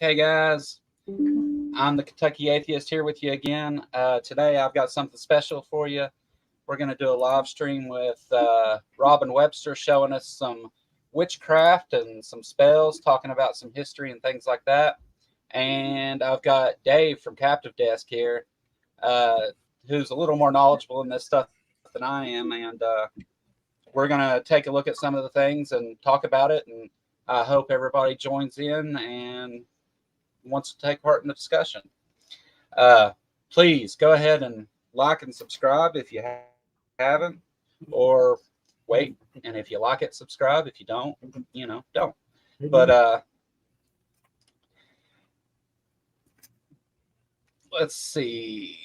Hey guys, I'm the Kentucky Atheist here with you again. Today I've got something special for you. We're going to do a live stream with Robin Webster showing us some witchcraft and some spells, talking about some history and things like that. And I've got Dave from Captive Desk here, who's a little more knowledgeable in this stuff than I am. And we're going to take a look at some of the things and talk about it. And I hope everybody joins in and wants to take part in the discussion. Please go ahead and like and subscribe if you haven't, or wait, and if you like it, subscribe. If you don't, don't. But let's see.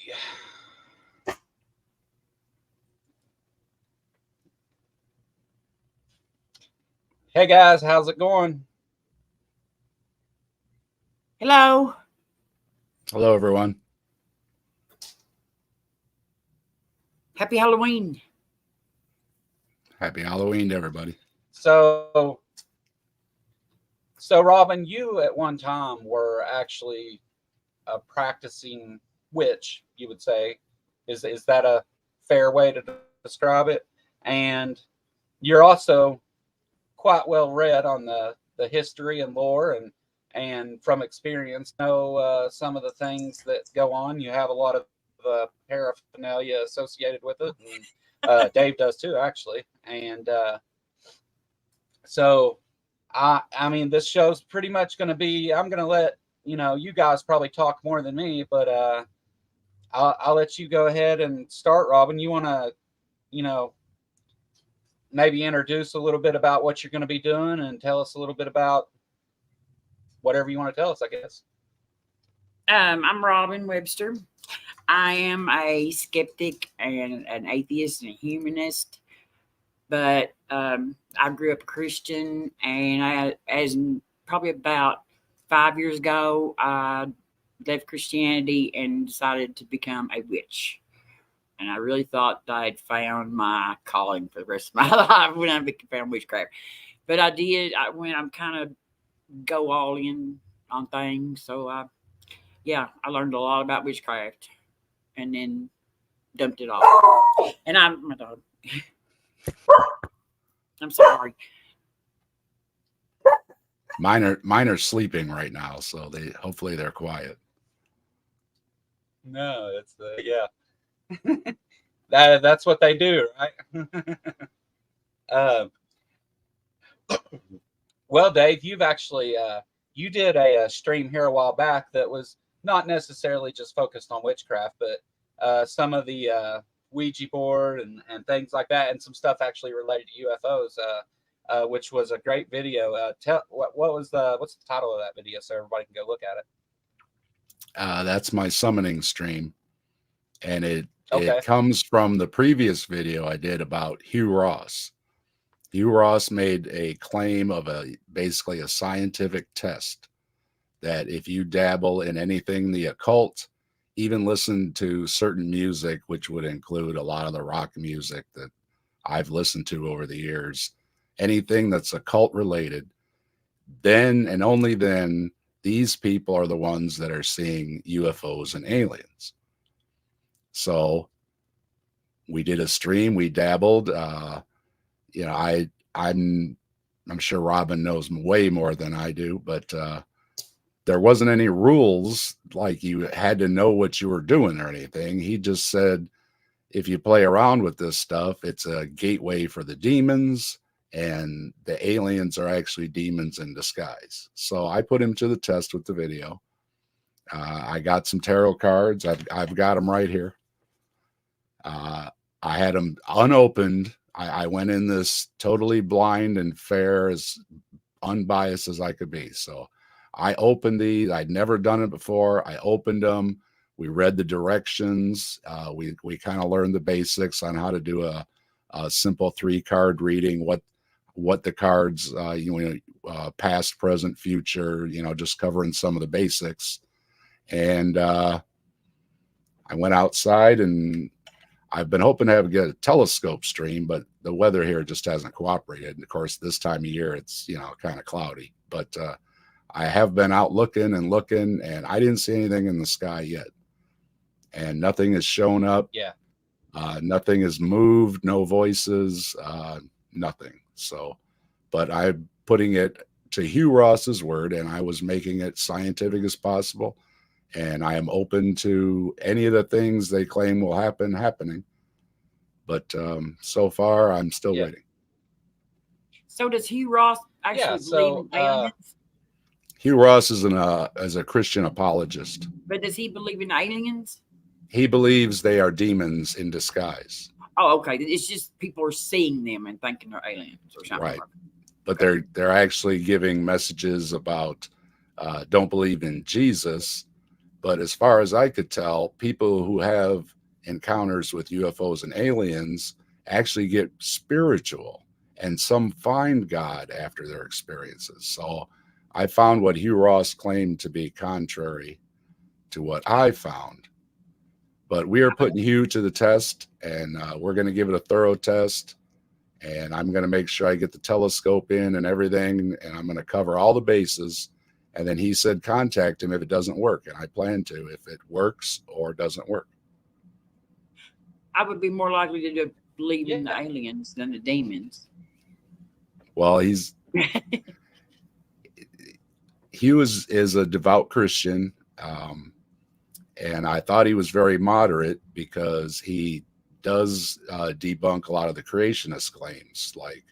Hey guys, how's it going? Hello. Hello, everyone. Happy Halloween. Happy Halloween to everybody. So Robin, you at one time were actually a practicing witch, you would say. Is that a fair way to describe it? And you're also quite well read on the history and lore, and from experience know some of the things that go on. You have a lot of paraphernalia associated with it, and Dave does too, actually. And so I mean, this show's pretty much going to be, I'm going to let you guys probably talk more than me, but I'll let you go ahead and start. Robin, you want to maybe introduce a little bit about what you're going to be doing and tell us a little bit about whatever you want to tell us, I guess. I'm Robin Webster. I am a skeptic and an atheist and a humanist, but I grew up a Christian, and probably about 5 years ago, I left Christianity and decided to become a witch. And I really thought I'd found my calling for the rest of my life when I found witchcraft. But I did. When I'm kind of go all in on things. So I learned a lot about witchcraft and then dumped it off. And my dog. I'm sorry. Mine are sleeping right now, so hopefully they're quiet. No, it's that's what they do, right? Well, Dave, you've actually you did a stream here a while back that was not necessarily just focused on witchcraft, but some of the Ouija board and things like that, and some stuff actually related to UFOs, which was a great video. What's the title of that video so everybody can go look at it? That's my summoning stream, and it Okay. It comes from the previous video I did about Hugh Ross. Hugh Ross made a claim of basically a scientific test that if you dabble in anything the occult, even listen to certain music, which would include a lot of the rock music that I've listened to over the years, anything that's occult related, then and only then, these people are the ones that are seeing UFOs and aliens. So we did a stream, we dabbled. I'm sure Robin knows way more than I do, but there wasn't any rules like you had to know what you were doing or anything. He just said, if you play around with this stuff, it's a gateway for the demons, and the aliens are actually demons in disguise. So I put him to the test with the video. I got some tarot cards. I've got them right here. I had them unopened. I went in this totally blind and fair, as unbiased as I could be. So I opened these. I'd never done it before. I opened them. We read the directions. We kind of learned the basics on how to do a simple 3-card reading, what the cards, past, present, future, just covering some of the basics. And I went outside, and I've been hoping to get a telescope stream, but the weather here just hasn't cooperated. And of course, this time of year, it's, kind of cloudy. But I have been out looking and looking, and I didn't see anything in the sky yet. And nothing has shown up. Yeah. Nothing has moved, no voices, nothing. So, but I'm putting it to Hugh Ross's word, and I was making it scientific as possible. And I am open to any of the things they claim will happen happening. But so far, I'm still waiting. So does Hugh Ross actually believe in aliens? Hugh Ross is a Christian apologist. But does he believe in aliens? He believes they are demons in disguise. Oh, okay. It's just people are seeing them and thinking they're aliens or something. Right. But they're actually giving messages about don't believe in Jesus. But as far as I could tell, people who have encounters with UFOs and aliens actually get spiritual, and some find God after their experiences. So I found what Hugh Ross claimed to be contrary to what I found. But we are putting Hugh to the test, and we're going to give it a thorough test. And I'm going to make sure I get the telescope in and everything, and I'm going to cover all the bases. And then he said contact him if it doesn't work, and I plan to if it works or doesn't work. I would be more likely to believe in the aliens than the demons. Well, Hugh is a devout Christian, and I thought he was very moderate because he does debunk a lot of the creationist claims, like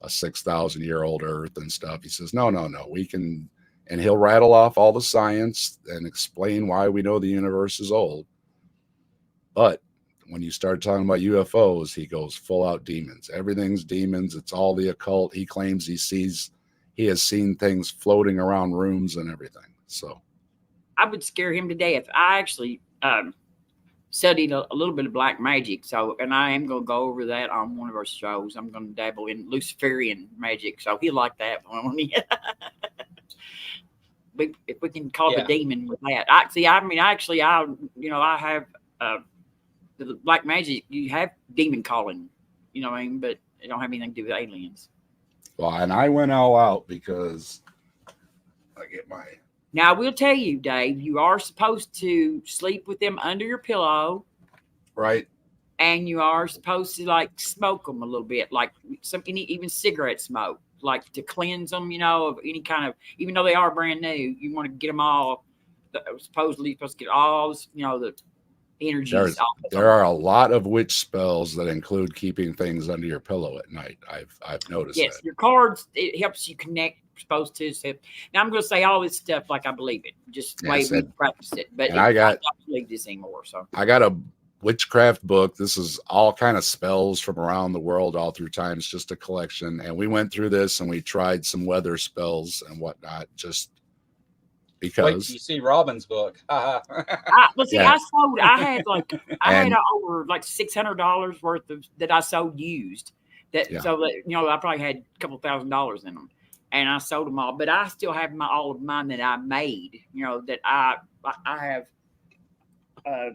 a 6,000-year-old Earth and stuff. He says, no, we can, and he'll rattle off all the science and explain why we know the universe is old. But when you start talking about UFOs, he goes full out demons. Everything's demons. It's all the occult. He claims he has seen things floating around rooms and everything. So I would scare him to death. I actually studied a little bit of black magic. And I am going to go over that on one of our shows. I'm going to dabble in Luciferian magic. So he'll like that one. If we can call the demon with that. I have the black magic. You have demon calling, you know what I mean? But it don't have anything to do with aliens. Well, and I went all out because I get my... Now, I will tell you, Dave, you are supposed to sleep with them under your pillow. Right. And you are supposed to, like, smoke them a little bit, like even cigarette smoke, like to cleanse them, of any kind of, even though they are brand new, you want to get them all, supposedly you're supposed to get all, the energies off of them. There are a lot of witch spells that include keeping things under your pillow at night. I've noticed that. Your cards, it helps you connect. Supposed to. So now I'm going to say all this stuff like I believe it, just the way we practice it. But I don't believe this anymore. So I got a witchcraft book. This is all kind of spells from around the world, all through time. It's just a collection, and we went through this and we tried some weather spells and whatnot, just because. Wait till you see Robin's book. I had over like $600 worth of that I sold used. So that I probably had a couple $1,000s in them. And I sold them all, but I still have all of mine that I made. That I have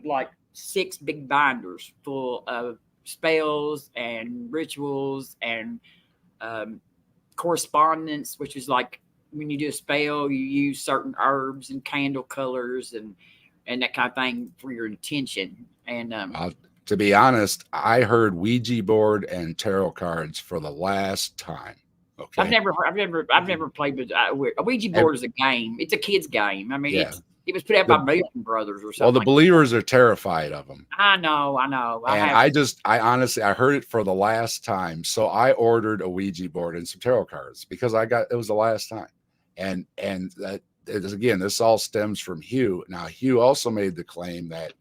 like 6 big binders full of spells and rituals and correspondence, which is like when you do a spell, you use certain herbs and candle colors and that kind of thing for your intention. And to be honest, I heard Ouija board and tarot cards for the last time. Okay. I've never played with a Ouija board. Is a game. It's a kid's game. I mean, it was put out by Million Brothers or something. Well, the believers are terrified of them. I know. I honestly heard it for the last time, so I ordered a Ouija board and some tarot cards because it was the last time, and that again, this all stems from Hugh. Now, Hugh also made the claim that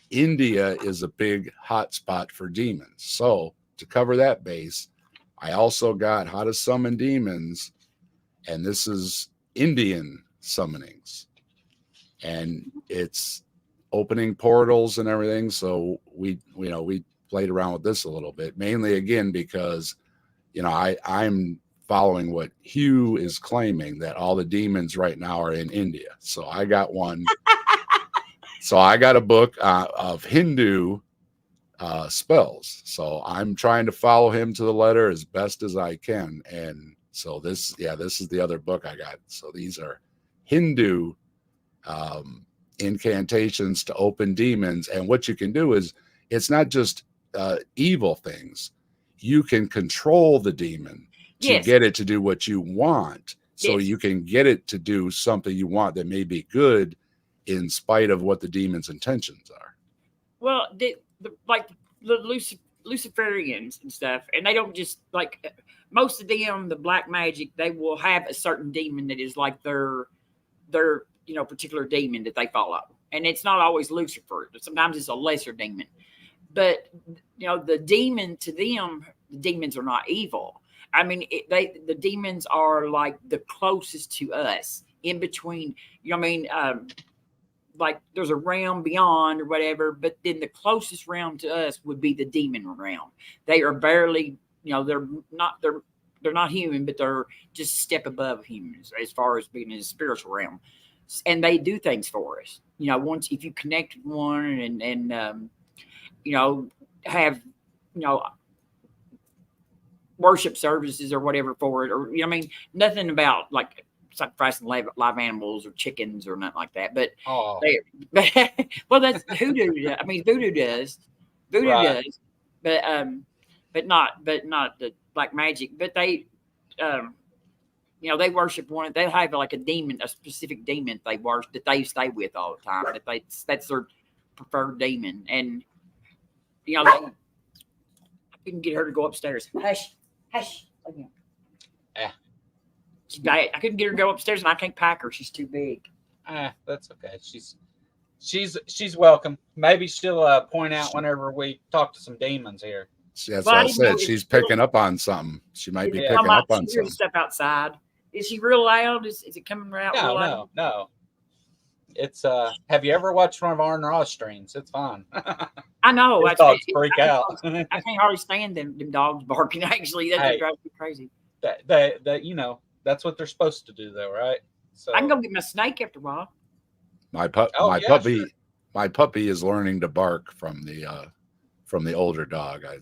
India is a big hotspot for demons. So to cover that base, I also got How to Summon Demons, and this is Indian summonings. And it's opening portals and everything. So we played around with this a little bit, mainly again because I'm following what Hugh is claiming, that all the demons right now are in India. So I got one. So I got a book of Hindu spells. So I'm trying to follow him to the letter as best as I can. And so this is the other book I got. So these are Hindu incantations to open demons. And what you can do is, it's not just evil things. You can control the demon to Yes. get it to do what you want. So Yes. you can get it to do something you want that may be good in spite of what the demon's intentions are. Well, like the Luciferians and stuff, and they don't just like most of them, the black magic, they will have a certain demon that is like their particular demon that they follow. And it's not always Lucifer. Sometimes it's a lesser demon. But the demon to them, the demons are not evil. I mean, the demons are like the closest to us, in between. Like there's a realm beyond or whatever, but then the closest realm to us would be the demon realm. They are barely, they're not human, but they're just a step above humans as far as being in the spiritual realm. And they do things for us. Once if you connect with one and have, worship services or whatever for it, or, nothing about like sacrificing live animals or chickens or nothing like that. But, well, that's hoodoo. I mean, voodoo does, Right. does, but not the black magic, but they, they worship one. They have like a specific demon they worship that they stay with all the time. That's their preferred demon. And I couldn't get her to go upstairs. Hush, hush. Yeah. I couldn't get her to go upstairs, and I can't pack her. She's too big. That's okay. She's welcome. Maybe she'll point out whenever we talk to some demons here. That's what I said. She's picking up on something. She might be picking up on something. Stuff outside. Is she real loud? Is it coming out? No. It's have you ever watched one of our Raw streams? It's fine. I know. These dogs freak out. I can't hardly stand them dogs barking. Actually, that drives me crazy. That's what they're supposed to do, though, right? So I can go get my snake after a while. My puppy is learning to bark from the older dog. I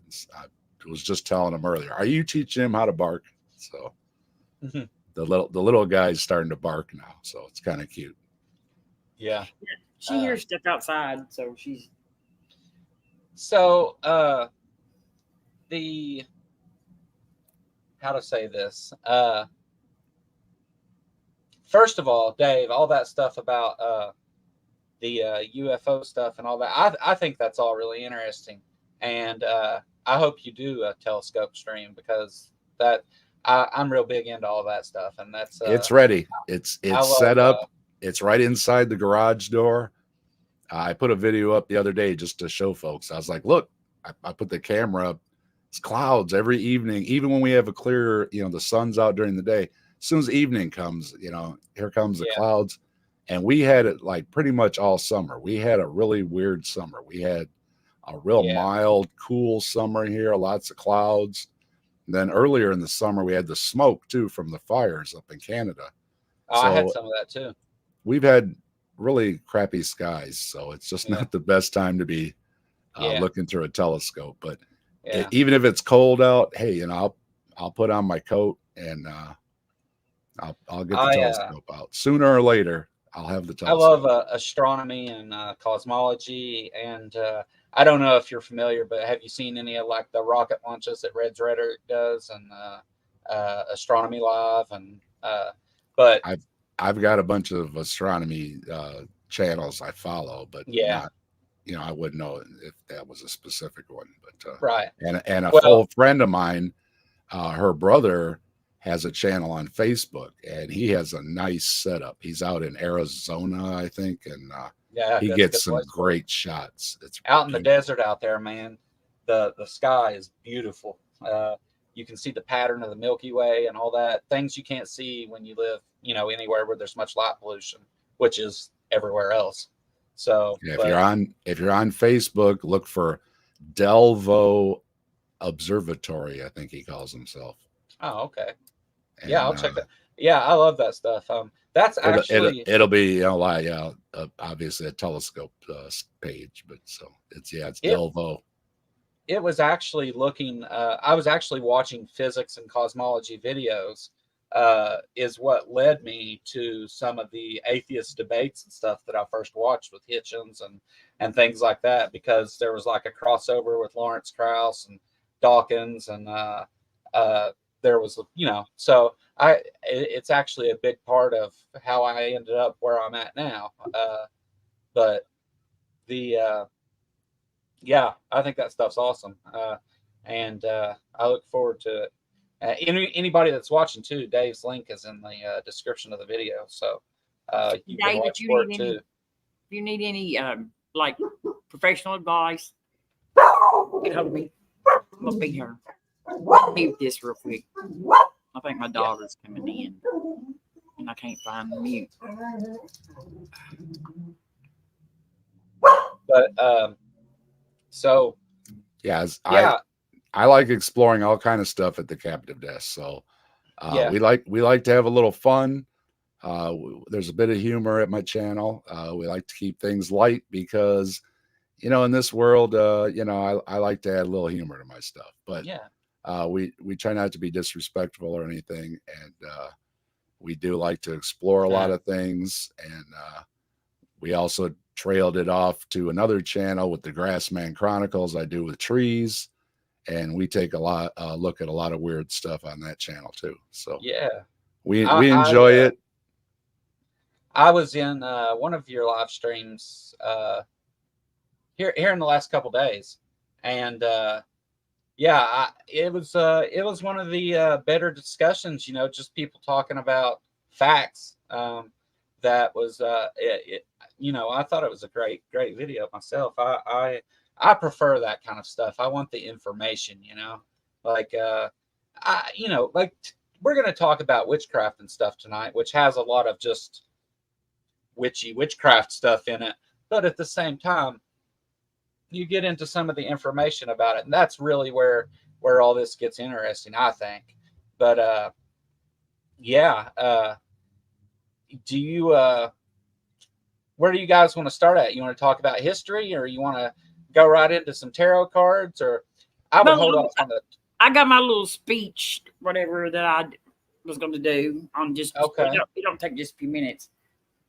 was just telling him earlier. Are you teaching him how to bark? So the little guy's starting to bark now, so it's kind of cute. Yeah. She hears stuff outside, so she's. So how to say this? First of all, Dave, all that stuff about the UFO stuff and all that, I think that's all really interesting, and I hope you do a telescope stream, because I'm real big into all that stuff, and that's it's ready. It's set up. It's right inside the garage door. I put a video up the other day just to show folks. I was like, look, I put the camera up. It's clouds every evening, even when we have a clear, the sun's out during the day. As soon as evening comes, here comes the clouds. And we had it like pretty much all summer. We had a really weird summer. We had a real mild, cool summer here, lots of clouds. And then earlier in the summer, we had the smoke too from the fires up in Canada. So I had some of that too. We've had really crappy skies, so it's just not the best time to be looking through a telescope. But even if it's cold out, hey, I'll put on my coat and I'll get the telescope out. Sooner or later, I'll have the telescope. I love astronomy and cosmology, and I don't know if you're familiar, but have you seen any of like the rocket launches that Red's Rhetoric does, and Astronomy Live, and but I've got a bunch of astronomy channels I follow, but not, I wouldn't know if that was a specific one. But right. And a full friend of mine, her brother has a channel on Facebook, and he has a nice setup. He's out in Arizona, I think, and he gets some great shots. It's out in the desert out there, man. The sky is beautiful. You can see the pattern of the Milky Way and all that, things you can't see when you live, anywhere where there's much light pollution, which is everywhere else. So if you're on Facebook, look for Delvo Observatory, I think he calls himself. Oh, okay. And, I'll check that. Yeah, I love that stuff. That's actually it'll be obviously a telescope page, but it's Delvo. It was actually looking. I was actually watching physics and cosmology videos is what led me to some of the atheist debates and stuff that I first watched with Hitchens and things like that, because there was like a crossover with Lawrence Krauss and Dawkins, and there was, so it's actually a big part of how I ended up where I'm at now. But yeah, I think that stuff's awesome. And I look forward to it. Anybody that's watching too, Dave's link is in the description of the video, so you can Dave, watch for it too. If you need any like professional advice, get hold of me. I'm gonna be here. Mute this real quick. I think my daughter's coming in, and I can't find the mute. But so yeah, yeah. I like exploring all kind of stuff at the captive desk. So we like to have a little fun. There's a bit of humor at my channel. We like to keep things light because, in this world, I like to add a little humor to my stuff. But we try not to be disrespectful or anything, and we do like to explore a lot of things. And we also trailed it off to another channel with the Grassman Chronicles I do with trees. And we take a look at a lot of weird stuff on that channel too. So we enjoy it. I was in one of your live streams here in the last couple days, and it was one of the better discussions. Just people talking about facts. That was I thought it was a great video myself. I prefer that kind of stuff. I want the information, like, we're going to talk about witchcraft and stuff tonight, which has a lot of just witchcraft stuff in it. But at the same time, you get into some of the information about it. And that's really where all this gets interesting, I think. But, do you, where do you guys want to start at? You want to talk about history, or you want to go right into some tarot cards, or I would hold off on the. I got my little speech, whatever that I was going to do on just. Okay. It don't take just a few minutes.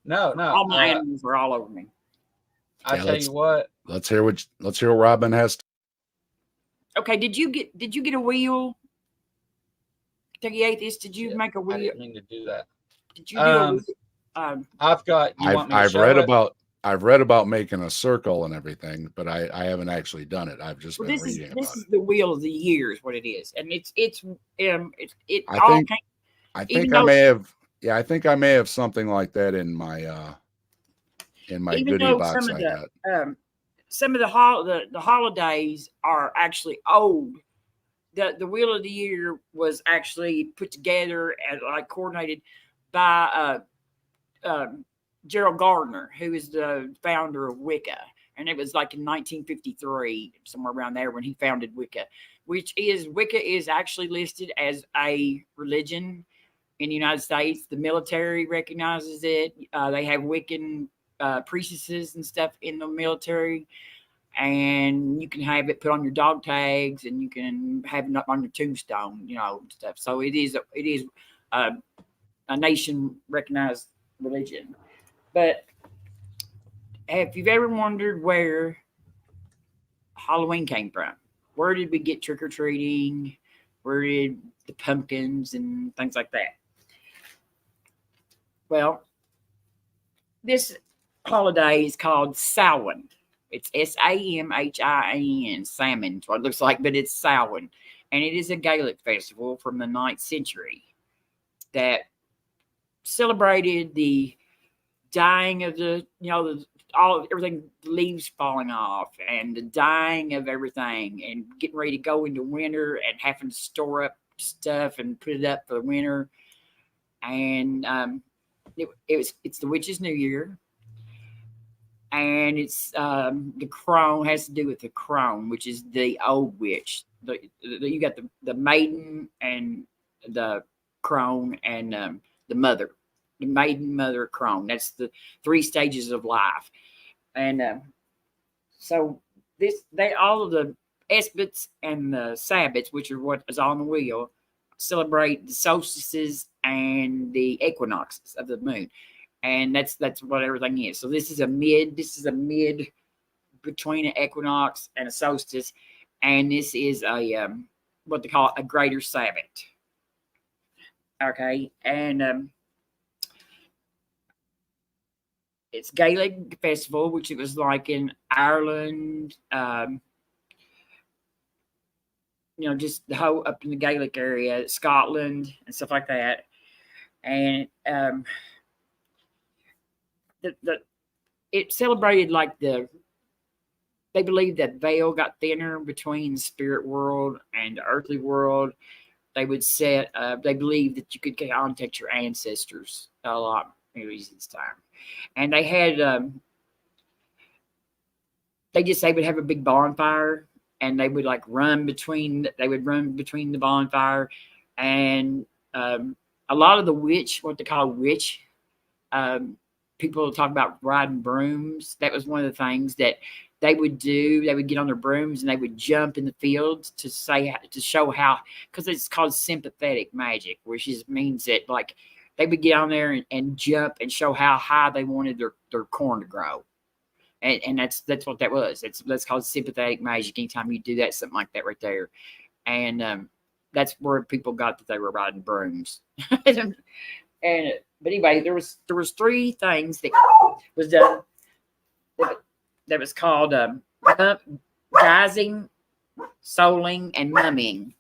No. All my animals are all over me. I tell you what. Let's hear what Robin has. Okay. Did you get a wheel? Kentucky Atheist, did you make a wheel? I didn't mean to do that. Did you do a wheel? I've got. I've read about making a circle and everything, but I haven't actually done it. I've just been reading about it. This is the wheel of the year, is what it is, and I think I may have something like that in my goodie box I got. Some of the holidays are actually old. The wheel of the year was actually put together and coordinated by Gerald Gardner, who is the founder of Wicca. And it was like in 1953, somewhere around there, when he founded Wicca, Wicca is actually listed as a religion in the United States. The military recognizes it. They have Wiccan priestesses and stuff in the military. And you can have it put on your dog tags, and you can have it up on your tombstone, stuff. So it is a nation recognized religion. But if you've ever wondered where Halloween came from, where did we get trick-or-treating? Where did the pumpkins and things like that? Well, this holiday is called Samhain. It's Samhain, salmon, is what it looks like, but it's Samhain. And it is a Gaelic festival from the 9th century that celebrated the dying of everything, the leaves falling off, and the dying of everything, and getting ready to go into winter and having to store up stuff and put it up for the winter. And it's the witch's New Year. And it's the crone, has to do with the crone, which is the old witch. You got the maiden and the crone and the mother, the maiden, mother, crone. That's the 3 stages of life. And so all of the Esbits and the Sabbats, which are what is on the wheel, celebrate the solstices and the equinoxes of the moon, and that's what everything is. So this is a mid between an equinox and a solstice, and this is a what they call a greater Sabbath. Okay, and it's Gaelic festival, which it was like in Ireland, just the whole up in the Gaelic area, Scotland and stuff like that. And it celebrated like they believed that veil got thinner between the spirit world and the earthly world. They would they believed that you could contact your ancestors a lot this time. And they had, they would have a big bonfire, and they would run between the bonfire. And a lot of the what they call witch, people talk about riding brooms. That was one of the things that they would do. They would get on their brooms and they would jump in the fields to show how, because it's called sympathetic magic, which means that they would get on there and jump and show how high they wanted their corn to grow. And that's what that was. That's called sympathetic magic. Anytime you do that, something like that right there. And that's where people got that they were riding brooms. But anyway, there was 3 things that was done that was called guising, souling, and mumming.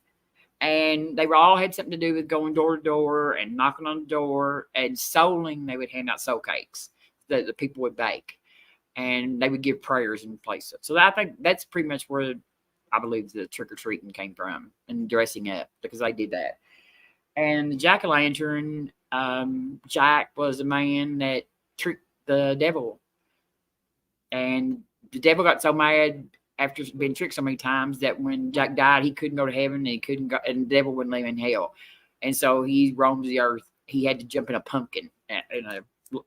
And they all had something to do with going door to door and knocking on the door. And souling, they would hand out soul cakes that the people would bake. And they would give prayers in place of. So I think that's pretty much where I believe the trick-or-treating came from, and dressing up, because they did that. And the jack-o'-lantern, Jack was a man that tricked the devil. And the devil got so mad after being tricked so many times that when Jack died, he couldn't go to heaven, and he couldn't go, and the devil wouldn't leave him in hell. And so he roamed the earth. He had to jump in a pumpkin, in a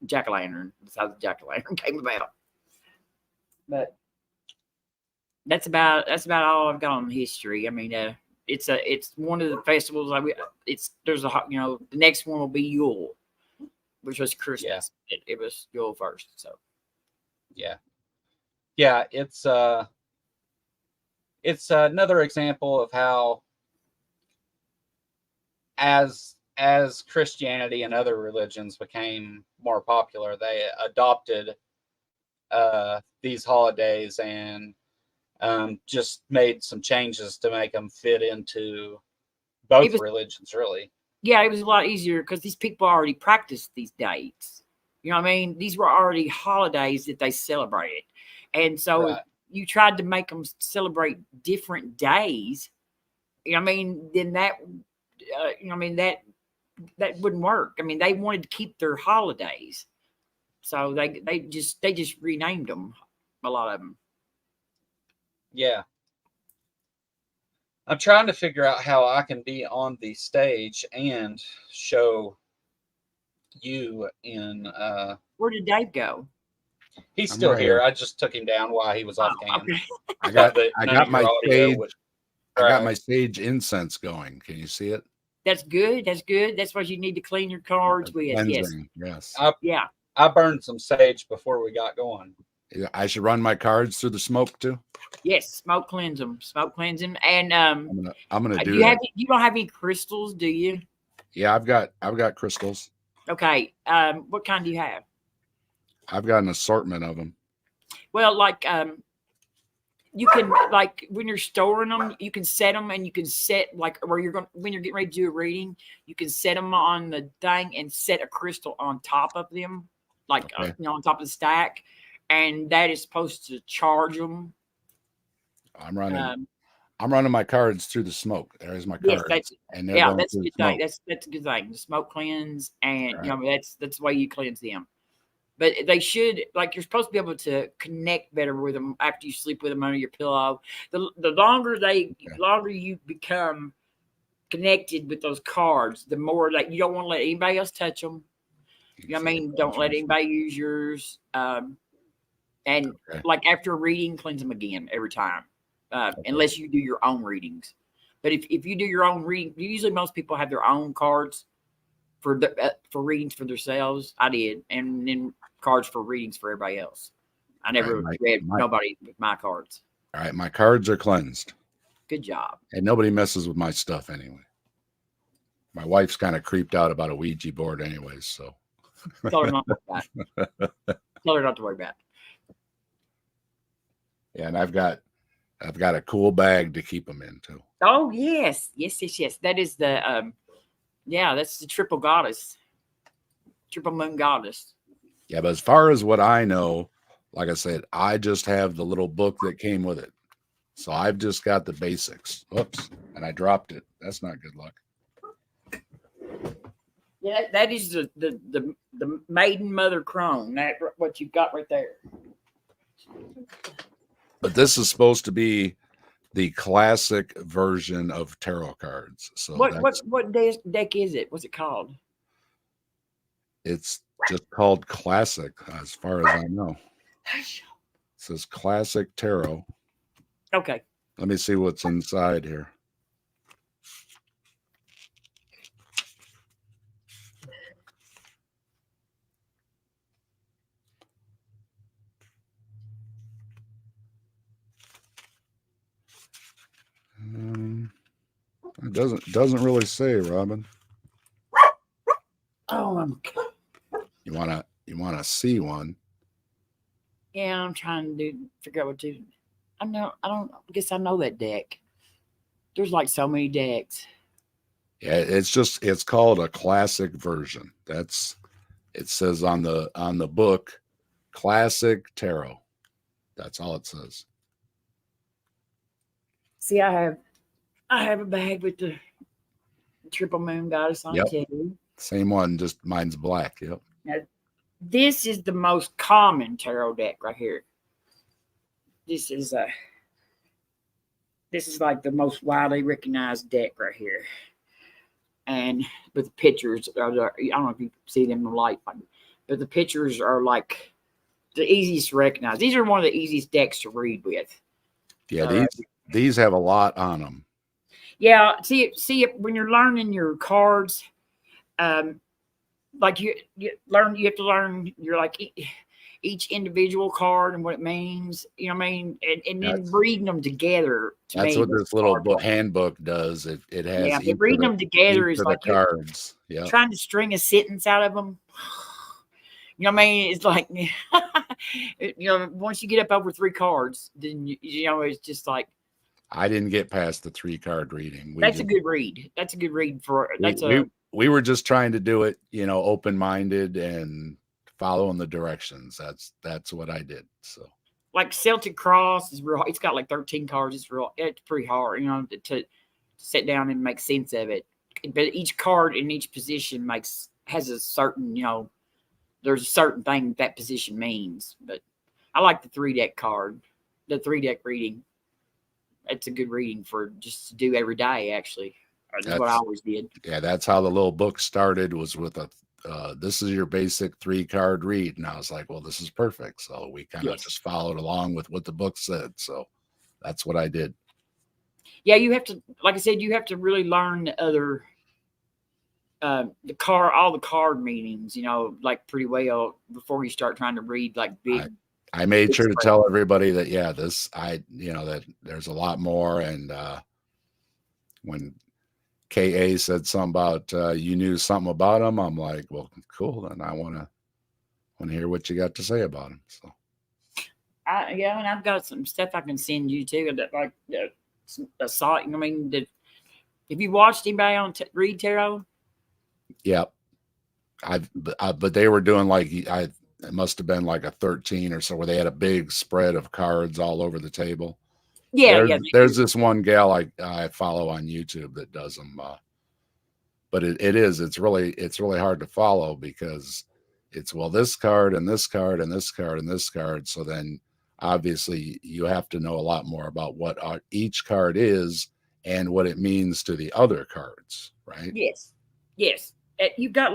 jack-o'-lantern. That's how the jack-o'-lantern came about. But that's about all I've got on history. I mean, it's one of the festivals. The next one will be Yule, which was Christmas. Yeah. It was Yule first. So yeah, it's another example of how as Christianity and other religions became more popular, they adopted these holidays and just made some changes to make them fit into both religions, really. Yeah, it was a lot easier because these people already practiced these dates. You know what I mean? These were already holidays that they celebrated. And so if you tried to make them celebrate different days, you know what I mean, then that, that wouldn't work. I mean, they wanted to keep their holidays. So they just renamed them, a lot of them. Yeah. I'm trying to figure out how I can be on the stage and show you in Where did Dave go? He's still here. I just took him down while he was off cam. Okay. I got my sage incense going. Can you see it? That's good. That's good. That's what you need to clean your cards with. Cleansing. Yes. Yes. I burned some sage before we got going. I should run my cards through the smoke too. Yes, smoke cleanse them. Smoke cleanse them. And I'm gonna do that. You don't have any crystals, do you? Yeah, I've got crystals. Okay. What kind do you have? I've got an assortment of them. Well, you can, when you're storing them, you can set them, and you can set where you're going, when you're getting ready to do a reading, you can set them on the thing and set a crystal on top of them, on top of the stack. And that is supposed to charge them. I'm running my cards through the smoke. There's my cards. That's a good thing. That's a good thing. The smoke cleanse, and that's the way you cleanse them. But they should, you're supposed to be able to connect better with them after you sleep with them under your pillow. The longer you become connected with those cards, the more you don't want to let anybody else touch them. You know what I mean? Don't let anybody use yours. After a reading, cleanse them again every time, unless you do your own readings. But if you do your own reading, usually most people have their own cards for readings for themselves. I did, and then cards for readings for everybody else. I never read nobody with my cards. All right, my cards are cleansed. Good job. And nobody messes with my stuff anyway. My wife's kind of creeped out about a Ouija board anyways, so. Tell her not to worry about it. Tell her not to worry about it. Yeah, and I've got a cool bag to keep them in too. Oh yes. That is the that's the triple goddess, triple moon goddess. Yeah, but as far as what I know, like I said, I just have the little book that came with it. So I've just got the basics. Oops, and I dropped it. That's not good luck. Yeah, that is the maiden mother crone. That what you got right there. But this is supposed to be the classic version of tarot cards. So what deck is it? What's it called? It's just called classic, as far as I know. It says classic tarot. Okay. Let me see what's inside here. It doesn't really say, Robin. Oh, you wanna see one? Yeah, I'm trying to figure out what to. I guess I know that deck. There's like so many decks. Yeah, it's called a classic version. It says on the book, classic tarot. That's all it says. See, I have a bag with the triple moon goddess on it too. Same one, just mine's black. Yep. Now, this is the most common tarot deck right here. This is like the most widely recognized deck right here, and with the pictures, I don't know if you see them in the light, but the pictures are like the easiest to recognize. These are one of the easiest decks to read with. Yeah, these have a lot on them. Yeah, see it when you're learning your cards, like you have to learn your each individual card and what it means, you know what I mean? And then reading them together. That's what this little handbook does. It has reading them together is like the cards. Yeah. Trying to string a sentence out of them. You know what I mean? It's like, once you get up over 3 cards, then it's just like. I didn't get past the 3-card reading. That's a good read. That's a good read we were just trying to do it, open-minded and following the directions. That's what I did. So like Celtic Cross is real. It's got like 13 cards. It's pretty hard, to sit down and make sense of it. But each card in each position has a certain, there's a certain thing that position means. But I like the 3-deck card, the 3-deck reading. It's a good reading for just to do every day. Actually, that's what I always did. Yeah, that's how the little book started. Was with this is your basic 3-card read, and I was like, well, this is perfect. So we kind of just followed along with what the book said. So that's what I did. Yeah, you have to, like I said, you have to really learn the other, all the card meanings, like pretty well before you start trying to read like big. I made sure to tell everybody that, that there's a lot more. And when KA said something about you knew something about them, I'm like, well, cool. Then I want to hear what you got to say about them. So, and I've got some stuff I can send you too. That have you watched anybody on Read Tarot? Yep. But they were doing it must have been like a 13 or so where they had a big spread of cards all over the table. Yeah, there's this one gal I follow on YouTube that does them. But it's really hard to follow because it's, this card and this card and this card and this card. So then obviously you have to know a lot more about what each card is and what it means to the other cards, right? Yes. You've got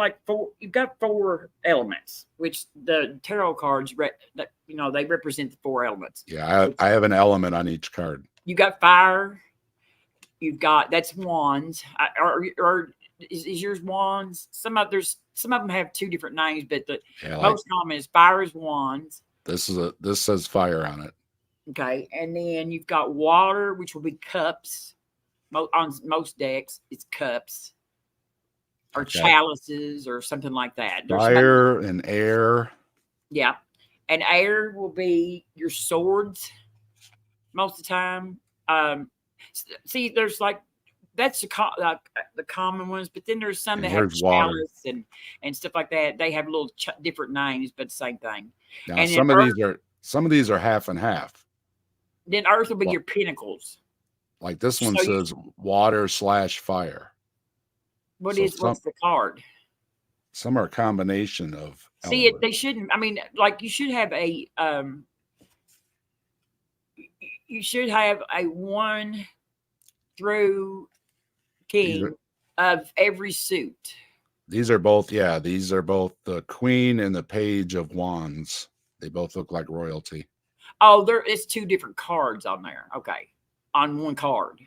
four elements, which the tarot cards, they represent the 4 elements. Yeah, I have an element on each card. You got fire, You've got that's wands, or is yours wands? Some of them have two different names, but the most common is fire is wands. This says fire on it. Okay, and then you've got water, which will be cups. On most decks, it's cups or chalices or something like that. There's fire and air. Yeah, and air will be your swords most of the time. See, there's like that's the common ones, but then there's some that have chalice and stuff like that. They have little different names, but same thing. Now, and some of these are half and half. Then earth will be your pinnacles. Like this one says water/fire. What's the card? Some are a combination of. See, they shouldn't. I mean, like you should have a one through king of every suit. These are both the queen and the page of wands. They both look like royalty. Oh, it's two different cards on there. Okay. On one card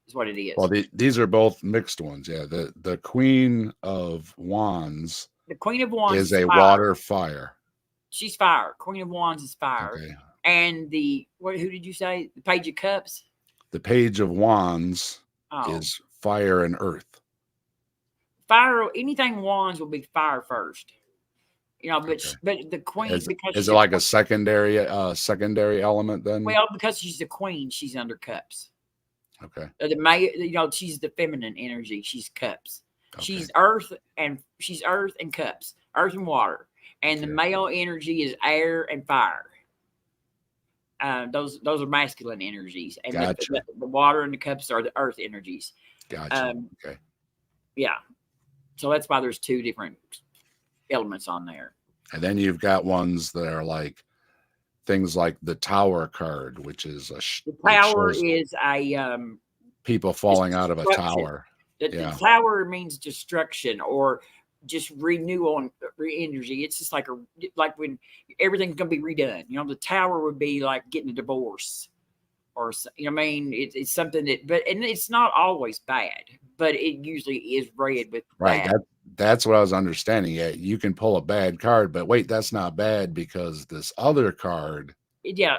is what it is. Well, these are both mixed ones. Yeah. The queen of wands. The queen of wands is a water fire. She's fire. Queen of wands is fire. Okay. And who did you say? The page of cups? The page of wands is fire and earth. Fire, anything wands will be fire first. You know, but the queen is it like a secondary element then? Well, because she's the queen, she's under cups. Okay. She's the feminine energy. She's cups. Okay. She's earth and cups, earth and water. And the male energy is air and fire. Those are masculine energies, and the water and the cups are the earth energies. Gotcha. Okay. Yeah. So that's why there's two different elements on there. And then you've got ones that are like things like the tower card, which is the tower is a people falling out of a tower. The tower means destruction or just renewal and energy. It's just like when everything's gonna be redone. You know, the tower would be like getting a divorce, or you know, what I mean, it's something and it's not always bad, but it usually is read with bad. That's what I was understanding. Yeah, you can pull a bad card, but wait, that's not bad because this other card. Yeah,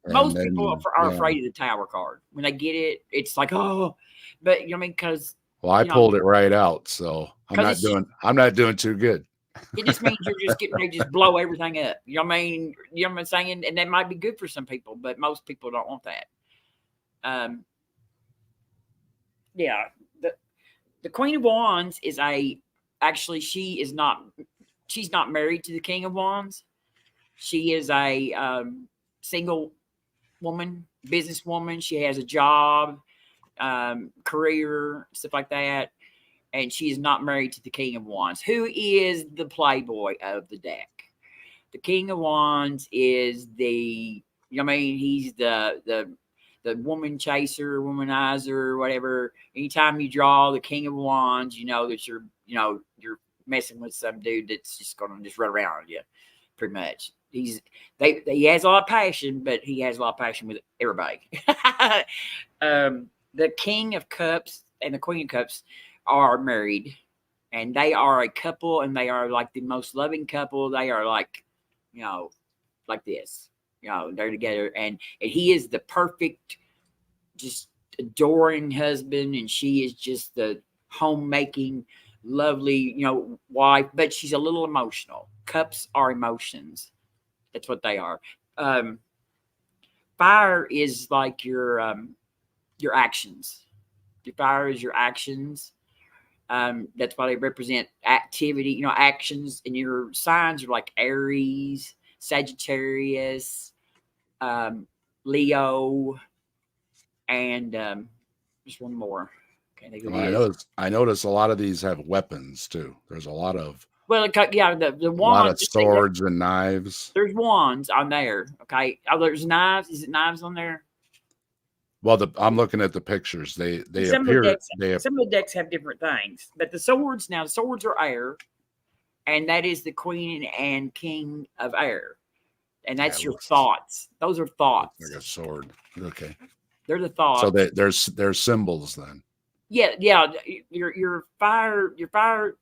most people are afraid of the tower card when they get it. It's like, oh, but you know what I mean, because. Well, I pulled it right out, so I'm not doing too good. It just means you're just getting ready to just blow everything up. You know what I mean? You know what I'm saying? And that might be good for some people, but most people don't want that. Yeah. The Queen of Wands is she's not married to the King of Wands. She is a single woman, businesswoman. She has a job, career, stuff like that. And she is not married to the King of Wands, who is the playboy of the deck. The King of Wands is he's the woman chaser, womanizer, whatever. Anytime you draw the King of Wands, you know that you're messing with some dude that's just going to just run around on you, pretty much. He has a lot of passion, but he has a lot of passion with everybody. The King of Cups and the Queen of Cups are married, and they are a couple, and they are like the most loving couple. They are like, like this, they're together, and he is the perfect, just adoring husband, and she is just the homemaking, lovely, wife, but she's a little emotional. Cups are emotions. That's what they are. Fire is like your actions. Your fire is your actions. That's why they represent activity, actions, and your signs are like Aries, Sagittarius, Leo, and just one more. I notice a lot of these have weapons too. There's a lot of the wands, a lot of swords and knives. There's wands on there. Okay. Oh, there's knives. Is it knives on there? Well, I'm looking at the pictures. Some of the decks have different things, but the swords are air, and that is the Queen and King of Air, and that's your thoughts. Those are thoughts. Like a sword. Okay. They're the thoughts. So there's symbols then. Yeah. Your fire,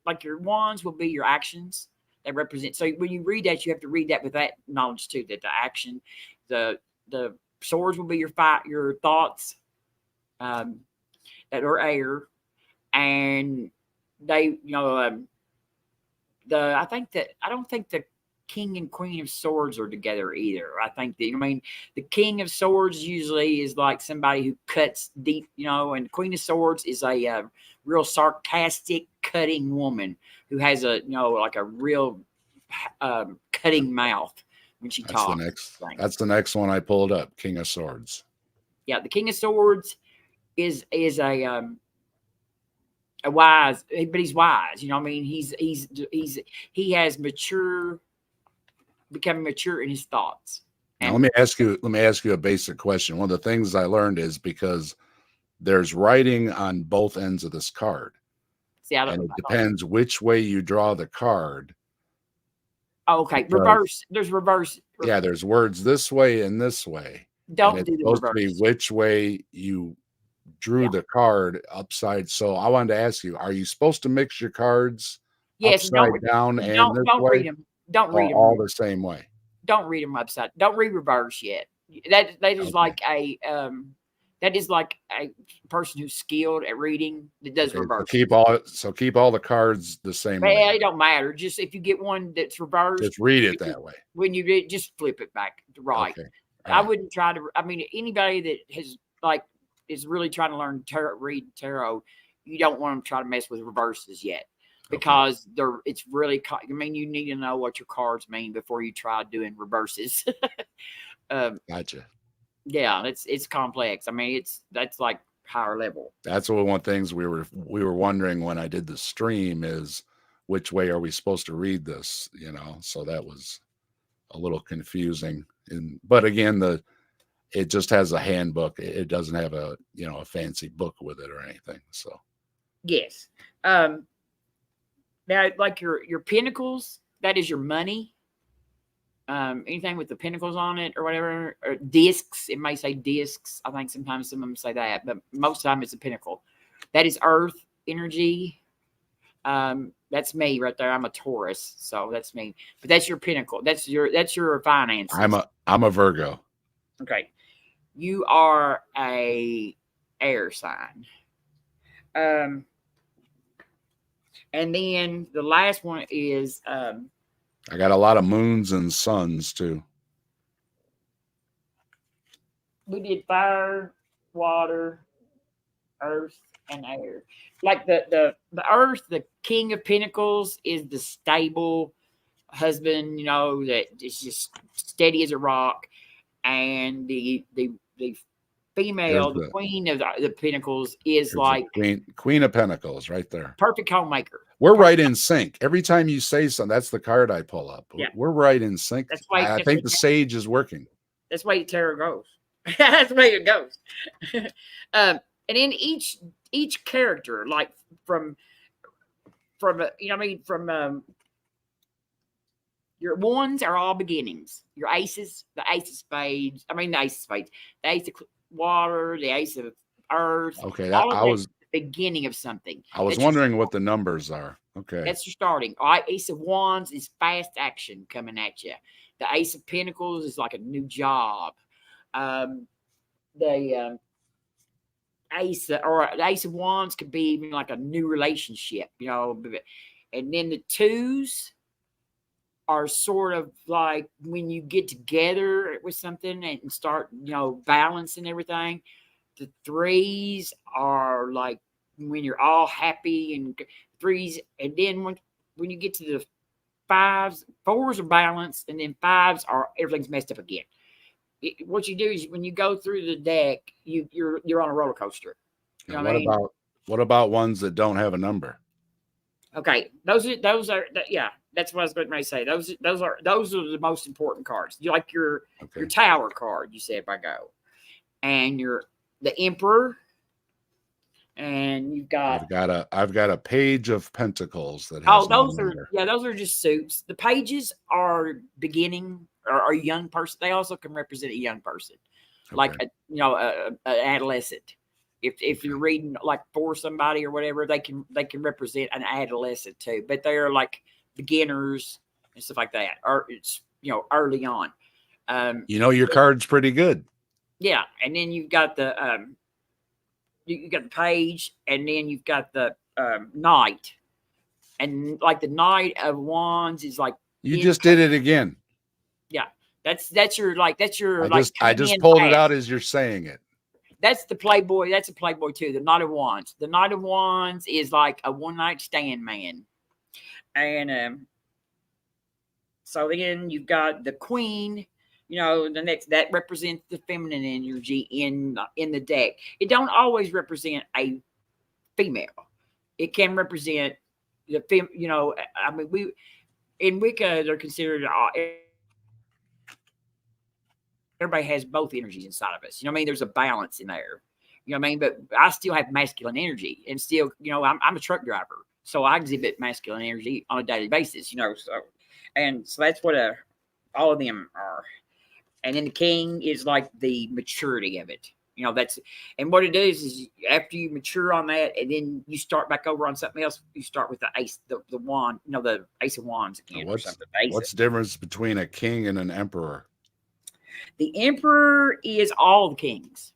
like your wands will be your actions. They represent. So when you read that, you have to read that with that knowledge too. That the action, the swords will be your thoughts, that are air, and they, I don't think the King and Queen of Swords are together either. I think that, the King of Swords usually is like somebody who cuts deep, and the Queen of Swords is a real sarcastic, cutting woman who has like a real cutting mouth when she talks. That's the next one I pulled up. King of Swords. Yeah, the King of Swords is a wise, but he's wise. He has becoming mature in his thoughts. Now, let me ask you a basic question. One of the things I learned is because there's writing on both ends of this card. And it depends which way you draw the card. Oh, okay. Reverse. There's reverse. Yeah, there's words this way and this way. Don't do the reverse. To be which way you drew the card upside. So I wanted to ask you, are you supposed to mix your cards upside down and this way? Read them. Don't read them all the same way. Don't read them upside. Don't read reverse yet. That is like a person who's skilled at reading that does reverse. So keep all the cards the same way. It don't matter. Just if you get one that's reversed, just read it that way. When you read, just flip it back to right. Okay. I wouldn't try to. Anybody that is really trying to learn read tarot, you don't want them to try to mess with reverses yet. Because it's really, you need to know what your cards mean before you try doing reverses. Gotcha. Yeah, it's complex. That's like higher level. That's one of the things we were wondering when I did the stream is which way are we supposed to read this? So that was a little confusing. But again, it just has a handbook. It doesn't have a fancy book with it or anything. So yes. Now, like your pinnacles, that is your money. Anything with the pinnacles on it or whatever, or discs, it may say discs. I think sometimes some of them say that, but most of the time it's a pinnacle. That is earth energy. That's me right there. I'm a Taurus, so that's me. But that's your pinnacle. That's your finances. I'm a Virgo. Okay. You are a air sign. And then the last one is I got a lot of moons and suns too. We did fire, water, earth, and air. Like the earth, the King of Pentacles is the stable husband, that is just steady as a rock. And the female, the Queen of the Pentacles is like Queen of Pentacles right there. Perfect homemaker. We're right in sync. Every time you say something, that's the card I pull up. Yeah. We're right in sync. That's why I think the sage is working. That's the way tarot goes. That's the way it goes. And then each character, like from your ones are all beginnings. Your aces, the ace of spades. The ace of water, the ace of earth. Okay, I was the beginning of something. I was wondering what the numbers are. Okay, that's your starting. All right, ace of wands is fast action coming at you. The ace of pentacles is like a new job. The ace of wands could be even like a new relationship, And then the twos are sort of like when you get together with something and start, balancing everything. The threes are like when you're all happy, and threes. And then when you get to the fives, fours are balanced, and then fives are everything's messed up again. What you do is when you go through the deck, you're on a roller coaster. What about ones that don't have a number? Okay, those are yeah. That's what I was going to say. Those are the most important cards. You like your Tower card. You said by go, and the Emperor, and you've got. I've got a Page of Pentacles that has. Those are just suits. The pages are beginning or a young person. They also can represent a young person. like Okay. a adolescent. If you're reading like for somebody or whatever, they can represent an adolescent too, but they're like beginners and stuff like that, or it's early on. Your card's pretty good. Yeah, and then you've got the you got the page, and then you've got the knight, and like the Knight of Wands is like You just did it again. Yeah, that's your like I just pulled it out as you're saying it. That's the Playboy. That's a Playboy too. The Knight of Wands. The Knight of Wands is like a one night stand man, and so then you've got the Queen. The next that represents the feminine energy in the deck. It don't always represent a female. It can represent the fem. I mean, we in Wicca they're considered. Everybody has both energies inside of us. I mean, there's a balance in there. What I mean? But I still have masculine energy, and still, I'm a truck driver, so I exhibit masculine energy on a daily basis. So that's what all of them are. And then the King is like the maturity of it. And what it is after you mature on that, and then you start back over on something else. You start with the ace, the wand, the Ace of Wands again. What's the difference between a king and an emperor? The Emperor is all the kings.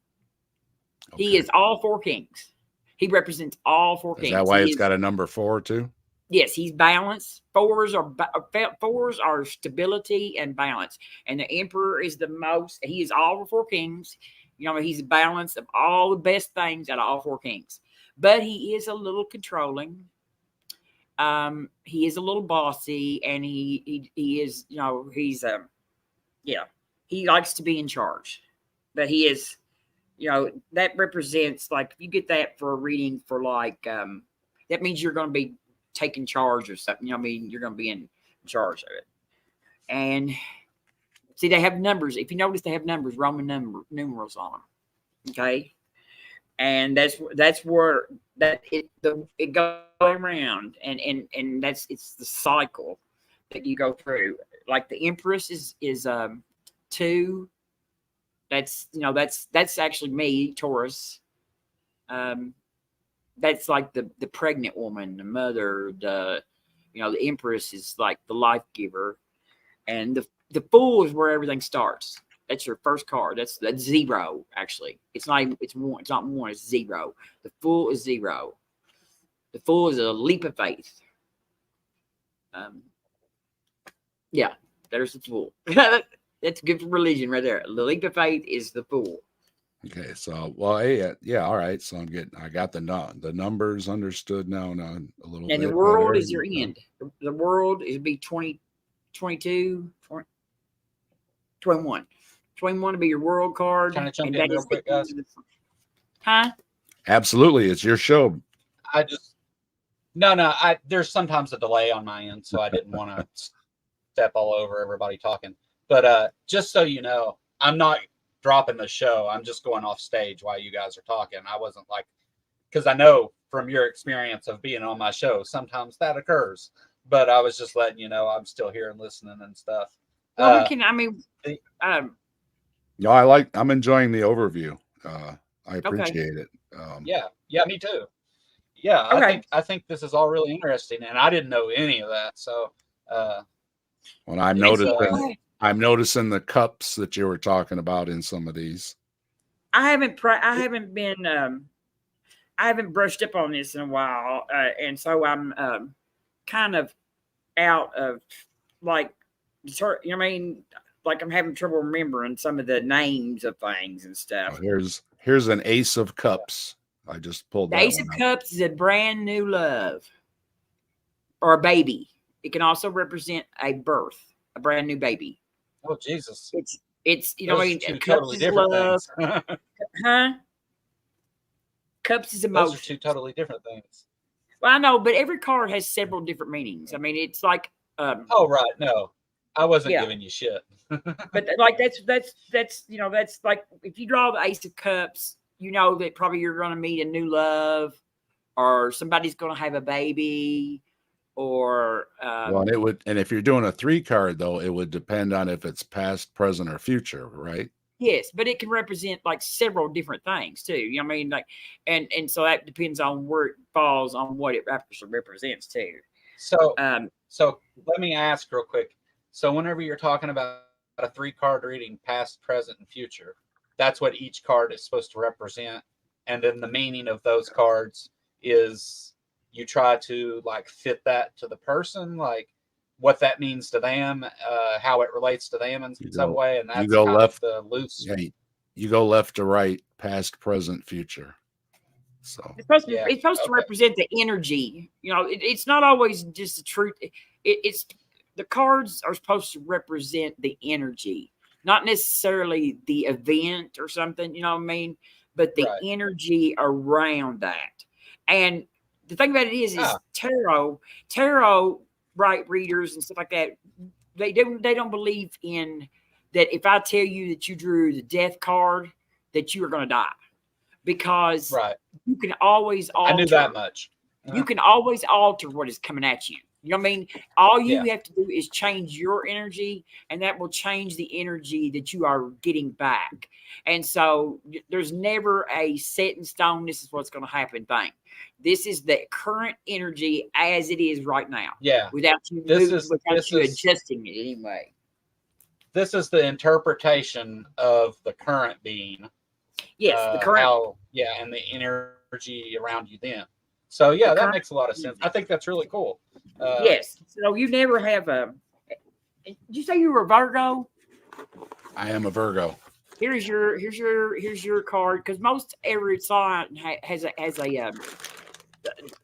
Okay. He is all four kings. He represents all four kings. Is that why it's got a number 4 too? Yes, he's balanced. Fours are stability and balance. And the Emperor is the most. He is all the four kings. He's a balance of all the best things out of all four kings. But he is a little controlling. He is a little bossy, and he is. He's yeah. He likes to be in charge, but he is, that represents like, if you get that for a reading for like, that means you're going to be taking charge or something. You're going to be in charge of it. And see, they have numbers. If you notice, they have numbers, Roman numerals on them. Okay. And that's where it goes around, and it's the cycle that you go through. Like the Empress is 2. That's actually me, Taurus. That's like the pregnant woman, the mother, the Empress is like the life giver, and the Fool is where everything starts. That's your first card. That's 0. Actually, it's not 1. It's not 1. It's 0. The Fool is 0. The Fool is a leap of faith. Yeah, there's the Fool. That's good for religion right there. The leap of faith is the Fool. Okay, so yeah, all right. So I got the numbers understood now a little bit. And the world is your end. The world is be 20, 22, 21. 21 to be your world card. Can I jump in real quick, guys? Huh? Absolutely, it's your show. There's sometimes a delay on my end, so I didn't want to step all over everybody talking. But just so you know, I'm not dropping the show. I'm just going off stage while you guys are talking. I wasn't like, because I know from your experience of being on my show, sometimes that occurs. But I was just letting you know I'm still here and listening and stuff. Well, I'm enjoying the overview. I appreciate it. Yeah, me too. Yeah, okay. I think this is all really interesting, and I didn't know any of that. So, well, I'm noticing the cups that you were talking about in some of these. I haven't brushed up on this in a while, and so I'm kind of out of like, like I'm having trouble remembering some of the names of things and stuff. Here's an Ace of Cups. I just pulled that. The Ace of Cups is a brand new love or a baby. It can also represent a birth, a brand new baby. Oh Jesus! It's two totally different things. Huh? Cups is emotion. Those are 2 totally different things. Well, I know, but every card has several different meanings. I mean, it's like. Oh right, no, I wasn't giving you shit. But like that's like if you draw the Ace of Cups, that probably you're going to meet a new love, or somebody's going to have a baby, or well, it would. And if you're doing a 3 card though, it would depend on if it's past, present, or future, right? Yes, but it can represent like several different things too. You know what I mean? Like, and so that depends on where it falls on what it actually represents too. So, so let me ask real quick. So whenever you're talking about a 3-card reading, past, present, and future, that's what each card is supposed to represent. And then the meaning of those cards is you try to like fit that to the person, like what that means to them, how it relates to them in some way. And that's kind of the loose. Yeah, you go left to right, past, present, future. So it's supposed to represent the energy. You know, it's not always just the truth. It's the cards are supposed to represent the energy, not necessarily the event or something. You know what I mean? But the energy around that. And the thing about it is tarot readers and stuff like that. They don't believe in that. If I tell you that you drew the death card, that you are going to die. Because you can always alter. I knew that much. You can always alter what is coming at you. You know what I mean? All you have to do is change your energy, and that will change the energy that you are getting back. And so there's never a set in stone, this is what's going to happen thing. This is the current energy as it is right now. Yeah. Without you adjusting it anyway. This is the interpretation of the current being. Yes, the current. And the energy around you then. So yeah, that makes a lot of sense. I think that's really cool. Yes. So you never have a. Did you say you were a Virgo? I am a Virgo. Here's your card, because most every sign has a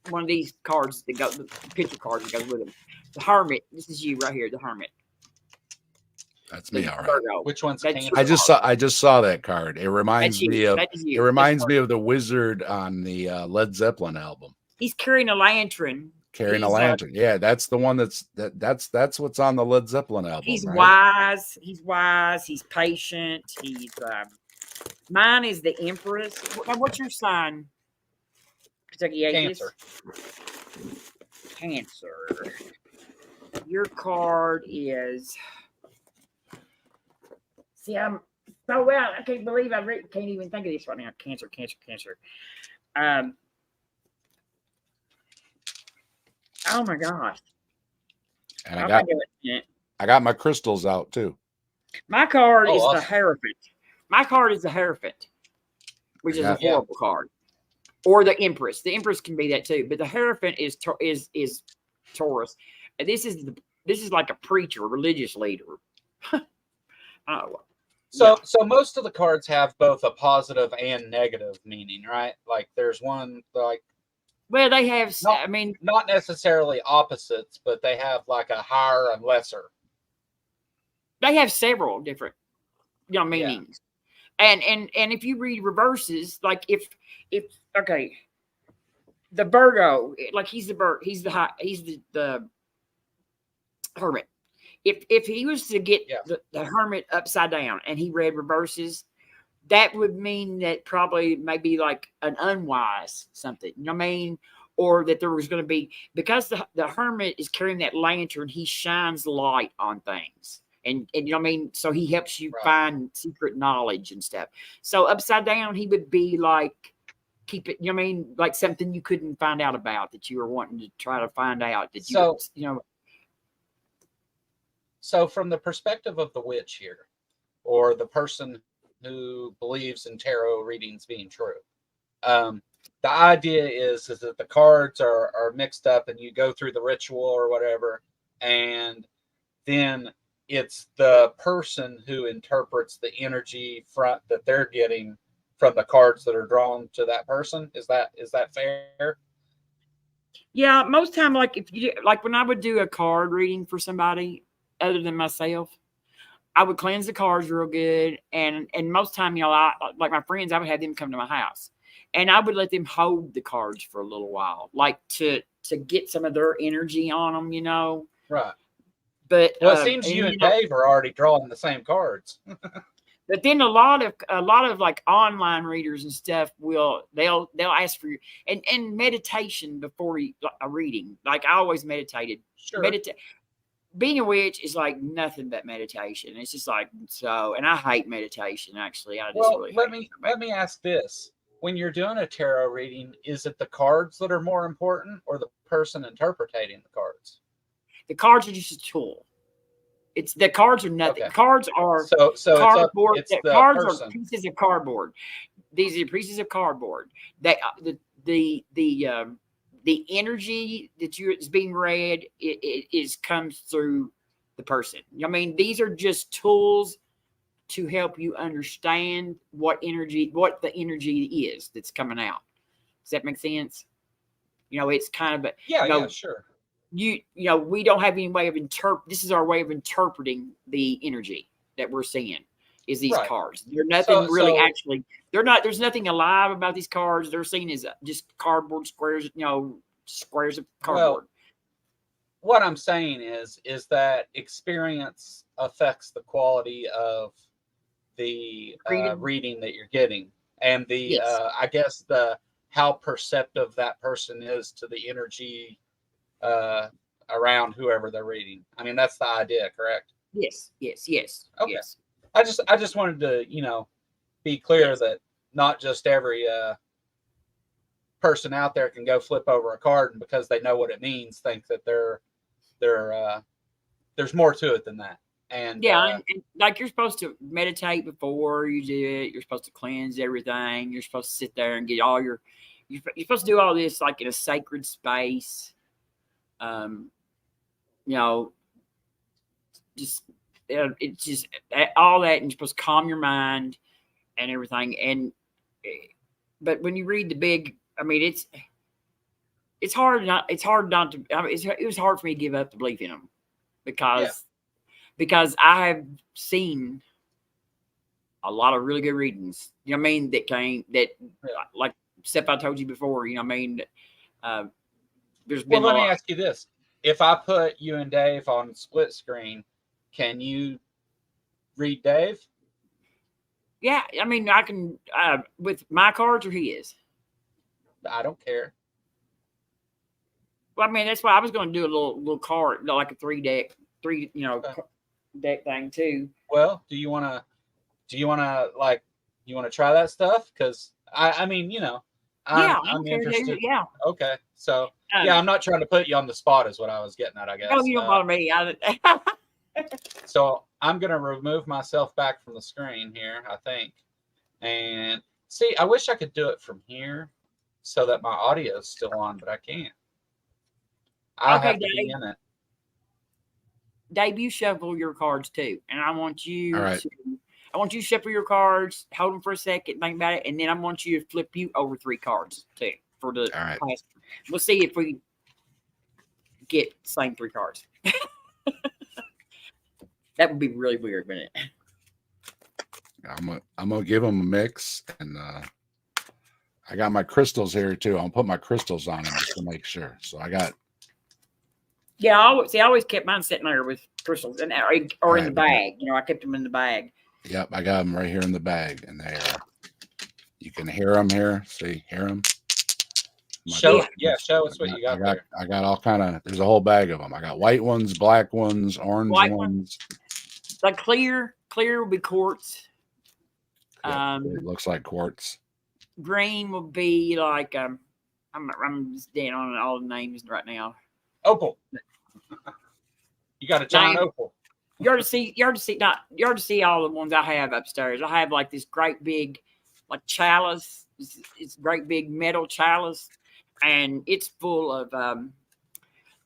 one of these cards that go, the picture card that goes with them. The Hermit. This is you right here, the Hermit. That's me, all right. Virgo. Which one's I just saw that card. It reminds me of the wizard on the Led Zeppelin album. He's carrying a lantern. Yeah, that's the one that's what's on the Led Zeppelin album. He's wise. He's wise. He's patient. He's mine is the Empress. What's your sign? Kentucky Atheist? Cancer. Your card is. See, I'm so well. I can't believe can't even think of this right now. Cancer. Oh my gosh! And I got my crystals out too. My card is the Hierophant. My card is the Hierophant, which is a horrible card, or the Empress. The Empress can be that too, but the Hierophant is Taurus. And this is like a preacher, a religious leader. So most of the cards have both a positive and negative meaning, right? Like there's one like. Well, they have. Not necessarily opposites, but they have like a higher and lesser. They have several different, meanings, and if you read reverses, like if the Virgo, like he's the Hermit. If he was to get the Hermit upside down and he read reverses, that would mean that probably maybe like an unwise something, you know what I mean? Or that there was going to be, because the Hermit is carrying that lantern, he shines light on things. And you know what I mean? So he helps you find secret knowledge and stuff. So upside down, he would be like, keep it, you know what I mean? Like something you couldn't find out about that you were wanting to try to find out that So from the perspective of the witch here, or the person who believes in tarot readings being true, the idea is that the cards are mixed up and you go through the ritual or whatever, and then it's the person who interprets the energy that they're getting from the cards that are drawn to that person. Is that fair? Yeah, most time, like when I would do a card reading for somebody other than myself, I would cleanse the cards real good, and most time, like my friends, I would have them come to my house, and I would let them hold the cards for a little while, like to get some of their energy on them, Right. But it seems you and Dave are already drawing the same cards. But then a lot of like online readers and stuff they'll ask for you and meditation before a reading. Like I always meditated. Sure. being a witch is like nothing but meditation. It's just like so, and I hate meditation. Actually, I just Well, really let me ask this: when you're doing a tarot reading, is it the cards that are more important, or the person interpreting the cards? the cards are just a tool. It's the cards are nothing. Okay. Cards are So cardboard. it's the Cards person. are pieces of cardboard. These are pieces of cardboard. They the energy that is being read it comes through the person. I mean, these are just tools to help you understand what the energy is that's coming out. Does that make sense? You know, it's kind of Yeah, sure. You know, we don't have any way of this is our way of interpreting the energy that we're seeing is these cards. They're nothing really actually, there's nothing alive about these cards. They're seen as just cardboard squares, you know, squares of cardboard. Well, what I'm saying is that experience affects the quality of the reading that you're getting, and the I guess how perceptive that person is to the energy around whoever they're reading. I mean, that's the idea, correct? Yes. Okay. Yes. I just wanted to, you know, be clear that not just every person out there can go flip over a card and because they know what it means think that there's more to it than that. And and like you're supposed to meditate before you do it. You're supposed to cleanse everything. You're supposed to sit there and get all you're supposed to do all this like in a sacred space. You know, just it's just all that, and you're supposed to calm your mind and everything. And but when you read the big, I mean, it's hard not to. I mean, it was hard for me to give up the belief in them because I have seen a lot of really good readings. You know what I mean? Like stuff I told you before. You know what I mean? There's been. Well, let me ask you this: if I put you and Dave on split screen, can you read Dave? Yeah, I mean, I can with my cards or his. I don't care. Well, I mean, that's why I was going to do a little card, like a deck thing too. Well, do you want to try that stuff? Because I mean, you know, I'm interested. Yeah. Okay. So I'm not trying to put you on the spot, is what I was getting at, I guess. No, you don't bother me. So I'm gonna remove myself back from the screen here, I think, and see. I wish I could do it from here so that my audio is still on, but I can't. I have to be in it. Dave, you shuffle your cards too, and I want you All right. to shuffle your cards, hold them for a second, think about it, and then I want you to flip you over 3 cards too for the All right. class. We'll see if we get the same 3 cards. That would be really weird, wouldn't it? I'm gonna give them a mix, and I got my crystals here too. I'll put my crystals on them just to make sure. So I got. Yeah, I always kept mine sitting there with crystals or in the bag. You know, I kept them in the bag. Yep, I got them right here in the bag, and you can hear them here. See, hear them. Show us what you got there. I got all kind of. There's a whole bag of them. I got white ones, black ones, orange ones. Like clear will be quartz. Yep, it looks like quartz. Green will be like I'm just down on all the names right now. Opal. You got a giant opal. You already see all the ones I have upstairs. I have like this great big like chalice. It's great big metal chalice, and it's full of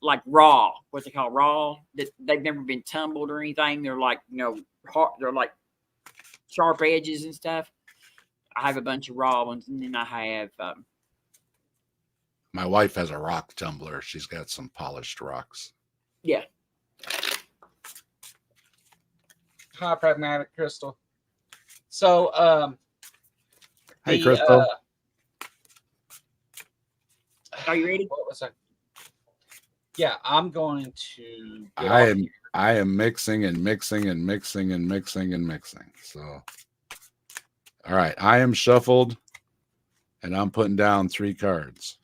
like what they call raw, that they've never been tumbled or anything. They're like, you know, hard, they're like sharp edges and stuff. I have a bunch of raw ones, and then I have my wife has a rock tumbler. She's got some polished rocks. Yeah. High pragmatic crystal. So hey, Crystal. Are you ready? What was I? Yeah, I'm going to. I am mixing and mixing and mixing and mixing and mixing. So, all right, I am shuffled, and I'm putting down 3 cards.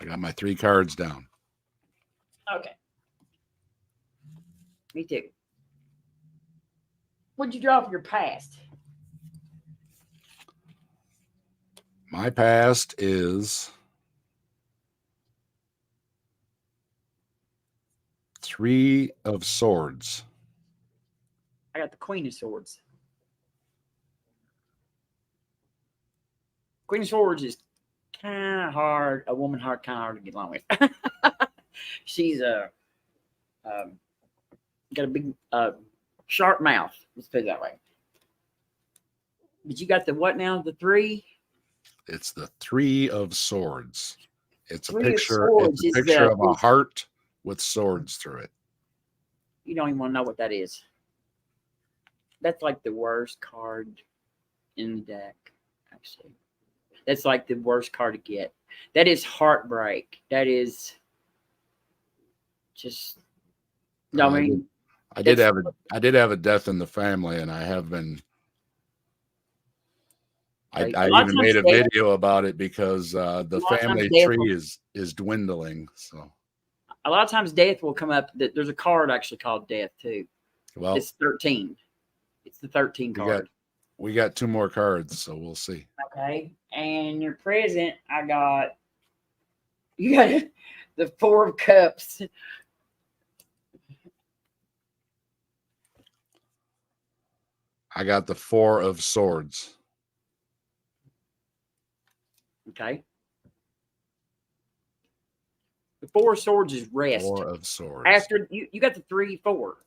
I got my 3 cards down. Okay. Me too. What'd you draw for your past? My past is 3 of Swords. I got the Queen of Swords. Queen of Swords is kind of hard. A woman hard, kind of hard to get along with. She's got a big sharp mouth. Let's put it that way. But you got the what now? The 3? It's the 3 of Swords. It's a 3 of picture. Swords It's a is picture the- of a heart with swords through it. You don't even want to know what that is. That's like the worst card in the deck, actually. That's like the worst card to get. That is heartbreak. That is just. No, I mean, I did have a death in the family, and I have been. I even made a video about it because the family tree is dwindling. So a lot of times death will come up. There's a card actually called death too. Well, it's 13. It's the 13 card. We got 2 more cards, so we'll see. Okay, and your present, you got the 4 of Cups. I got the 4 of Swords. Okay. The 4 of Swords is rest. 4 of Swords. After you got the 3, 4.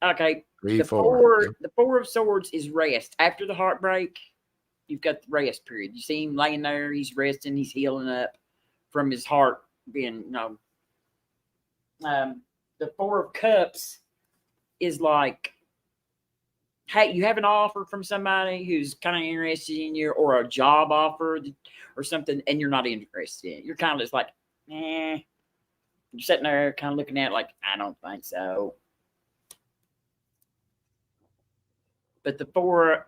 Okay. 3, the 4. The 4 of Swords is rest. After the heartbreak, you've got the rest period. You see him laying there, he's resting, he's healing up from his heart being, the 4 of Cups is like, hey, you have an offer from somebody who's kind of interested in you, or a job offer or something, and you're not interested in it. You're kind of just like, you're sitting there kind of looking at it like, I don't think so. But the 4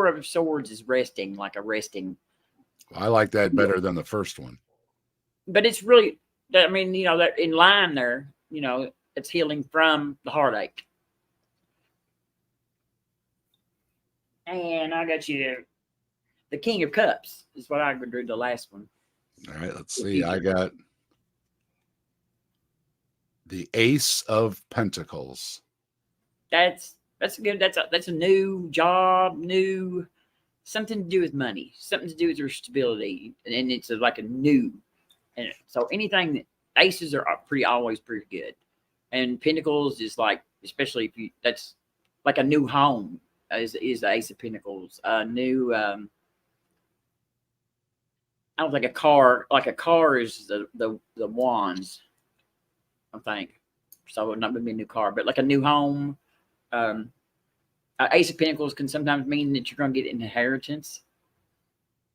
of Swords is resting, like a resting. I like that better than the first one. But it's really, I mean, that in line there, it's healing from the heartache. And I got you the King of Cups is what I drew the last one. All right, let's see. I got the Ace of Pentacles. That's good. That's a new job, new something to do with money, something to do with your stability, and it's like a new. And so anything that aces are always pretty good, and Pentacles is like, especially if that's like a new home. Is the Ace of Pentacles a new? I don't think a car. Like a car is the wands. I think so. It would not be a new car, but like a new home. Ace of Pentacles can sometimes mean that you're going to get an inheritance.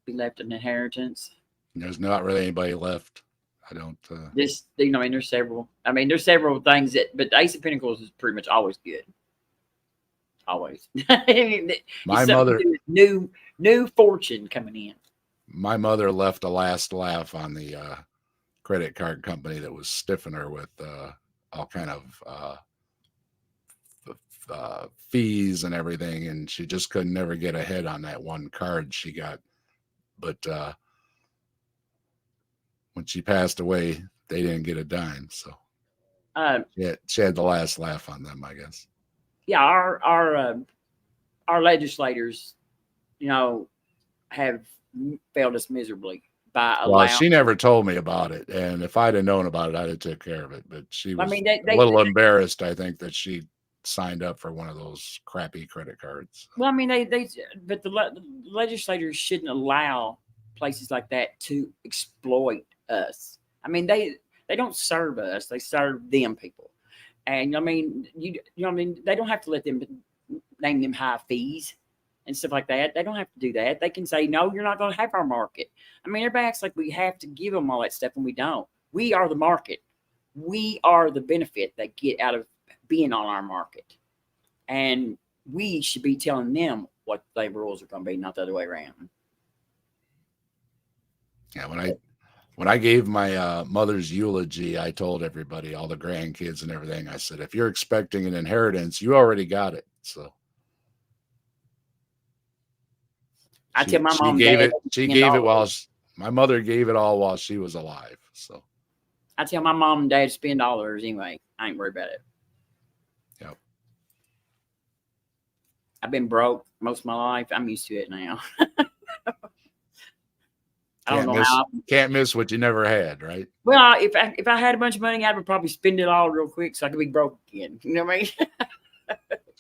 Be left an inheritance. There's not really anybody left. I don't. This, I mean, there's several. I mean, there's several things but the Ace of Pentacles is pretty much always good. Always. My mother, new fortune coming in. My mother left a last laugh on the credit card company that was stiffing her with all kind of fees and everything, and she just could never get ahead on that one card she got. But when she passed away, they didn't get a dime. So she had the last laugh on them, I guess. Yeah, our legislators, have failed us miserably by allowing. Well, she never told me about it, and if I'd have known about it, I'd have took care of it. But she was a little embarrassed, I think, that she signed up for one of those crappy credit cards. Well, I mean, but the legislators shouldn't allow places like that to exploit us. I mean, they don't serve us; they serve them people. And I mean, they don't have to let them name them high fees and stuff like that. They don't have to do that. They can say, no, you're not going to have our market. I mean, everybody acts like we have to give them all that stuff, and we don't. We are the market. We are the benefit they get out of being on our market. And we should be telling them what the rules are going to be, not the other way around. Yeah, when I gave my mother's eulogy, I told everybody, all the grandkids and everything, I said, if you're expecting an inheritance, you already got it. So I tell my she mom, gave Dad, it. She gave it while my mother gave it all while she was alive. So I tell my mom and dad to spend all theirs anyway. I ain't worried about it. Yep. I've been broke most of my life. I'm used to it now. I don't know how. Can't miss what you never had, right? Well, if I had a bunch of money, I would probably spend it all real quick so I could be broke again. You know what I mean?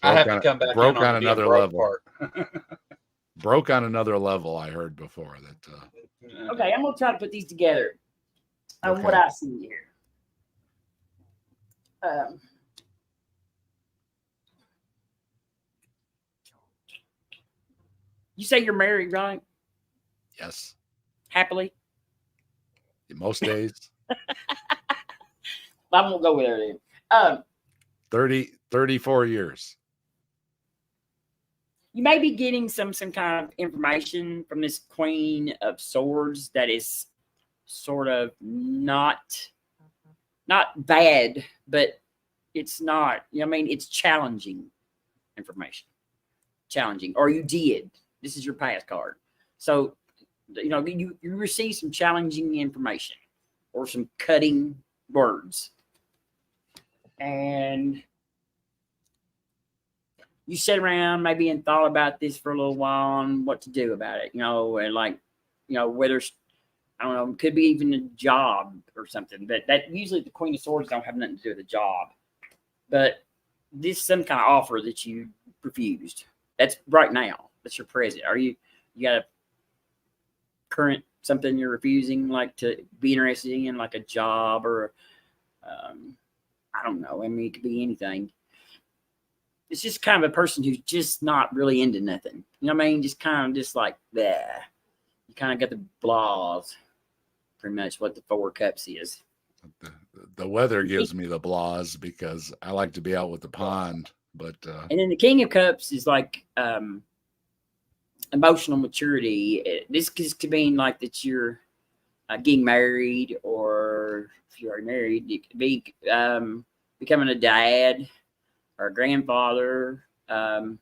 I have to come back broke in on another level. Part. Broke on another level. I heard before that. Okay, I'm gonna try to put these together on Okay. what I see here. You say you're married, right? Yes. Happily? Most days. I'm gonna go with her then. 34 years. You may be getting some kind of information from this Queen of Swords that is sort of not bad, but it's not, you know what I mean? It's challenging information. Challenging. Or you did. This is your past card. So, you know, you receive some challenging information or some cutting words. And you sat around maybe and thought about this for a little while and what to do about it, you know, and like, you know, whether, I don't know, it could be even a job or something, but that usually the Queen of Swords don't have nothing to do with a job, but this is some kind of offer that you refused. That's right now. That's your present. You got a current something you're refusing, like to be interested in, like a job or, I don't know. I mean, it could be anything. It's just kind of a person who's just not really into nothing. You know what I mean? Just kind of just like that. You kind of got the blahs, pretty much what the Four of Cups is. The weather gives me the blahs because I like to be out with the pond. But and then the King of Cups is like emotional maturity. This could mean like that you're getting married, or if you're already married, it could be becoming a dad or a grandfather. That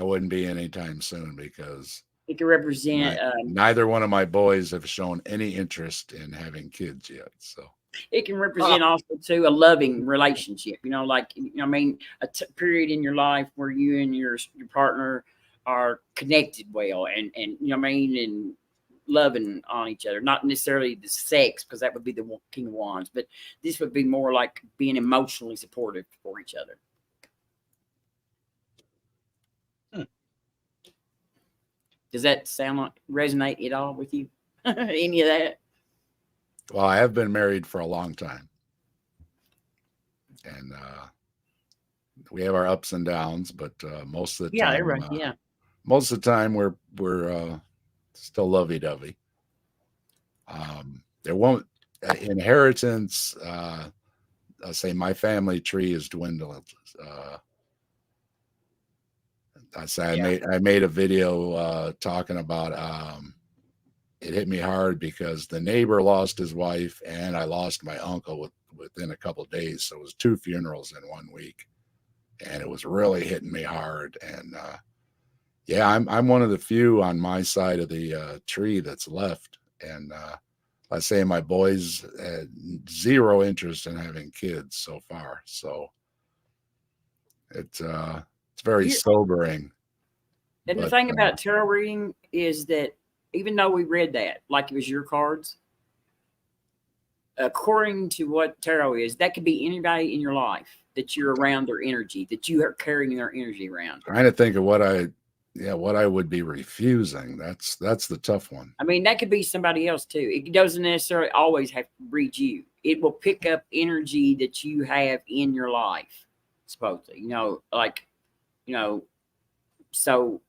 wouldn't be anytime soon because it could represent neither one of my boys have shown any interest in having kids yet. So it can represent also too a loving relationship. You know, like, you know, I mean, a period in your life where you and your partner are connected well, and you know what I mean, and loving on each other. Not necessarily the sex, because that would be the King of Wands, but this would be more like being emotionally supportive for each other. Does that sound like resonate at all with you? Any of that? Well, I have been married for a long time, and we have our ups and downs, but most of the time, most of the time we're still lovey-dovey. There won't inheritance. I'll say my family tree is dwindling. I made a video talking about it hit me hard because the neighbor lost his wife and I lost my uncle within a couple of days. So it was 2 funerals in 1 week, and it was really hitting me hard. And yeah, I'm one of the few on my side of the tree that's left. And I say my boys had 0 interest in having kids so far. So it's very sobering. And the thing about tarot reading is that even though we read that like it was your cards, according to what tarot is, that could be anybody in your life that you're around their energy, that you are carrying their energy around. Trying to think of what I would be refusing. That's the tough one. I mean, that could be somebody else too. It doesn't necessarily always have to read you. It will pick up energy that you have in your life, supposedly. You know, like, you know, so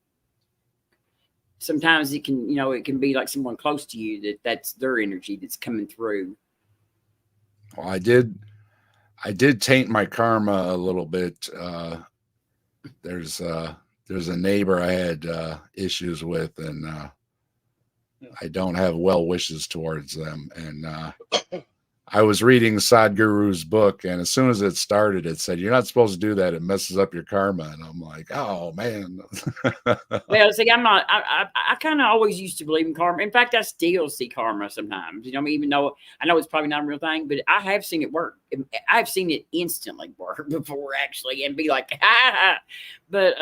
sometimes it can, you know, it can be like someone close to you that's their energy that's coming through. Well, I did taint my karma a little bit. There's a neighbor I had issues with, and I don't have well wishes towards them. And I was reading Sadhguru's book, and as soon as it started, it said, "You're not supposed to do that. It messes up your karma." And I'm like, "Oh man." Well, see, I'm not. I kind of always used to believe in karma. In fact, I still see karma sometimes. You know, even though I know it's probably not a real thing, but I have seen it work. I've seen it instantly work before, actually, and be like, ha. But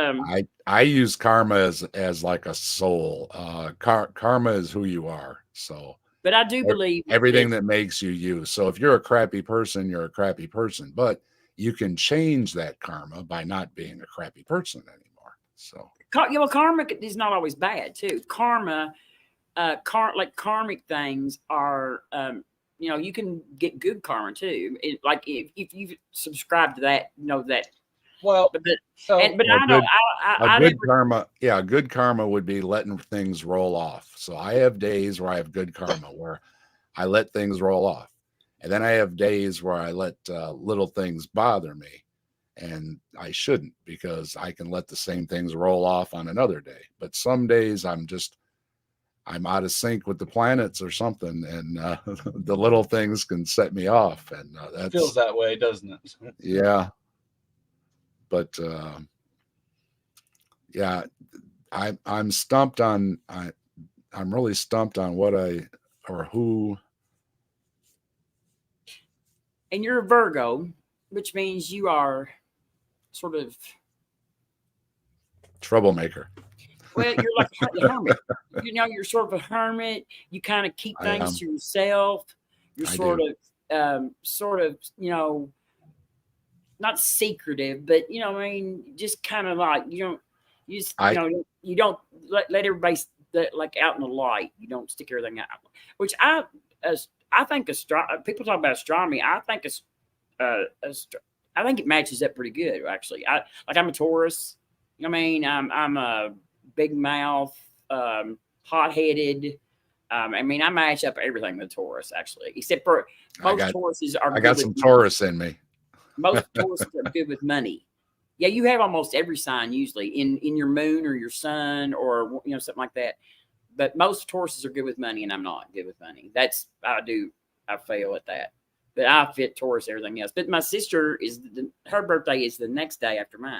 I use karma as like a soul. Karma is who you are. So. But I do believe everything that makes you you. So if you're a crappy person, you're a crappy person. But you can change that karma by not being a crappy person anymore. So karma is not always bad too. Karma, like karmic things are, you know, you can get good karma too. Like if you subscribe to that, you know that. Well, good karma would be letting things roll off. So I have days where I have good karma where I let things roll off. And then I have days where I let little things bother me. And I shouldn't, because I can let the same things roll off on another day. But some days I'm out of sync with the planets or something. And the little things can set me off. And that feels that way, doesn't it? Yeah. But yeah, I'm stumped on, I'm really stumped on what who. And you're a Virgo, which means you are sort of troublemaker. Well, you're like a hermit. You know, you're sort of a hermit. You kind of keep things to yourself. You're sort of, you know, not secretive, but you know, I mean, just kind of like you don't let everybody like out in the light. You don't stick everything out, which I think people talk about astronomy. I think I think it matches up pretty good, actually. I'm a Taurus. You know what I mean? I'm a big mouth, hot-headed. I mean, I match up everything with Taurus, actually, except for most Tauruses are. I got some Taurus in me. Most Tauruses are good with money. Yeah, you have almost every sign usually in your moon or your sun or you know something like that. But most Tauruses are good with money, and I'm not good with money. I fail at that. But I fit Taurus everything else. But my sister her birthday is the next day after mine,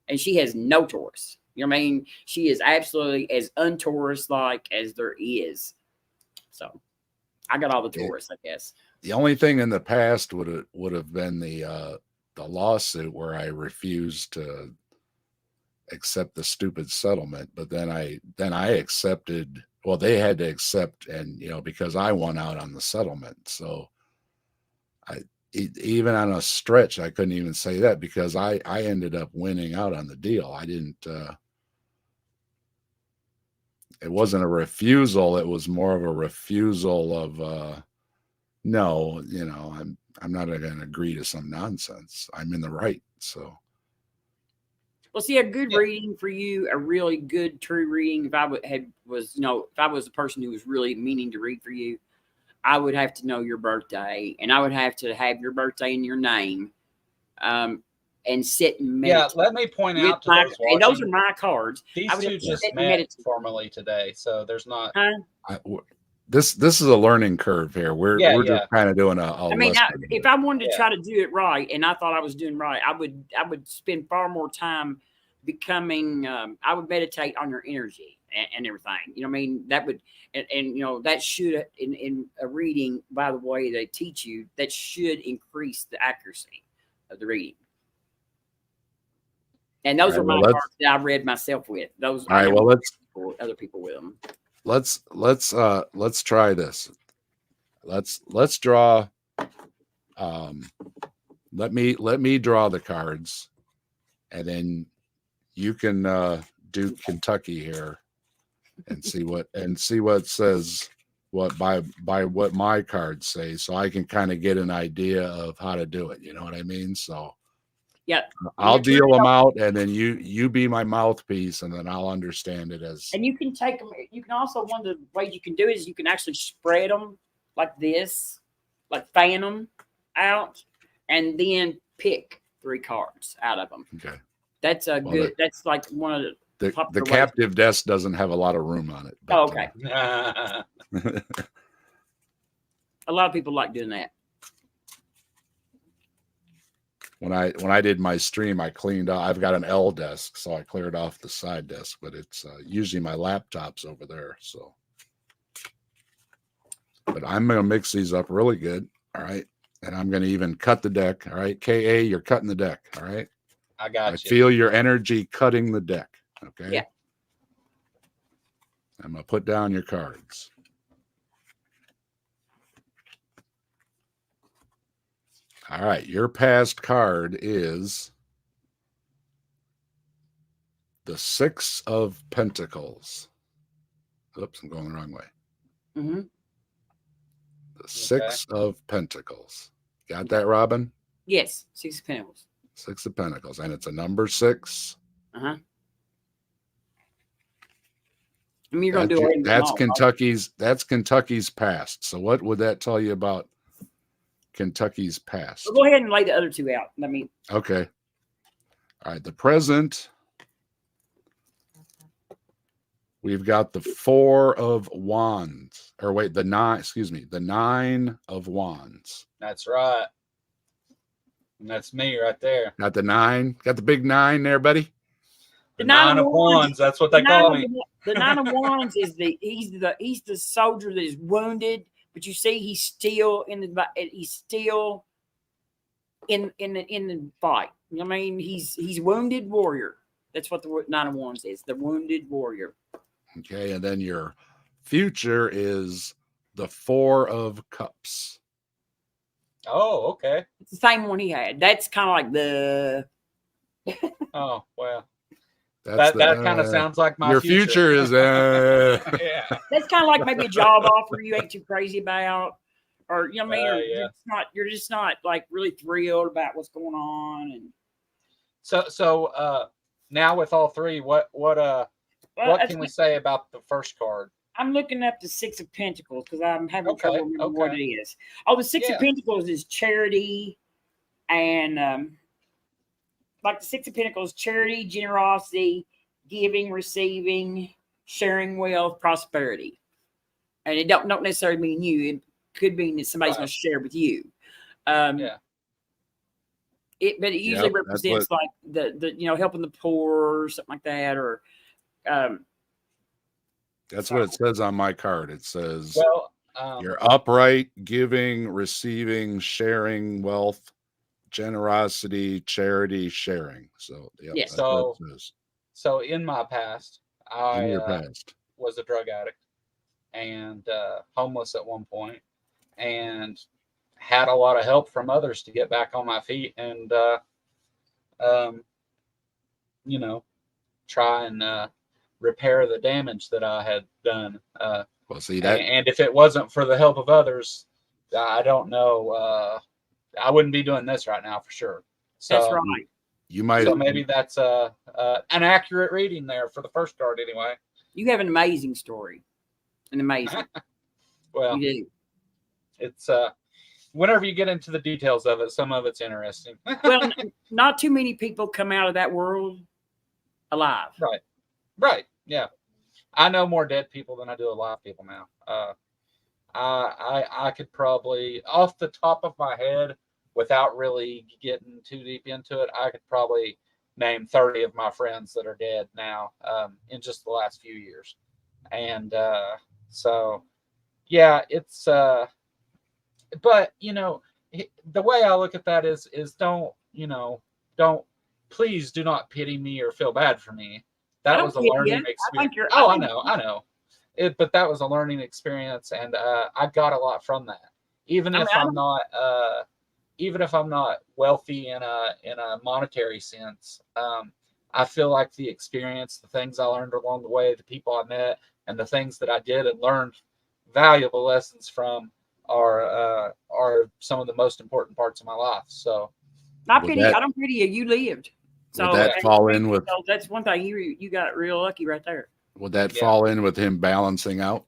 and she has no Taurus. You know what I mean? She is absolutely as un-Taurus like as there is. So I got all the Taurus, I guess. The only thing in the past would have been the lawsuit where I refused to accept the stupid settlement, but then I accepted. Well, they had to accept, and you know, because I won out on the settlement, so even on a stretch, I couldn't even say that because I ended up winning out on the deal. I didn't. It wasn't a refusal. It was more of a refusal of. No, you know, I'm not going to agree to some nonsense. I'm in the right. So, well, see, a good reading for you, a really good true reading. If I if I was a person who was really meaning to read for you, I would have to know your birthday, and I would have to have your birthday in your name, and sit and meditate. Yeah, let me point out to those watching. And those are my cards. These two just met formally today, so there's not. This is a learning curve here. We're just kind of doing a I mean, if I wanted to try to do it right, and I thought I was doing right, I would spend far more time becoming. I would meditate on your energy and everything. You know what I mean? That would, and you know, that should in a reading. By the way, they teach you that should increase the accuracy of the reading. And those are my cards that I read myself with. Those. All right. Well, let's other people with them. Let's try this. Let's draw. Let me draw the cards, and then you can do Kentucky here, and see what it says. What by what my cards say, so I can kind of get an idea of how to do it. You know what I mean? So. Yeah, I'll deal them out, and then you be my mouthpiece, and then I'll understand it as. And you can take them. You can also, one of the ways you can do it is you can actually spread them like this, like fan them out, and then pick 3 cards out of them. Okay, that's a good. That's like one of The popular way. captive desk doesn't have a lot of room on it. But, Oh, okay. Uh, A lot of people like doing that. when I did my stream, I cleaned out. I've got an L desk, so I cleared off the side desk, but it's usually my laptop's over there. So, but I'm gonna mix these up really good. All right, and I'm gonna even cut the deck. All right, KA, you're cutting the deck. All right, I got I you. feel your energy cutting the deck. Okay. Yeah. I'm gonna put down your cards. All right, your past card is the Six of Pentacles. Oops, I'm going the wrong way. Mm-hmm. The Six of Pentacles. Got that, Robin? Yes, 6 of Pentacles. Six of Pentacles, and it's a number 6. Uh-huh. I mean, you're going to do it. That's Kentucky's. That's Kentucky's past. So, what would that tell you about Kentucky's past? Well, go ahead and lay the other two out. Let me. Okay. All right. The present. We've got the Four of Wands. Or wait, the nine. Excuse me. The Nine of Wands. That's right. And that's me right there. Got the 9. Got the big 9 there, buddy. The Nine of Wands. That's what they call me. The Nine of Wands is he's the soldier that is wounded, but you see he's still in the fight. I mean, he's wounded warrior. That's what the Nine of Wands is. The wounded warrior. Okay, and then your future is the Four of Cups. Oh, okay. It's the same one he had. That's kind of like the. Oh, well. That's that kind of sounds like my your future is yeah. That's kind of like maybe a job offer you ain't too crazy about, or you know what I mean. Yeah. You're just not like really thrilled about what's going on. And so now with all three, what can we say about the first card? I'm looking up the Six of Pentacles because I'm having trouble remembering what it is. Oh, the Six of Pentacles is charity, and like the Six of Pentacles, charity, generosity, giving, receiving, sharing wealth, prosperity. And it don't necessarily mean you. It could mean that somebody's going to share with you. But it usually represents like the helping the poor or something like that, or that's what it says on my card. It says you're upright, giving, receiving, sharing wealth, generosity, charity, sharing. So that's what it says. So in my past, I was a drug addict and homeless at one point, and had a lot of help from others to get back on my feet and try and repair the damage that I had done. Well, see that, and if it wasn't for the help of others, I don't know. I wouldn't be doing this right now for sure. So, that's right. You might. So maybe that's an accurate reading there for the first card, anyway. You have an amazing story. An amazing. Well, you do. It's whenever you get into the details of it, some of it's interesting. Well, not too many people come out of that world alive. Right. Yeah. I know more dead people than I do alive people now. I could probably, off the top of my head, without really getting too deep into it, I could probably name 30 of my friends that are dead now in just the last few years. And so, yeah, it's, but, the way I look at that is please do not pity me or feel bad for me. That was a learning experience. I know. But that was a learning experience, and I got a lot from that. Even if I'm not wealthy in a monetary sense, I feel like the experience, the things I learned along the way, the people I met, and the things that I did and learned valuable lessons from are some of the most important parts of my life. So I don't pity you. You lived. So would that fall in with? That's one thing you got real lucky right there. Would that fall in with him balancing out?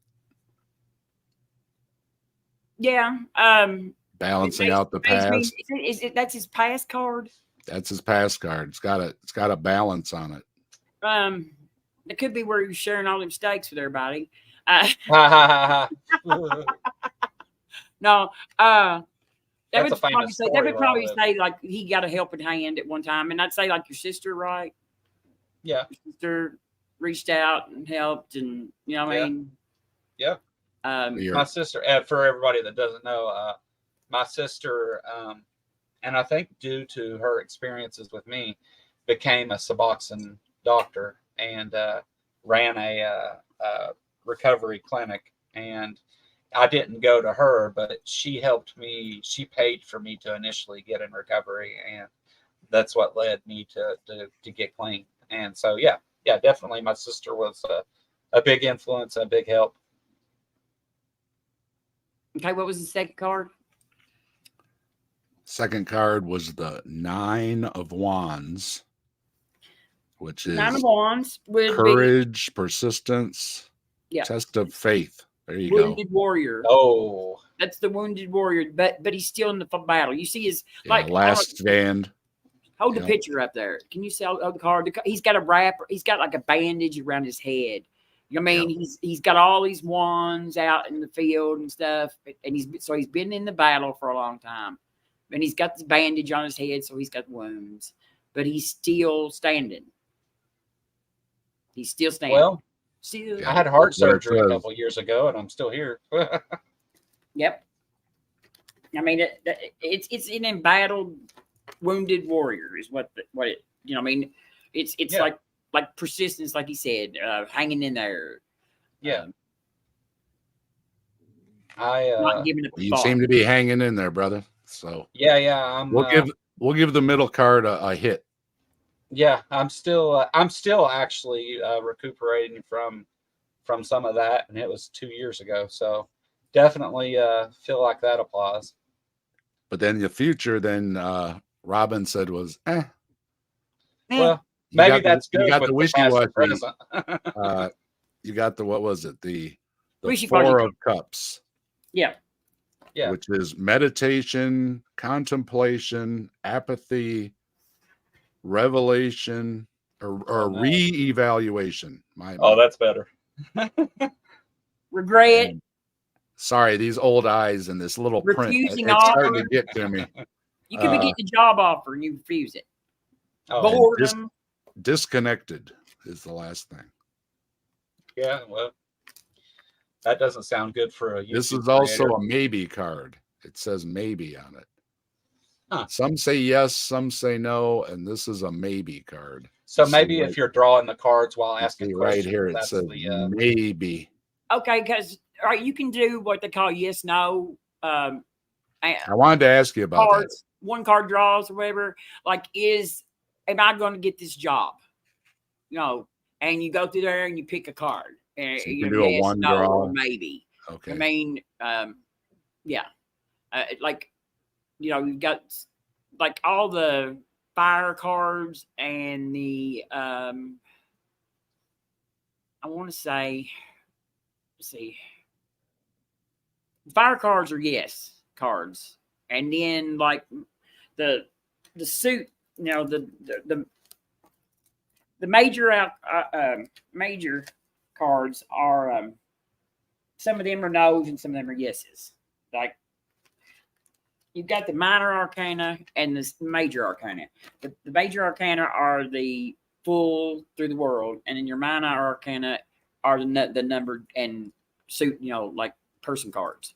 Yeah. Balancing out the past. That's his past card? That's his past card. It's got a balance on it. It could be where you're sharing all them steaks with everybody. No, they That's would a famous probably say, story where I live. like he got a helping hand at one time, and I'd say like your sister, right? Yeah. Your sister reached out and helped, and you know what I mean. Yeah. My sister, for everybody that doesn't know, my sister, and I think due to her experiences with me, became a Suboxone doctor and ran a recovery clinic. And I didn't go to her, but she helped me. She paid for me to initially get in recovery, and that's what led me to get clean. And so, yeah, definitely, my sister was a big influence, a big help. Okay, what was the second card? Second card was the 9 of Wands, which is 9 of Wands would courage, persistence, Yeah. test of faith. There you wounded go. warrior. Oh, That's the wounded warrior, but he's still in the battle. You see his like last stand. Hold the picture up there. Can you see the card? He's got a wrapper. He's got like a bandage around his head. You know what I mean? He's got all these wands out in the field and stuff, and he's been in the battle for a long time, and he's got this bandage on his head, so he's got wounds, but he's still standing. He's still standing. Well, still. I had heart surgery a couple years ago, and I'm still here. Yep. I mean, it's an embattled, wounded warrior is what it, you know what I mean? It's like persistence, like he said, hanging in there. Yeah. Not giving up the You thought. seem to be hanging in there, brother. So yeah. We'll give the middle card a hit. Yeah, I'm still actually recuperating from some of that, and it was 2 years ago. So definitely feel like that applies. But then the future, Robin said was, Well, maybe that's good. You got with the wishy-washy. present. You got the, what was it? The Wishy-washy 4 of Cups. Yeah. Which is meditation, contemplation, apathy, revelation, or re-evaluation. That's better. Regret. And sorry, these old eyes and this little print. Refusing It's starting offer. to get to me. You could be getting a job offer and you refuse it. Boredom. Disconnected is the last thing. Yeah, well, that doesn't sound good for a YouTube This is also a maybe card. It says maybe on it. Huh. Some say yes, some say no, and this is a maybe card. So maybe if you're drawing the cards while asking questions, right here it says maybe. Okay, because you can do what they call yes, no. I wanted to ask you about cards, that. 1 card draws or whatever. Like, am I going to get this job? You know, and you go through there and you pick a card. And so you can do a 1 draw, or maybe. Okay. I mean, yeah, like, you know, you've got like all the fire cards and the I want to say, let's see, fire cards are yes cards, and then like the suit, you know, the major major cards are some of them are no's and some of them are yeses. Like, you've got the minor arcana and the major arcana. The major arcana are the full through the world, and then your minor arcana are the numbered and suit, you know, like person cards.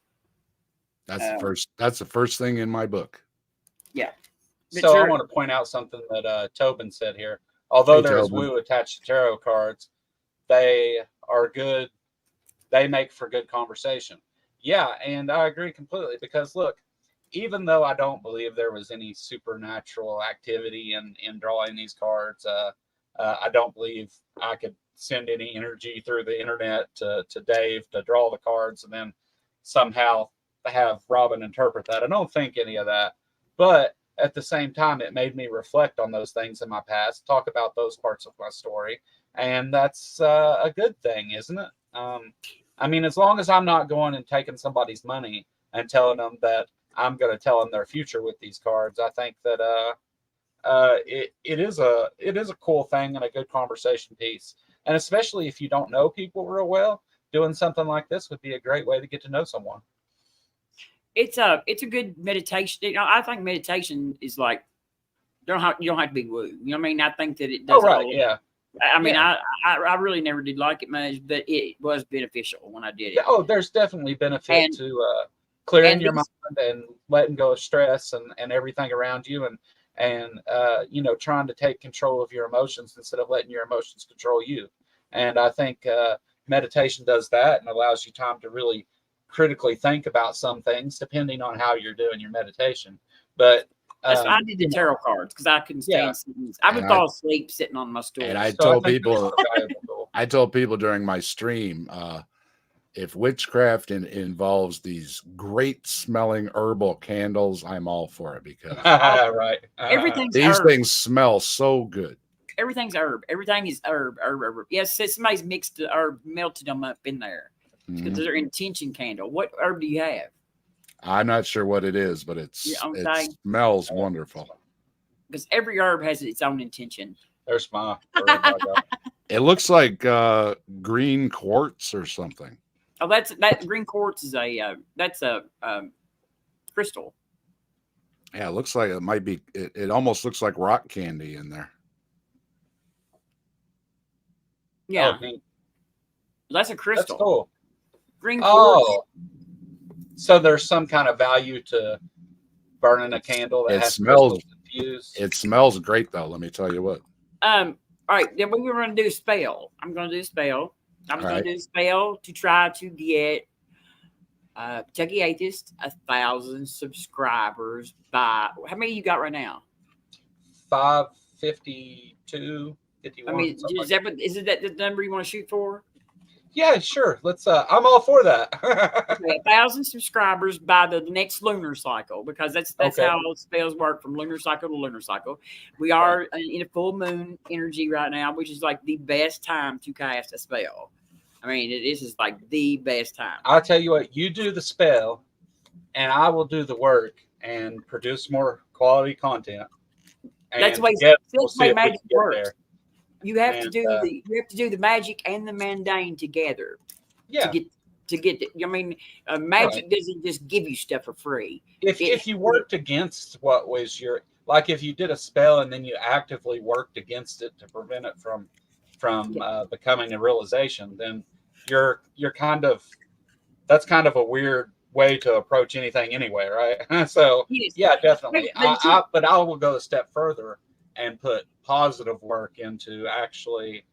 That's the first thing in my book. Yeah. So I want to point out something that Tobin said here. Although there is woo attached to tarot cards, they are good. They make for good conversation. Yeah, and I agree completely, because look, even though I don't believe there was any supernatural activity in drawing these cards, I don't believe I could send any energy through the internet to Dave to draw the cards and then somehow have Robin interpret that. I don't think any of that. But at the same time, it made me reflect on those things in my past, talk about those parts of my story. And that's a good thing, isn't it? I mean, as long as I'm not going and taking somebody's money and telling them that I'm going to tell them their future with these cards, I think that it is a cool thing and a good conversation piece. And especially if you don't know people real well, doing something like this would be a great way to get to know someone. It's a good meditation. You know, I think meditation is like you don't have to be woo. You know what I mean? I think that it does. Oh, right. Yeah. I mean, Yeah. I really never did like it much, but it was beneficial when I did it. Yeah, oh, there's definitely benefit to clearing your mind and letting go of stress and everything around you, and you know, trying to take control of your emotions instead of letting your emotions control you. And I think meditation does that and allows you time to really critically think about some things depending on how you're doing your meditation. But that's why I did the tarot cards, because I couldn't stand sitting. I would fall asleep sitting on my stool. And I So told people during my stream, if witchcraft involves these great smelling herbal candles, I'm all for it, because right. Everything's these herb. things smell so good. Everything's herb. Everything is herb. Yes, somebody's mixed the herb, melted them up in there. Because they're intention candle. What herb do you have? I'm not sure what it is, but it smells wonderful. Because every herb has its own intention. There's my It looks like green quartz or something. Oh, that green quartz is that's a crystal. Yeah, it looks like it might be. It almost looks like rock candy in there. Yeah, that's a crystal. That's cool. Green quartz. So there's some kind of value to burning a candle that has crystals infused. It smells great, though. Let me tell you what. All right, then we were going to do a spell. I'm going to do a spell. I was going to do a spell to try to get Kentucky Atheist 1,000 subscribers by, how many you got right now? 552, 51. I mean, is it that the number you want to shoot for? Yeah, sure. Let's. I'm all for that. Okay, 1,000 subscribers by the next lunar cycle, because that's how spells work, from lunar cycle to lunar cycle. We are in a full moon energy right now, which is like the best time to cast a spell. I mean, this is like the best time. I'll tell you what. You do the spell, and I will do the work and produce more quality content. And that's the way magic works. You have to do the magic and the mundane together. Yeah. To get I mean, magic doesn't just give you stuff for free. If you worked against what was your, like if you did a spell and then you actively worked against it to prevent it from becoming a realization, then you're kind of, that's kind of a weird way to approach anything anyway, right? So yeah, definitely. But I will go a step further and put positive work into actually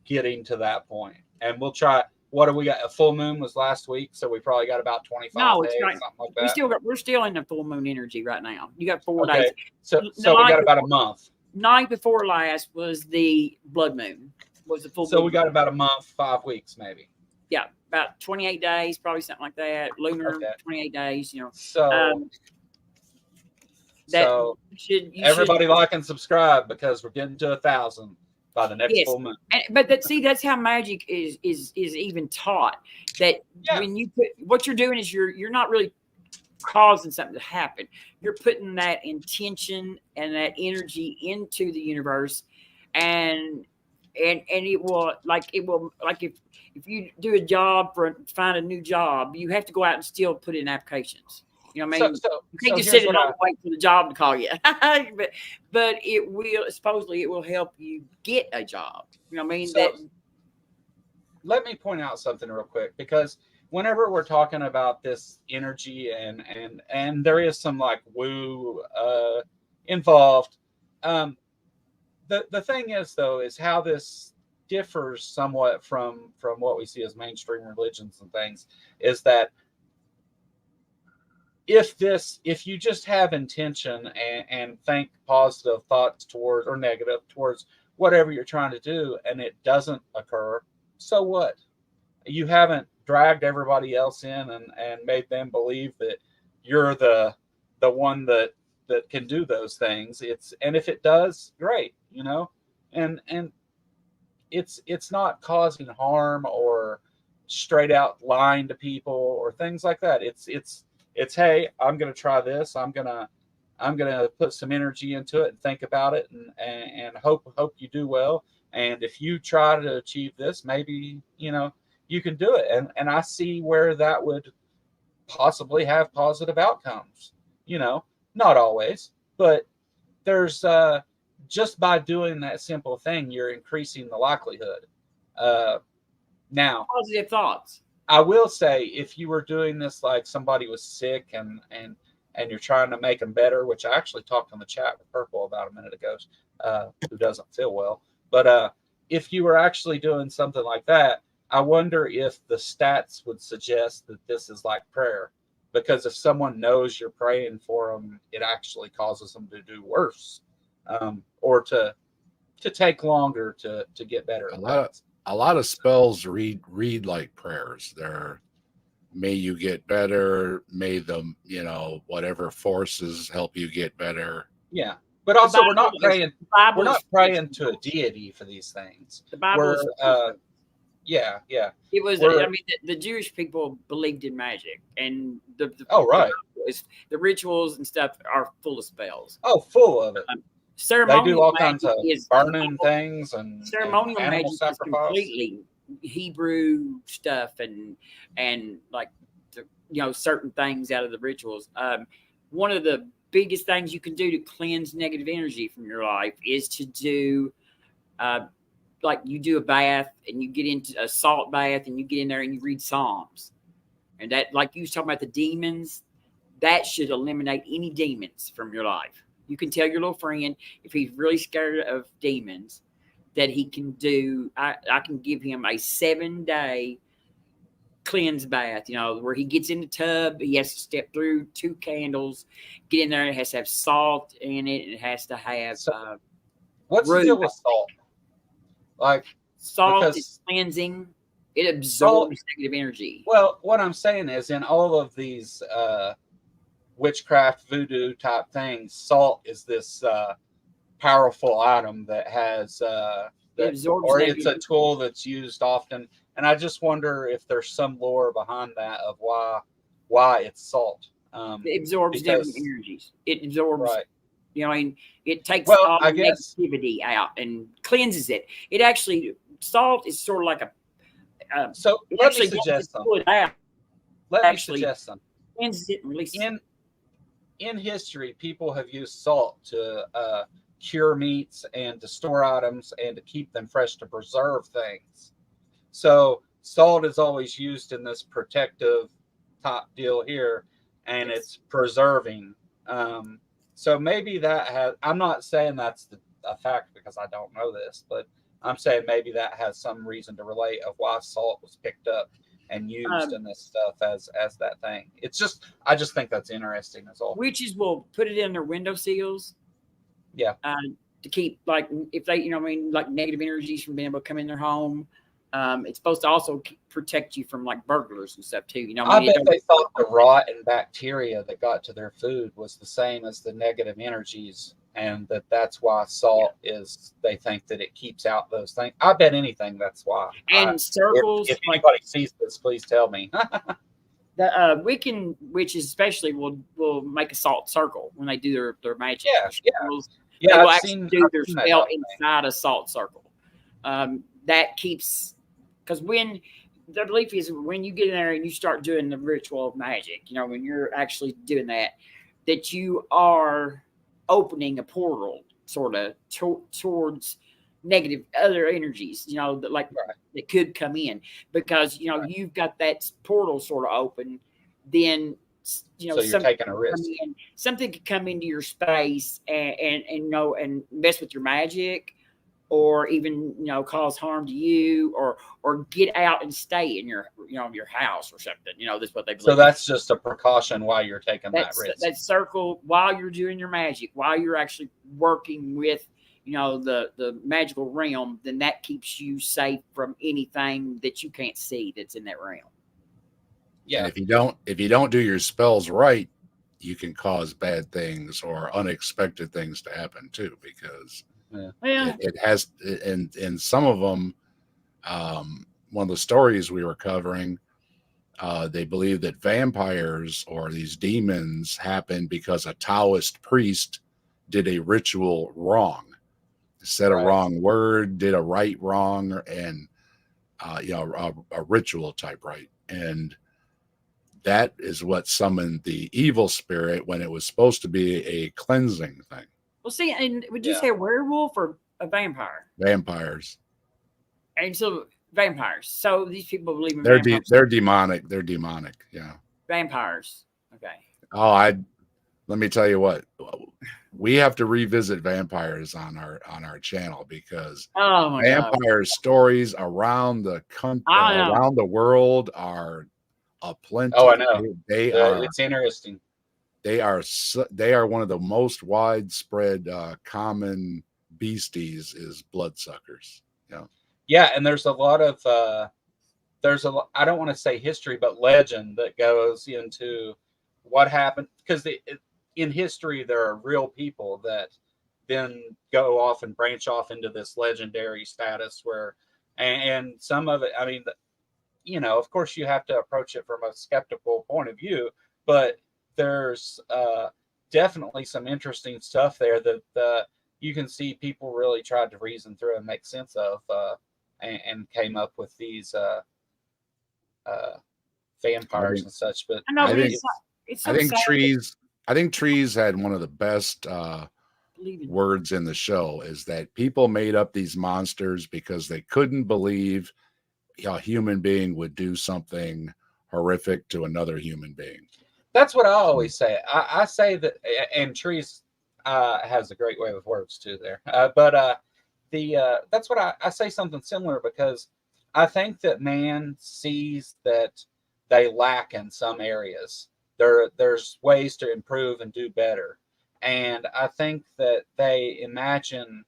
getting to that point. And we'll try. What do we got? A full moon was last week, so we probably got about 25 days, something like that. We're still in the full moon energy right now. You got 4 days. So we got about a month. Night before last was the blood moon. Was the full moon. So we got about a month, 5 weeks maybe. Yeah, about 28 days, probably something like that. Lunar 28 days, you know. So everybody like and subscribe, because we're getting to 1,000 by the next full moon. But that's how magic is even taught. That when you put, what you're doing is you're not really causing something to happen. You're putting that intention and that energy into the universe, and it will like if you do a job find a new job, you have to go out and still put in applications. You know what I mean? You can't just sit and wait for the job to call you. but it will, supposedly it will help you get a job. You know what I mean? Let me point out something real quick, because whenever we're talking about this energy and there is some like woo involved, the thing is though, is how this differs somewhat from what we see as mainstream religions and things, is that if you just have intention and think positive thoughts towards, or negative towards, whatever you're trying to do, and it doesn't occur, so what? You haven't dragged everybody else in and made them believe that you're the one that can do those things. And if it does, great, you know, and it's not causing harm or straight out lying to people or things like that. It's hey, I'm going to try this. I'm going to put some energy into it and think about it and hope you do well. And if you try to achieve this, maybe, you know, you can do it. And I see where that would possibly have positive outcomes. You know, not always, but there's just by doing that simple thing, you're increasing the likelihood. Now, Positive thoughts. I will say, if you were doing this like somebody was sick and you're trying to make them better, which I actually talked on the chat with Purple about a minute ago, who doesn't feel well. But if you were actually doing something like that, I wonder if the stats would suggest that this is like prayer. Because if someone knows you're praying for them, it actually causes them to do worse, or to take longer to get better. A lot of spells read like prayers. They're, may you get better, may the, you know, whatever forces help you get better. Yeah, but also we're not praying. We're not praying to a deity for these things. The Bible. Yeah. It was. I mean, the Jewish people believed in magic, and the rituals and stuff are full of spells. Oh, full of it. Ceremonial they do all kinds of is burning things and ceremonial and magic sacrifice. is completely Hebrew stuff and like certain things out of the rituals. One of the biggest things you can do to cleanse negative energy from your life is to do like you do a bath and you get into a salt bath and you get in there and you read Psalms. And that, like you was talking about the demons, that should eliminate any demons from your life. You can tell your little friend, if he's really scared of demons, that he can do, I can give him a 7-day cleanse bath, where he gets in the tub, he has to step through 2 candles, get in there, it has to have salt in it, it has to have what's the deal with salt? Like, salt is cleansing. It absorbs negative energy. Well, what I'm saying is, in all of these witchcraft, voodoo type things, salt is this powerful item that has it's a tool that's used often. And I just wonder if there's some lore behind that of why it's salt. It absorbs negative energies. It absorbs. Right. It takes all the negativity out and cleanses it. It actually, salt is sort of like a. So let me suggest something. Let me suggest something. Cleanses it and releases it. In history, people have used salt to cure meats and to store items and to keep them fresh, to preserve things. So salt is always used in this protective type deal here, and it's preserving. So maybe that has, I'm not saying that's a fact because I don't know this, but I'm saying maybe that has some reason to relate of why salt was picked up and used in this stuff as that thing. It's just, I just think that's interesting as all. Witches will put it in their window sills. Yeah. To keep, like, if they, like negative energies from being able to come in their home. It's supposed to also protect you from like burglars and stuff too. I bet they thought the rot and bacteria that got to their food was the same as the negative energies, and that's why salt is. They think that it keeps out those things. I bet anything that's why. And circles. If anybody sees this, please tell me. The Wiccan witches especially will make a salt circle when they do their magic. They will actually do their spell inside a salt circle. That keeps. Because when the belief is when you get in there and you start doing the ritual of magic, when you're actually doing that you are opening a portal sort of towards negative other energies, that could come in because, you've got that portal sort of open. Then, so you're taking a risk. Something could come into your space and mess with your magic. Or even cause harm to you, or get out and stay in your your house or something. That's what they believe. So that's just a precaution while you're taking that risk. That circle while you're doing your magic, while you're actually working with the magical realm, then that keeps you safe from anything that you can't see that's in that realm. Yeah. And if you don't do your spells right, you can cause bad things or unexpected things to happen too, because. Yeah. It has, and some of them, one of the stories we were covering, they believe that vampires or these demons happen because a Taoist priest did a ritual wrong. said a wrong word, did a right wrong, and a ritual type right. And that is what summoned the evil spirit when it was supposed to be a cleansing thing. Well, see, and would you say a werewolf or a vampire? Vampires. And so vampires. So these people believe in they're vampires. They're demonic. They're demonic. Yeah. Vampires. Okay. Oh, let me tell you what. We have to revisit vampires on our channel because vampire stories around the country, around the world are aplenty. Oh, I know. They are. It's interesting. They are one of the most widespread common beasties is bloodsuckers. Yeah. Yeah, and there's a lot of I don't want to say history, but legend that goes into what happened, because in history there are real people that then go off and branch off into this legendary status where, and some of it, I mean, of course you have to approach it from a skeptical point of view, but there's definitely some interesting stuff there that you can see people really tried to reason through and make sense of, and came up with these vampires and such. But I think Trees had one of the best words in the show, is that people made up these monsters because they couldn't believe a human being would do something horrific to another human being. That's what I always say. I say that, and Trees has a great way with words too there. But that's what I say something similar, because I think that man sees that they lack in some areas. There's ways to improve and do better. And I think that they imagine,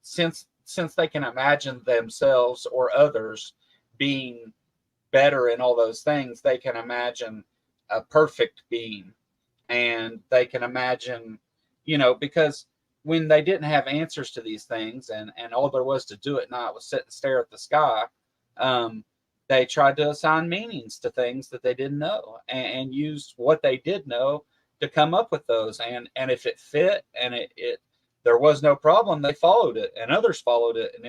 since they can imagine themselves or others being better in all those things, they can imagine a perfect being, and they can imagine, because when they didn't have answers to these things, and all there was to do at night was sit and stare at the sky, they tried to assign meanings to things that they didn't know, and used what they did know to come up with those. And if it fit and it there was no problem, they followed it, and others followed it. And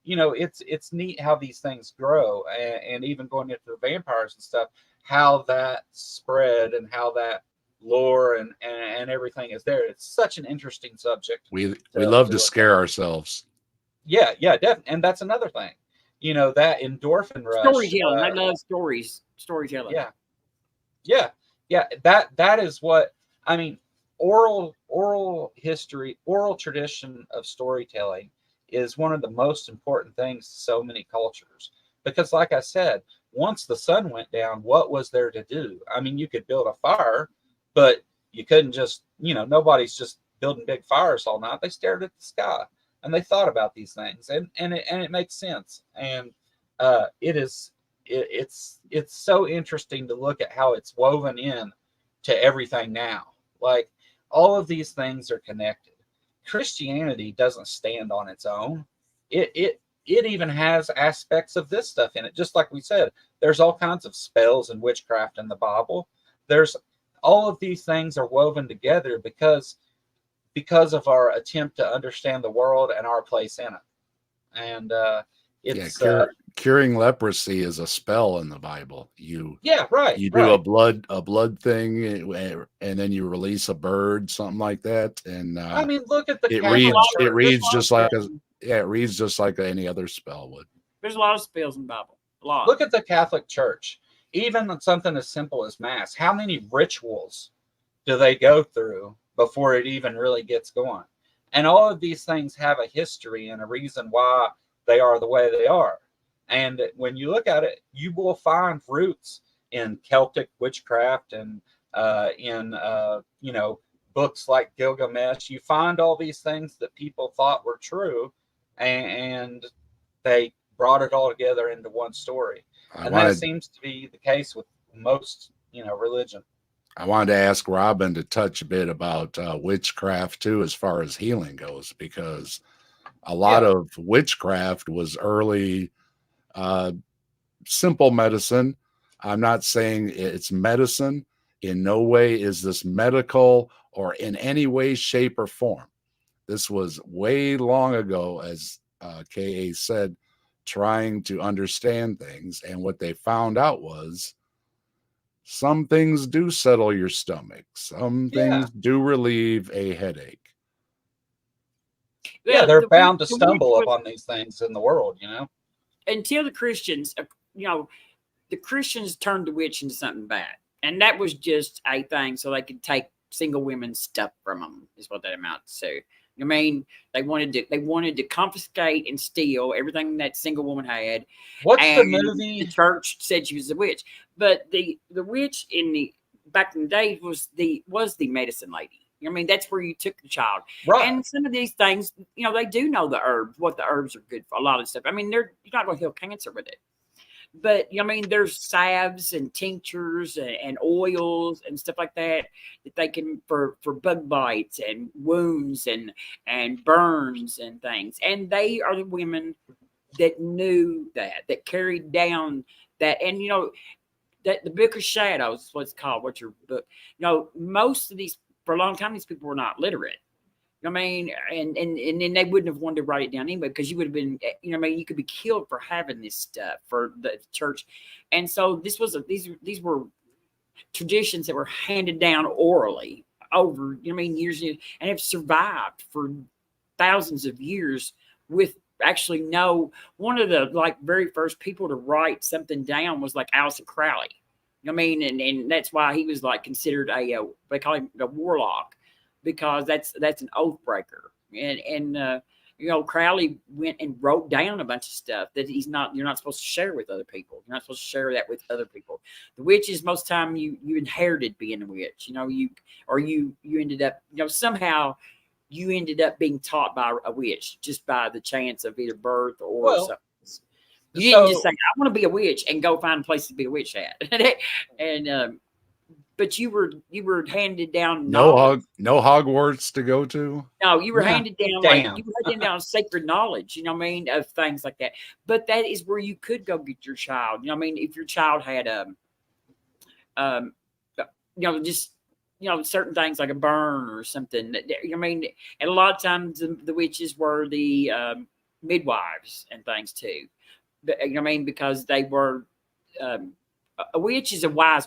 it's neat how these things grow, and even going into the vampires and stuff, how that spread and how that lore and everything is there. It's such an interesting subject. We love to scare ourselves. Yeah, definitely. And that's another thing. That endorphin rush. Storytelling. I love storytelling. Yeah. That is what I mean. Oral history, oral tradition of storytelling is one of the most important things to so many cultures. Because, like I said, once the sun went down, what was there to do? I mean, you could build a fire, but you couldn't just, nobody's just building big fires all night. They stared at the sky and they thought about these things, and it makes sense. And it's so interesting to look at how it's woven in to everything now. Like, all of these things are connected. Christianity doesn't stand on its own. It even has aspects of this stuff in it. Just like we said, there's all kinds of spells and witchcraft in the Bible. There's all of these things are woven together because of our attempt to understand the world and our place in it. And it's curing leprosy is a spell in the Bible. You do a blood thing, and then you release a bird, something like that. And I mean, look at it reads just like any other spell would. There's a lot of spells in the Bible. A lot. Look at the Catholic Church. Even something as simple as Mass. How many rituals do they go through before it even really gets going? And all of these things have a history and a reason why they are the way they are. And when you look at it, you will find roots in Celtic witchcraft and in books like Gilgamesh. You find all these things that people thought were true, and they brought it all together into one story. That seems to be the case with most, religion. I wanted to ask Robin to touch a bit about witchcraft too, as far as healing goes, because a lot of witchcraft was early simple medicine. I'm not saying it's medicine. In no way is this medical or in any way, shape, or form. This was way long ago, as KA said, trying to understand things. And what they found out was some things do settle your stomach. Some things do relieve a headache. Yeah, they're bound to stumble upon these things in the world, you know. Until the Christians, you know, the Christians turned the witch into something bad. And that was just a thing so they could take single women's stuff from them, is what that amounts to. I mean, they wanted to confiscate and steal everything that single woman had. What's the movie? The church said she was a witch, but the witch back in the day was the medicine lady. I mean, that's where you took the child. Right. And some of these things, you know, they do know the herbs, what the herbs are good for. A lot of stuff. I mean, you're not going to heal cancer with it. But, I mean, there's salves and tinctures and oils and stuff like that they can for bug bites and wounds and burns and things. And they are the women that knew that carried down that. And, you know, that the Book of Shadows is what it's called. What's your book? You know, most of these, for a long time, these people were not literate. I mean, and then they wouldn't have wanted to write it down anyway, because you would have been, you know, I mean, you could be killed for having this stuff for the church. And so these were traditions that were handed down orally over, you know, I mean, years and have survived for thousands of years with actually one of the like very first people to write something down was like Aleister Crowley. I mean, and that's why he was like considered they call him a warlock, because that's an oath breaker. And you know, Crowley went and wrote down a bunch of stuff that you're not supposed to share with other people. You're not supposed to share that with other people. The witches, most time you inherited being a witch, you know, you ended up, you know, somehow you ended up being taught by a witch just by the chance of either birth or something. You didn't just say, I want to be a witch and go find a place to be a witch at. And but you were handed down no Hogwarts to go to. No, you were handed down you were handed down sacred knowledge, you know what I mean, of things like that. But that is where you could go get your child. You know what I mean? If your child had you know, just, you know, certain things like a burn or something. You know what I mean? And a lot of times the witches were the midwives and things too. You know what I mean? Because they were a witch is a wise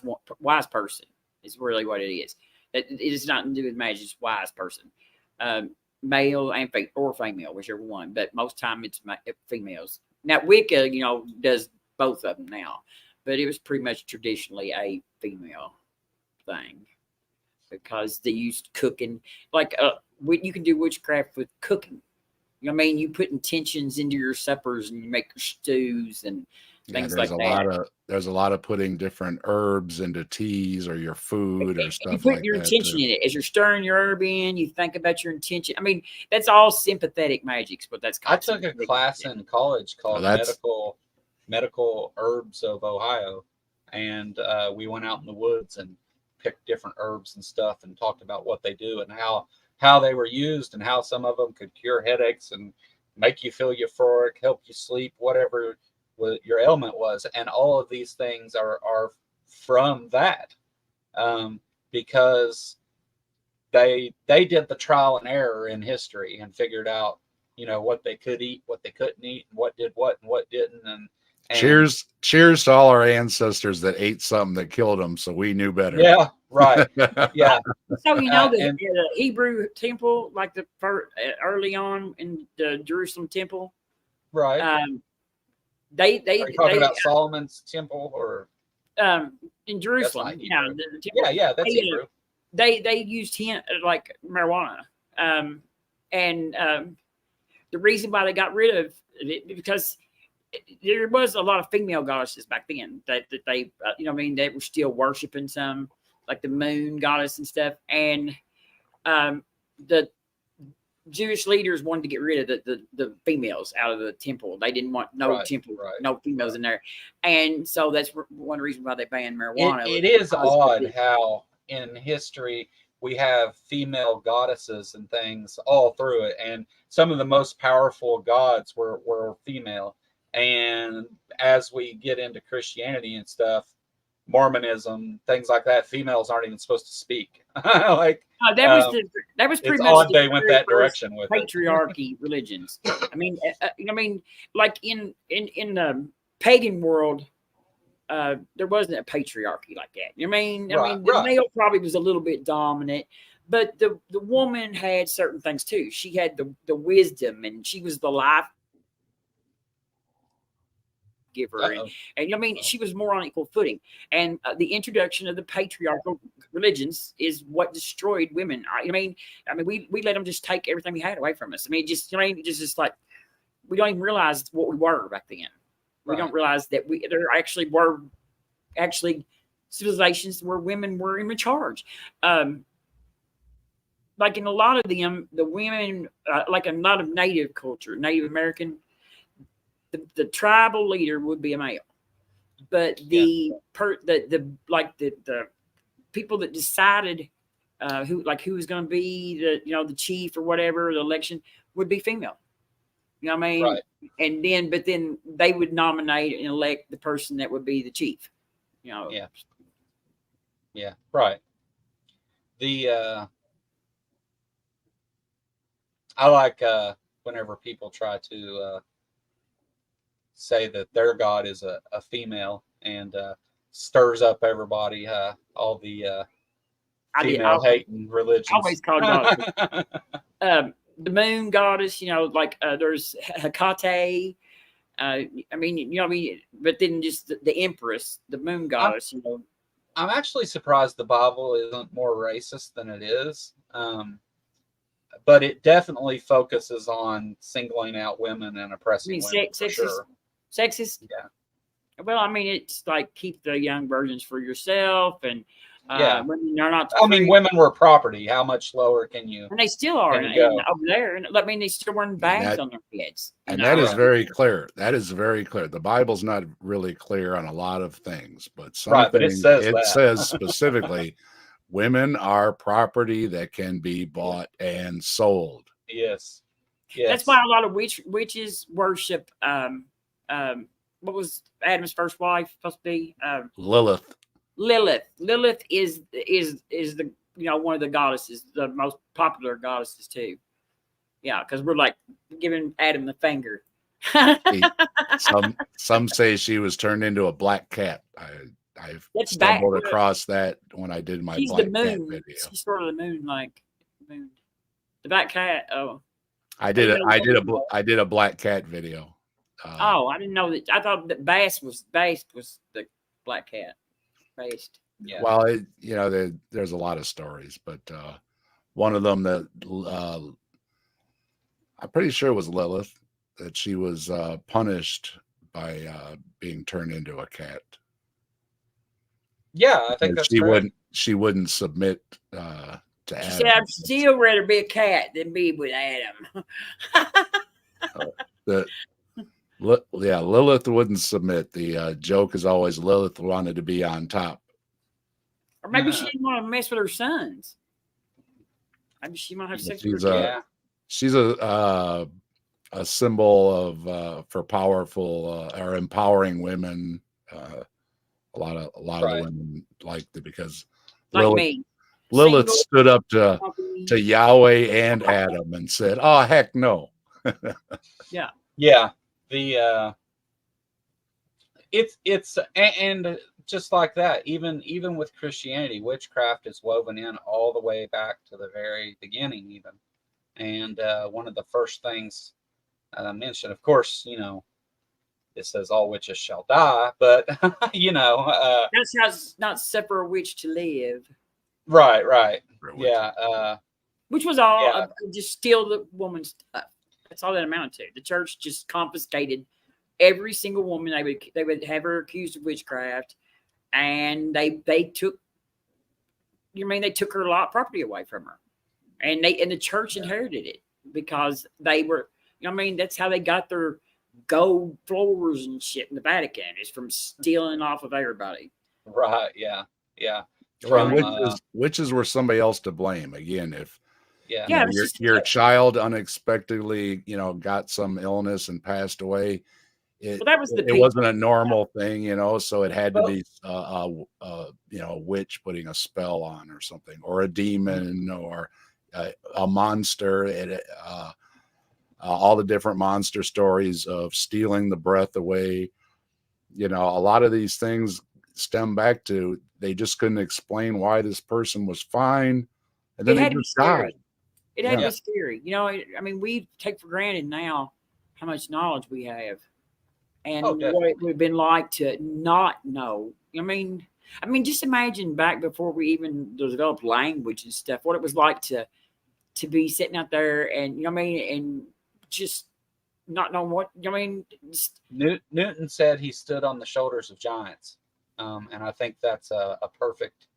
person. Is really what it is. It is nothing to do with magic. It's a wise person, male and or female, whichever one. But most time it's females. Now Wicca, you know, does both of them now, but it was pretty much traditionally a female thing because they used cooking. Like you can do witchcraft with cooking. You know what I mean? You put intentions into your suppers and you make your stews and things like that. There's a lot of putting different herbs into teas or your food or stuff like that. You put your intention in it. As you're stirring your herb in, you think about your intention. I mean, that's all sympathetic magic, but that's called. I took a class in college called Medical Herbs of Ohio. And we went out in the woods and picked different herbs and stuff and talked about what they do and how they were used and how some of them could cure headaches and make you feel euphoric, help you sleep, whatever your ailment was. And all of these things are from that, because they did the trial and error in history and figured out, you know, what they could eat, what they couldn't eat, and what did what and what didn't. And cheers to all our ancestors that ate something that killed them, so we knew better. Yeah, right. Yeah. So you know the Hebrew temple, like the early on in the Jerusalem temple, right? Are you talking about Solomon's temple or in Jerusalem? Yeah, the temple. Yeah, that's Hebrew. They used like marijuana, and the reason why they got rid of it because there was a lot of female goddesses back then that they you know what I mean, they were still worshiping some like the moon goddess and stuff, and the Jewish leaders wanted to get rid of the females out of the temple. They didn't want no females in there, and so that's one reason why they banned marijuana. It is odd how in history we have female goddesses and things all through it, and some of the most powerful gods were female. And as we get into Christianity and stuff, Mormonism, things like that, females aren't even supposed to speak. Like that was pretty it's much odd the they went very that first direction with it. patriarchy religions. I mean, like in the pagan world, there wasn't a patriarchy like that. I mean, the male probably was a little bit dominant, but the woman had certain things too. She had the wisdom, and she was the life giver, and I mean, she was more on equal footing. And the introduction of the patriarchal religions is what destroyed women. I mean, we let them just take everything we had away from us. I mean, just like we don't even realize what we were back then. We don't realize that there actually were civilizations where women were in charge. Like in a lot of them, the women, like a lot of Native culture, Native American, the tribal leader would be a male, but the people that decided who was going to be the chief or whatever, the election, would be female. You know what I mean? Right. And but then they would nominate and elect the person that would be the chief. You know. Yeah. Yeah. Right. The I like whenever people try to say that their God is a female and stirs up everybody, all the female hating religions. I always call God the moon goddess. There's Hecate. I mean, but then just the empress, the moon goddess. I'm actually surprised the Bible isn't more racist than it is. But it definitely focuses on singling out women and oppressing women. For sure. Sexist? Yeah. Well, I mean, it's like keep the young virgins for yourself, and women are not. I mean, women were property. How much lower can you? And they still are and over there. And I mean, they still wearing bags on their heads. And that is very clear. That is very clear. The Bible's not really clear on a lot of things, but some things it says specifically, women are property that can be bought and sold. Yes. That's why a lot of witches worship. What was Adam's first wife supposed to be? Lilith. Lilith is the one of the goddesses, the most popular goddesses too. Yeah, because we're like giving Adam the finger. Some say she was turned into a black cat. I've stumbled across that when I did my black cat video. She's sort of the moon, like moon. The black cat. Oh, I did a black cat video. I didn't know that. I thought that Bass was the black cat. Based. Yeah. Well, there's a lot of stories, but one of them that I'm pretty sure was Lilith, that she was punished by being turned into a cat. Yeah, I think that's correct. She wouldn't submit to Adam. She said, "I'd still rather be a cat than be with Adam." Lilith wouldn't submit. The joke is always Lilith wanted to be on top. Or maybe she didn't want to mess with her sons. Maybe she might have sex with her cat. She's a symbol of for powerful or empowering women. A lot of the women liked it because Lilith stood up to Yahweh and Adam and said, "Oh heck no." Yeah. Yeah. It's and just like that, even with Christianity, witchcraft is woven in all the way back to the very beginning, even. And one of the first things I mentioned, of course, it says all witches shall die, but that's not set for a witch to live. Right. Yeah. Which was all just steal the woman's stuff. That's all that amounted to. The church just confiscated every single woman. They would have her accused of witchcraft, and they took. They took her lot of property away from her, and the church inherited it because they were. That's how they got their gold floors and shit in the Vatican, is from stealing off of everybody. Right. Yeah. Witches were somebody else to blame. Again, if your child unexpectedly, got some illness and passed away, it, Well, that was the it people. wasn't a normal thing, you know, so it had to Well- be you know, a witch putting a spell on or something, or a demon, or a monster. All the different monster stories of stealing the breath away. You know, a lot of these things stem back to they just couldn't explain why this person was fine, and then It they had to be just died. scary. It had to Yeah. be scary. You know, I mean, we take for granted now how much knowledge we have, and Oh, what definitely. it would have been like to not know. I mean, just imagine back before we even developed language and stuff, what it was like to be sitting out there and, you know what I mean, and just not knowing what, you know what I mean. Just, Newton said he stood on the shoulders of giants, and I think that's a perfect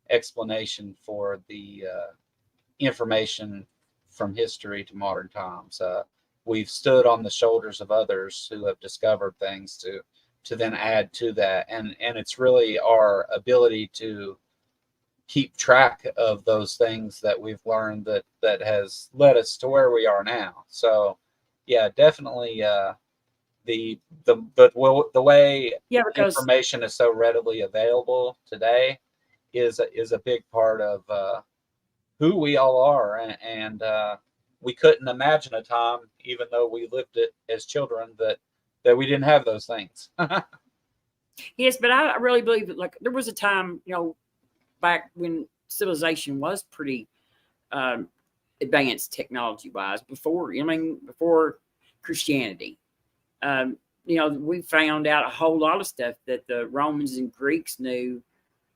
explanation for the information from history to modern times. We've stood on the shoulders of others who have discovered things to then add to that, and it's really our ability to keep track of those things that we've learned that has led us to where we are now. So yeah, definitely the way yeah, because information is so readily available today is a big part of who we all are, and we couldn't imagine a time, even though we lived it as children, that we didn't have those things. yes, but I really believe that, like, there was a time, you know, back when civilization was pretty advanced technology wise, before, I mean, before Christianity. You know, we found out a whole lot of stuff that the Romans and Greeks knew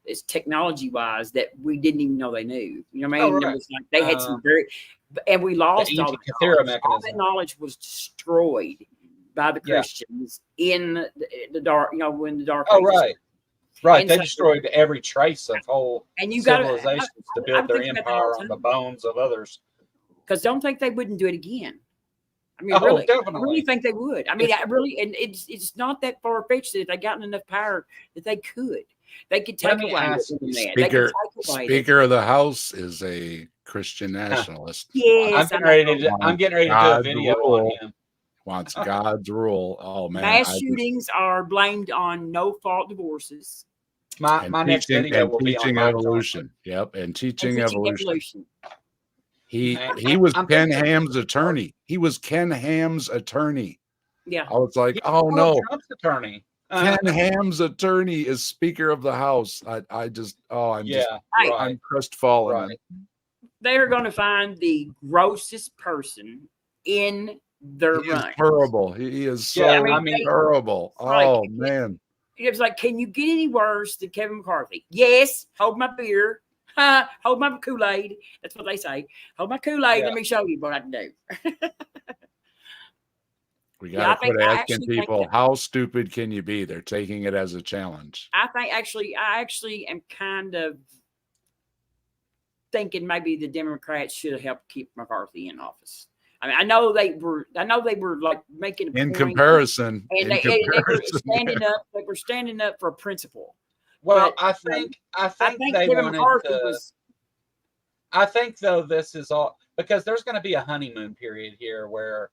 is technology wise that we didn't even know they knew. You know what I mean? Oh, It right. was like they had some very, and we lost all ancient the Cathera knowledge. All that mechanism. knowledge was destroyed by the Yeah. Christians in the dark, you know, when the dark Oh, ages. right. Right. And They so- destroyed every trace of whole And you got civilizations to build their empire on the bones of others. because don't think they wouldn't do it again. I mean, Oh, really, I definitely. really think they would. I mean, If- I really, and it's not that far fetched that if they gotten enough power that they could take Let me away ask the you, internet. They could Speaker take away Speaker of the House is a Christian nationalist. Yes, I'm getting ready to do a God's video rule. on him. Wants God's rule. Oh man, mass shootings are blamed on no fault divorces My next video will be on teaching my evolution. Yep, and and teaching teaching evolution. evolution. He Man, was I'm Ken thinking- Ham's attorney. He was Ken Ham's attorney. Yeah, I was like, He's oh Donald no, Trump's attorney. Ken Ham's attorney is Speaker of the House. I'm just Yeah, Hey, right. I'm crestfallen. Right. they are going to find the grossest person in their He is run. terrible. He is so Yeah, I mean, terrible. like- Oh man. It was like, can you get any worse than Kevin McCarthy? Yes, hold my beer. Hold my Kool-Aid. That's what they say. Hold my Kool-Aid. Yeah. Let me show you what I can do. We Yeah, I got to quit I asking actually think people, that- how stupid can you be? They're taking it as a challenge. I actually am kind of thinking maybe the Democrats should have helped keep McCarthy in office. I mean, I know they were like making a In point, comparison, and they were standing up. They were standing up for a principle. Well, But, I think I think they Kevin wanted McCarthy to. was. I think though this is all because there's going to be a honeymoon period here where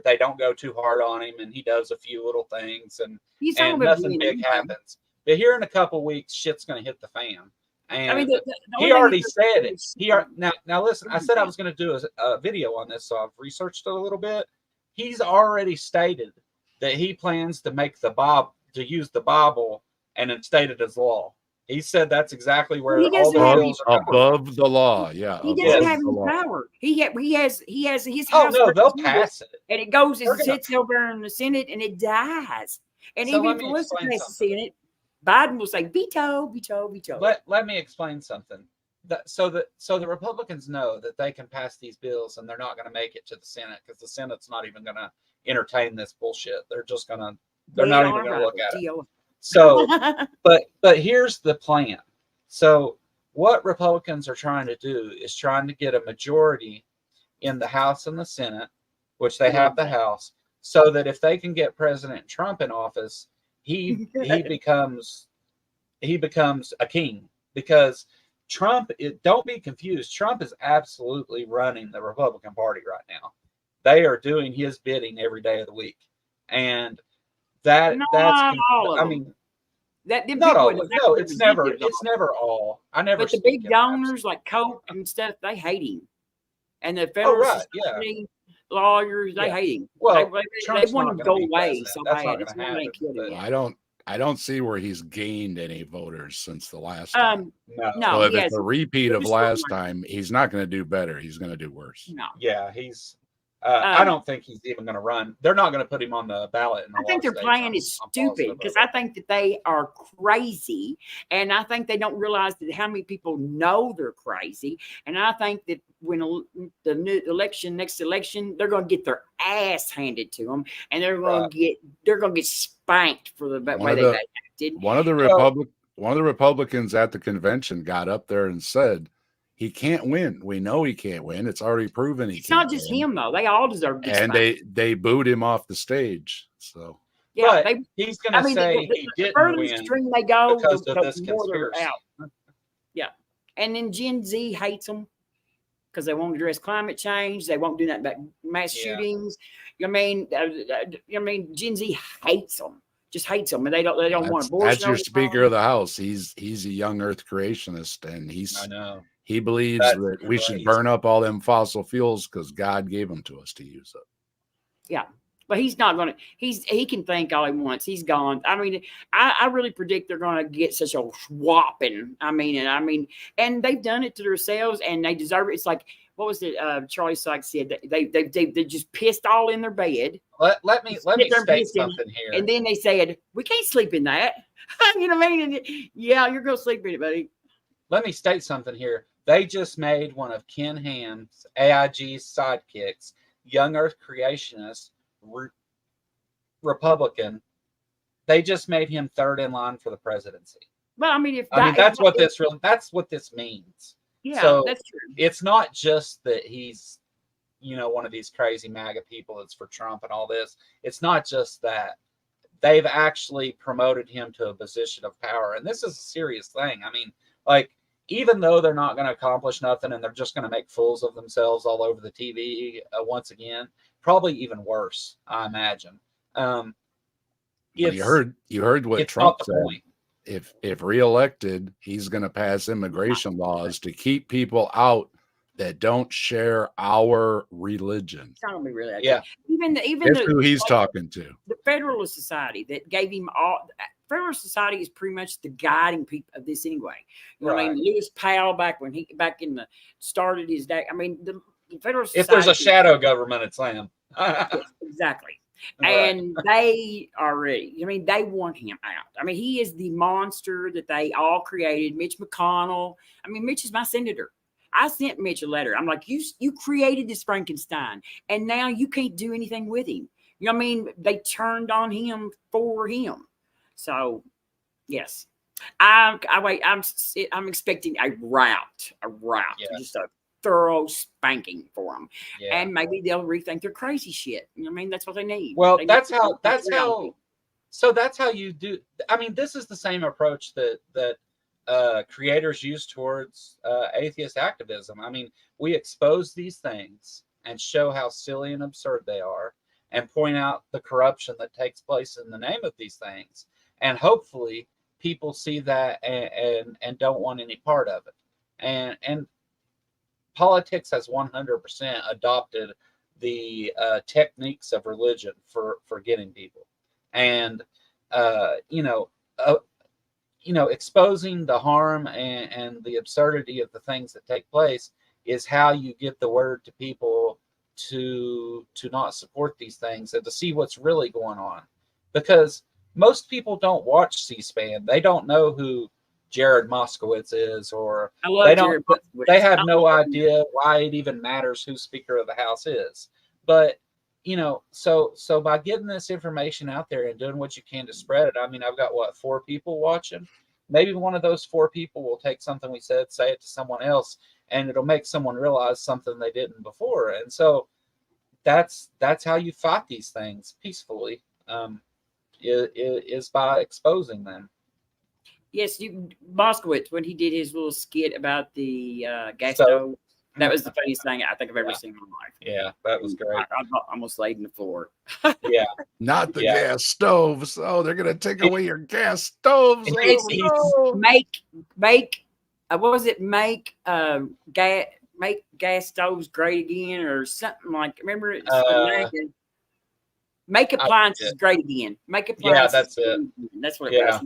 they don't go too hard on him and he does a few little things and He's talking about nothing being big anyway. happens. But here in a couple weeks, shit's going to hit the fan. And I mean, the he only thing already is- said it. Now listen. I said I was going to do a video on this, so I've researched it a little bit. He's already stated that he plans to make use the Bible and then state it as law. He said that's exactly where He all doesn't the have bills are coming. above the law. Yeah. He above doesn't Yes. have the any law. power. He has his Oh house no, they'll representatives, pass it. and it goes They're and gonna- sits over in the Senate and it dies. And So even let if me it was to explain pass the something. Senate, Biden will say veto, veto, veto. Let me explain something. So the Republicans know that they can pass these bills and they're not going to make it to the Senate because the Senate's not even going to entertain this bullshit. They're not even going to look at it. So, but here's the plan. So what Republicans are trying to do is trying to get a majority in the House and the Senate, which they have the House, so that if they can get President Trump in office, he becomes a king because Trump, don't be confused. Trump is absolutely running the Republican Party right now. They are doing his bidding every day of the week. And that's Not all of I them. mean, That them not people all. with the No, it's never representatives are. all. I never. But the speak big in donors like Coke and stuff, they hate him. And the Oh, Federal right, yeah, Society lawyers, they yeah. hate him. Well, They Trump's want not him to going go to be away president. so That's not bad. going It's to not they happen. killed him But yet. I don't see where he's gained any voters since the last time. no, No, So if he it's a hasn't. repeat They're of just sort of last time, he's not going to do better. He's going to do worse. No. yeah, he's. I don't think he's even going to run. They're not going to put him on the ballot. In a I think lot their of plan states. is I'm stupid positive because of I it. think that they are crazy, and I think they don't realize that how many people know they're crazy. And I think that when the new next election, they're going to get their ass handed to them, and they're going to get spanked for the way they acted. One of the Republicans at the convention got up there and said, he can't win. We know he can't win. It's already proven he It's can't not just win. him though; they all deserve to get And spanked. they booed him off the stage. So Yeah, but he's going to say he the didn't further win extreme they go, because the of this more they're conspiracy. out. Yeah, and then Gen Z hates them because they won't address climate change. They won't do that about mass shootings. I mean, Gen Z hates them. Just hates them, and they don't want abortion. That's your Speaker of the House. He's a young Earth creationist, and I know. he believes that we should burn up all them fossil fuels because God gave them to us to use up. Yeah, but he's not going to. He can think all he wants. He's gone. I mean, I really predict they're going to get such a whopping. And they've done it to themselves, and they deserve it. It's like, what was it? Charlie Sykes said they just pissed all in their bed. Let me state something here. And then they said, we can't sleep in that. You know what I mean? And, yeah, you're going to sleep in it, buddy. Let me state something here. They just made one of Ken Ham's AIG's sidekicks, young Earth creationist, Republican. They just made him third in line for the presidency. Well, I mean, that's what this means. Yeah, so that's true. It's not just that he's, one of these crazy MAGA people that's for Trump and all this. It's not just that. They've actually promoted him to a position of power. And this is a serious thing. I mean, like, even though they're not going to accomplish nothing and they're just going to make fools of themselves all over the TV once again, probably even worse, I imagine. You heard what Trump said. If reelected, he's going to pass immigration laws to keep people out that don't share our religion. It's not going to be really. Yeah. That's who he's talking to. The Federalist Society that gave him all. Federalist Society is pretty much the guiding people of this anyway. You know what I mean? Lewis Powell back in the started his day. I mean, the Federalist Society. If there's a shadow government, it's them. Yes, exactly. And they are ready. I mean, they want him out. I mean, he is the monster that they all created. Mitch McConnell. I mean, Mitch is my senator. I sent Mitch a letter. I'm like, you created this Frankenstein, and now you can't do anything with him. You know what I mean? They turned on him for him. So, yes, I'm expecting a rout, just a thorough spanking for them, and maybe they'll rethink their crazy shit. You know what I mean? That's what they need. Well, that's how. So that's how you do. I mean, this is the same approach that creators use towards atheist activism. I mean, we expose these things and show how silly and absurd they are, and point out the corruption that takes place in the name of these things. And hopefully people see that and don't want any part of it. And politics has 100% adopted the techniques of religion for getting people. And, exposing the harm and the absurdity of the things that take place is how you get the word to people to not support these things and to see what's really going on. Because most people don't watch C-SPAN. They don't know who Jared Moskowitz is, or they have no idea why it even matters who Speaker of the House is. But, so by getting this information out there and doing what you can to spread it, I mean, I've got 4 people watching. Maybe one of those 4 people will take something we said, say it to someone else, and it'll make someone realize something they didn't before. And so that's how you fight these things peacefully. Is by exposing them. Yes, Moskowitz, when he did his little skit about the gas stove. That was the funniest thing I think I've ever seen in my life. Yeah, that was great. I almost laid in the floor. Yeah. Not the Yeah. gas stoves. Oh, they're gonna take away your gas stoves. It's- Oh, no. Make what was it? Make gas stoves great again, or something like. Remember, it's make appliances great again. Make appliances. Yeah, that's great it. again. That's what it Yeah.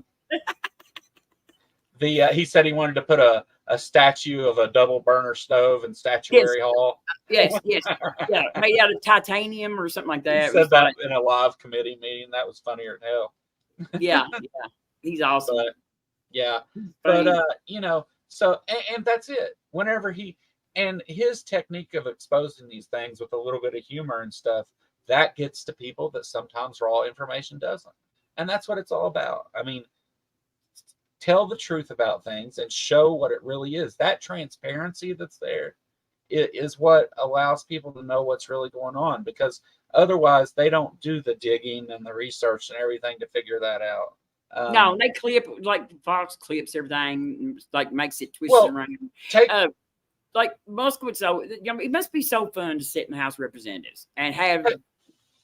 was. He said he wanted to put a statue of a double burner stove in Statuary Hall. Yes, yeah, made out of titanium or something like that. He said that in a live committee meeting. That was funnier than hell. Yeah, he's awesome. But, yeah, Funny. but you know, so and that's it. Whenever his technique of exposing these things with a little bit of humor and stuff, that gets to people that sometimes raw information doesn't, and that's what it's all about. I mean, tell the truth about things and show what it really is. That transparency that's there is what allows people to know what's really going on, because otherwise they don't do the digging and the research and everything to figure that out. No, they clip, like Fox clips everything, like makes it twist around. Like Moskowitz, so it must be so fun to sit in the House of Representatives and have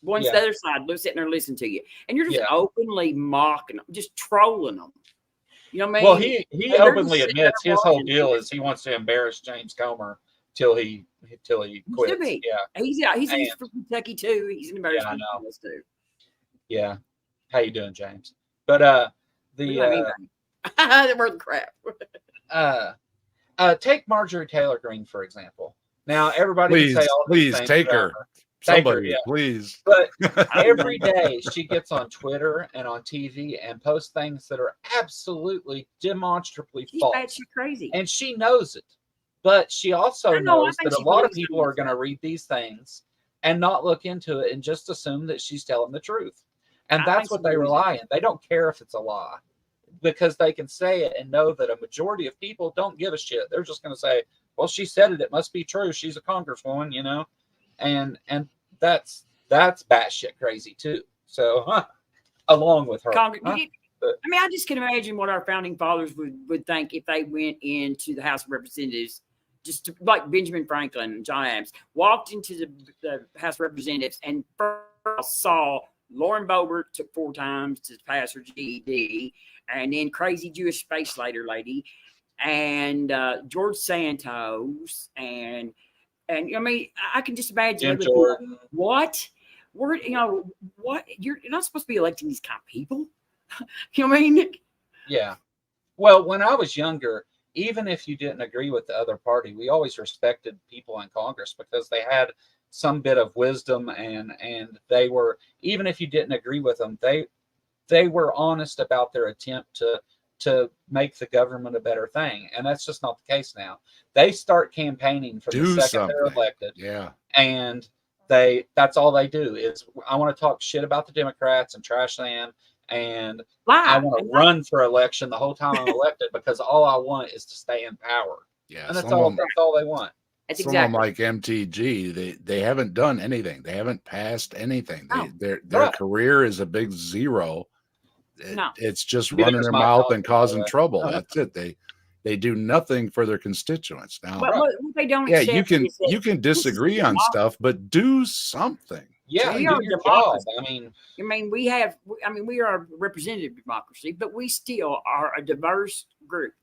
one the other side sitting there listening to you, and you're just openly mocking them, just trolling them. You know what I mean? Well, he openly admits his whole deal is he wants to embarrass James Comer till he quits. Yeah, he's from Kentucky too. He's an embarrassment to us too. Yeah, how you doing, James? But the word crap. Take Marjorie Taylor Greene for example. Now everybody can say all please these things take her. Somebody, please. But every day she gets on Twitter and on TV and posts things that are absolutely demonstrably false. She's crazy, and she knows it. But she also knows that a lot of people are going to read these things and not look into it and just assume that she's telling the truth. And that's what they rely on. They don't care if it's a lie, because they can say it and know that a majority of people don't give a shit. They're just going to say, well, she said it. It must be true. She's a congresswoman, you know, and that's batshit crazy too. So along with her. I mean, I just can imagine what our founding fathers would think if they went into the House of Representatives, just like Benjamin Franklin and John Adams, walked into the House of Representatives and first saw Lauren Boebert took 4 times to pass her GED, and then crazy Jewish space lady, and George Santos, and I mean, I can just imagine what you're not supposed to be electing these kind of people. You know what I mean? Yeah. Well, when I was younger, even if you didn't agree with the other party, we always respected people in Congress because they had some bit of wisdom, and they were, even if you didn't agree with them, they were honest about their attempt to make the government a better thing. And that's just not the case now. They start campaigning from the second they're elected. Yeah. And that's all they do is, I want to talk shit about the Democrats and trash them, and I want to run for election the whole time I'm elected because all I want is to stay in power. Yeah. And that's all they want. That's someone like MTG, they haven't done anything. They haven't passed anything. Their career is a big zero. It's just running their mouth and causing trouble. That's it. They do nothing for their constituents. Now, what they don't. Yeah, you can disagree on stuff, but do something. Yeah, we are your job. we are a representative democracy, but we still are a diverse group,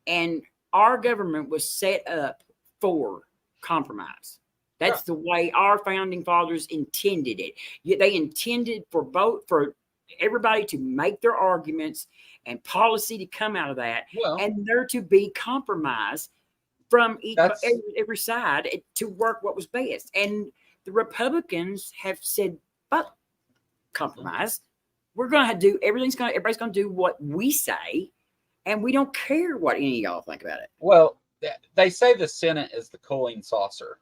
and our government was set up for compromise. That's the way our founding fathers intended it. They intended for everybody to make their arguments and policy to come out of that, and there to be compromise from every side to work what was best. And the Republicans have said, "Fuck compromise. We're going to do everybody's going to do what we say, and we don't care what any of y'all think about it." Well, they say the Senate is the cooling saucer,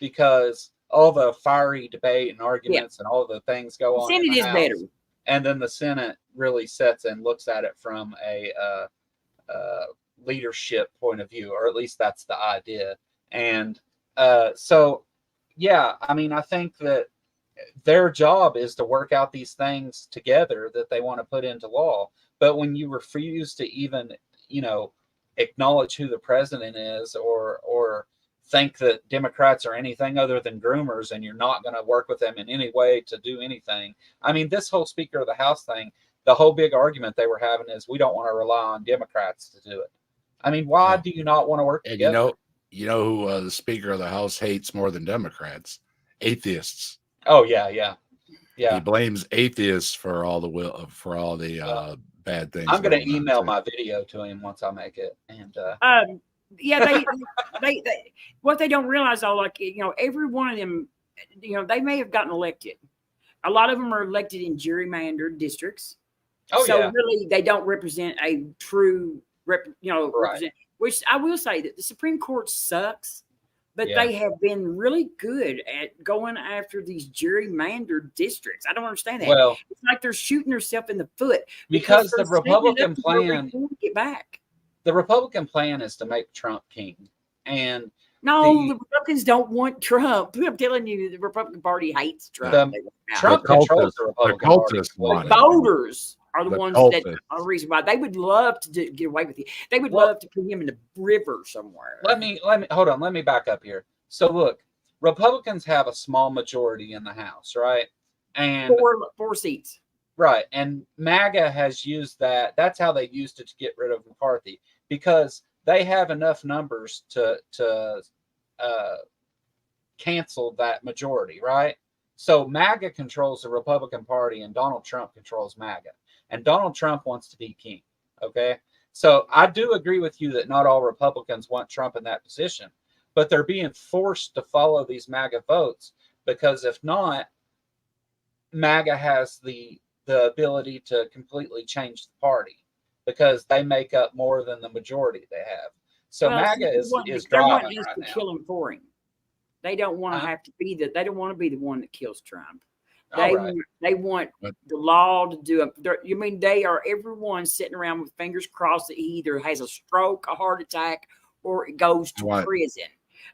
because all the fiery debate and arguments and all the things go on. The Senate is better. And then the Senate really sits and looks at it from a leadership point of view, or at least that's the idea. And so, yeah, I mean, I think that their job is to work out these things together that they want to put into law. But when you refuse to even, acknowledge who the president is, or think that Democrats are anything other than groomers, and you're not going to work with them in any way to do anything. I mean, this whole Speaker of the House thing, the whole big argument they were having is we don't want to rely on Democrats to do it. I mean, why do you not want to work together? You know who the Speaker of the House hates more than Democrats? Atheists. Oh yeah. He blames atheists for all the bad things. I'm going to email my video to him once I make it. And yeah, they what they don't realize, though, like, you know, every one of them, you know, they may have gotten elected. A lot of them are elected in gerrymandered districts. So really, they don't represent a true which I will say that the Supreme Court sucks, but they have been really good at going after these gerrymandered districts. I don't understand that. Well, it's like they're shooting themselves in the foot because the Republican plan get back. The Republican plan is to make Trump king, and the Republicans don't want Trump. I'm telling you, the Republican Party hates Trump. Trump controls the Republican Party. The voters are the ones that are the reason why they would love to get away with it. They would love to put him in the river somewhere. Let me hold on. Let me back up here. So look, Republicans have a small majority in the House, right? And four seats. Right. And MAGA has used that. That's how they used it to get rid of McCarthy, because they have enough numbers to cancel that majority, right? So MAGA controls the Republican Party and Donald Trump controls MAGA. And Donald Trump wants to be king, okay? So I do agree with you that not all Republicans want Trump in that position, but they're being forced to follow these MAGA votes, because if not, MAGA has the ability to completely change the party, because they make up more than the majority they have. So MAGA is driving right now. Kill him for him. They don't want to have to be they don't want to be the one that kills Trump. They want the law to do it. You mean they are everyone sitting around with fingers crossed that he either has a stroke, a heart attack, or it goes to prison.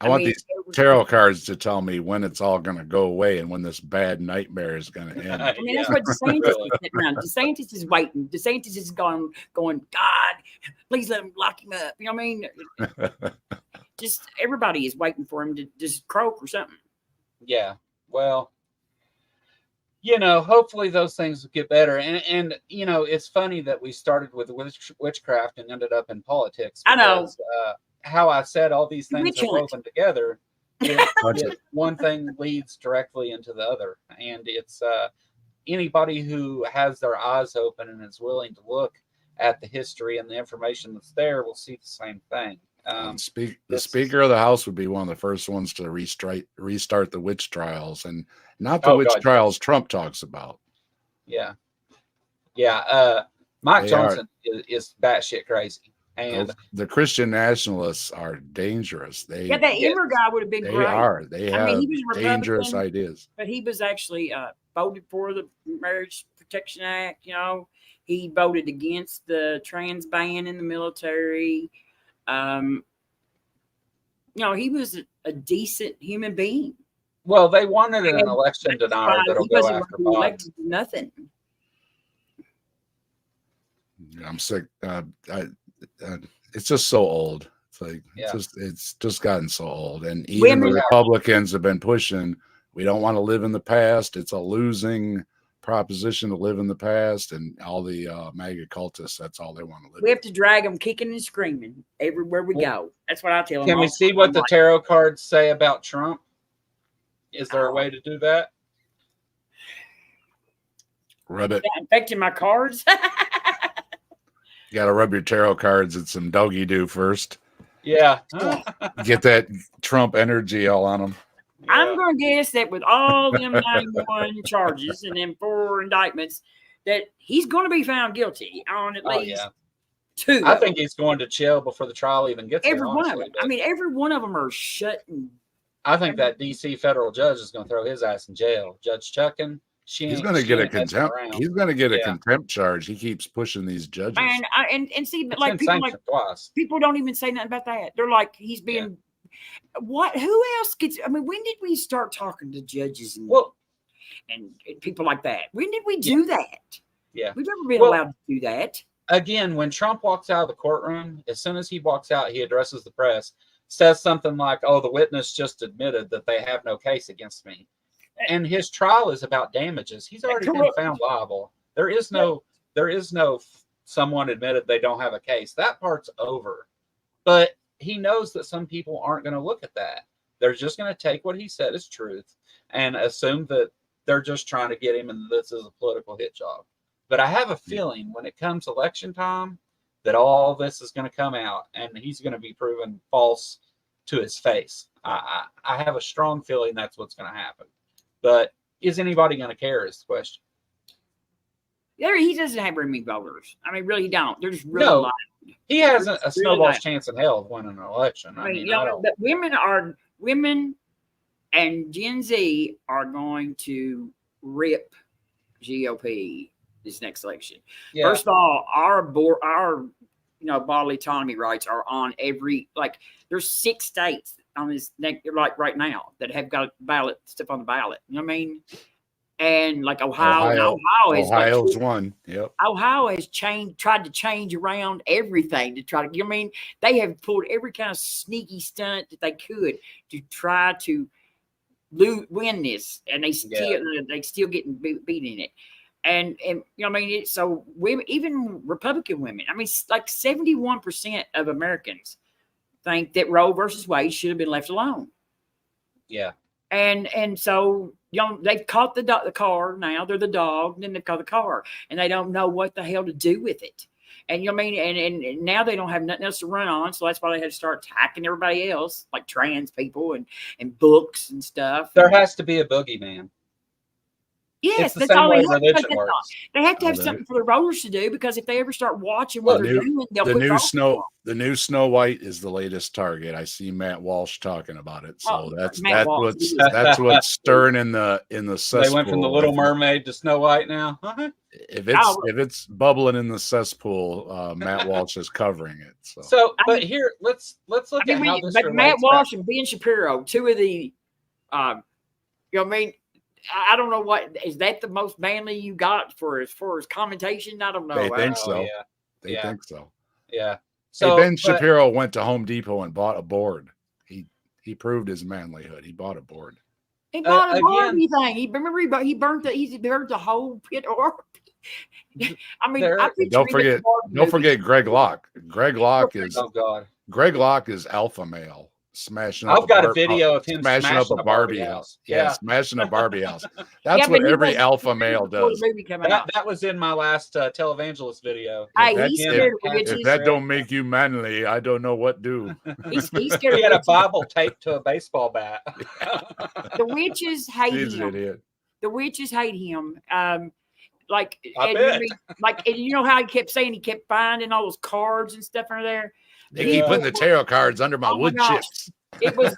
I want these tarot cards to tell me when it's all going to go away and when this bad nightmare is going to end. I mean, that's what DeSantis is sitting around. DeSantis is waiting. DeSantis is going, God, please let him lock him up. You know what I mean? Just everybody is waiting for him to just croak or something. Yeah. Well, you know, hopefully those things will get better. And you know, it's funny that we started with witchcraft and ended up in politics. Because, I know. How I said all these things are woven together. One thing leads directly into the other. And it's anybody who has their eyes open and is willing to look at the history and the information that's there will see the same thing. The Speaker of the House would be one of the first ones to restart the witch trials, and not the witch trials Trump talks about. Yeah. Mike Johnson is batshit crazy. And the Christian nationalists are dangerous. That Emmer guy would have been great. They have dangerous ideas. But he was actually voted for the Marriage Protection Act. You know, he voted against the trans ban in the military. You know, he was a decent human being. Well, they wanted an election denier that'll go after Biden. Nothing. I'm sick. It's just so old. It's like it's just gotten so old. And even the Republicans have been pushing. We don't want to live in the past. It's a losing proposition to live in the past. And all the MAGA cultists, that's all they want to live. We have to drag them kicking and screaming everywhere we go. That's what I tell them. Can we see what the tarot cards say about Trump? Is there a way to do that? Rub it. Infecting my cards. You got to rub your tarot cards in some doggy do first. Yeah. Get that Trump energy all on them. Yeah. I'm going to guess that with all them 91 charges and them 4 indictments, that he's going to be found guilty on at least 2. I think he's going to jail before the trial even gets there. Every one of them. I mean, every one of them are shutting. I think that D.C. federal judge is going to throw his ass in jail. Judge Chuckin. He's going to get a contempt. He's going to get a contempt charge. He keeps pushing these judges. And see, like people don't even say nothing about that. They're like, he's being what? Who else gets? I mean, when did we start talking to judges and people like that? When did we do that? Yeah, we've never been allowed to do that. Again, when Trump walks out of the courtroom, as soon as he walks out, he addresses the press. says something like, "Oh, the witness just admitted that they have no case against me," and his trial is about damages. He's already been found liable. There is no someone admitted they don't have a case. That part's over. But he knows that some people aren't going to look at that. They're just going to take what he said as truth and assume that they're just trying to get him and this is a political hit job. But I have a feeling when it comes election time that all this is going to come out and he's going to be proven false to his face. I have a strong feeling that's what's going to happen. But is anybody going to care is the question. He doesn't have very many voters. I mean, really, he don't. They're just really No, he has a snowball's chance in hell of winning an election. I mean, but women and Gen Z are going to rip GOP this next election. Yeah. First of all, our bodily autonomy rights are on every, like, there's 6 states on this, like right now, that have got ballot stuff on the ballot. You know what I mean? And like Ohio's one. Yep. Ohio has tried to change around everything to try to, you know what I mean? They have pulled every kind of sneaky stunt that they could to try to win this, and they still getting beat in it. And you know what I mean? So women, even Republican women, I mean, like 71% of Americans think that Roe versus Wade should have been left alone. Yeah. And so, you know, they've caught the car now. They're the dog, and then they've caught the car, and they don't know what the hell to do with it. And you know what I mean? And now they don't have nothing else to run on, so that's why they had to start attacking everybody else, like trans people and books and stuff. There has to be a boogeyman. Yes, that's all they have. They have to have something for the voters to do, because if they ever start watching what they're doing, they'll put the new Snow White is the latest target. I see Matt Walsh talking about it, so that's what's stirring in the cesspool. They went from the Little Mermaid to Snow White now. If it's bubbling in the cesspool, Matt Walsh is covering it. So but here let's look at how this. But Matt Walsh and Ben Shapiro, two of the, you know what I mean. I don't know what is that the most manly you got for as commentation. I don't know. They think so. Yeah. They think so. Yeah. So Ben Shapiro went to Home Depot and bought a board. He proved his manlyhood. He bought a board. He bought a Barbie thing. He burnt the whole pit or. I mean, don't forget Greg Locke. Greg Locke is Greg Locke is alpha male. Smashing up. I've got a video of him smashing up a Barbie house. Yeah, smashing a Barbie house. That's what every alpha male does. That was in my last televangelist video. If that don't make you manly, I don't know what do. He's scared. He had a Bible taped to a baseball bat. The witches hate him. The witches hate him. Like, and you know how he kept saying he kept finding all those cards and stuff under there. They keep putting the tarot cards under my wood chips. It was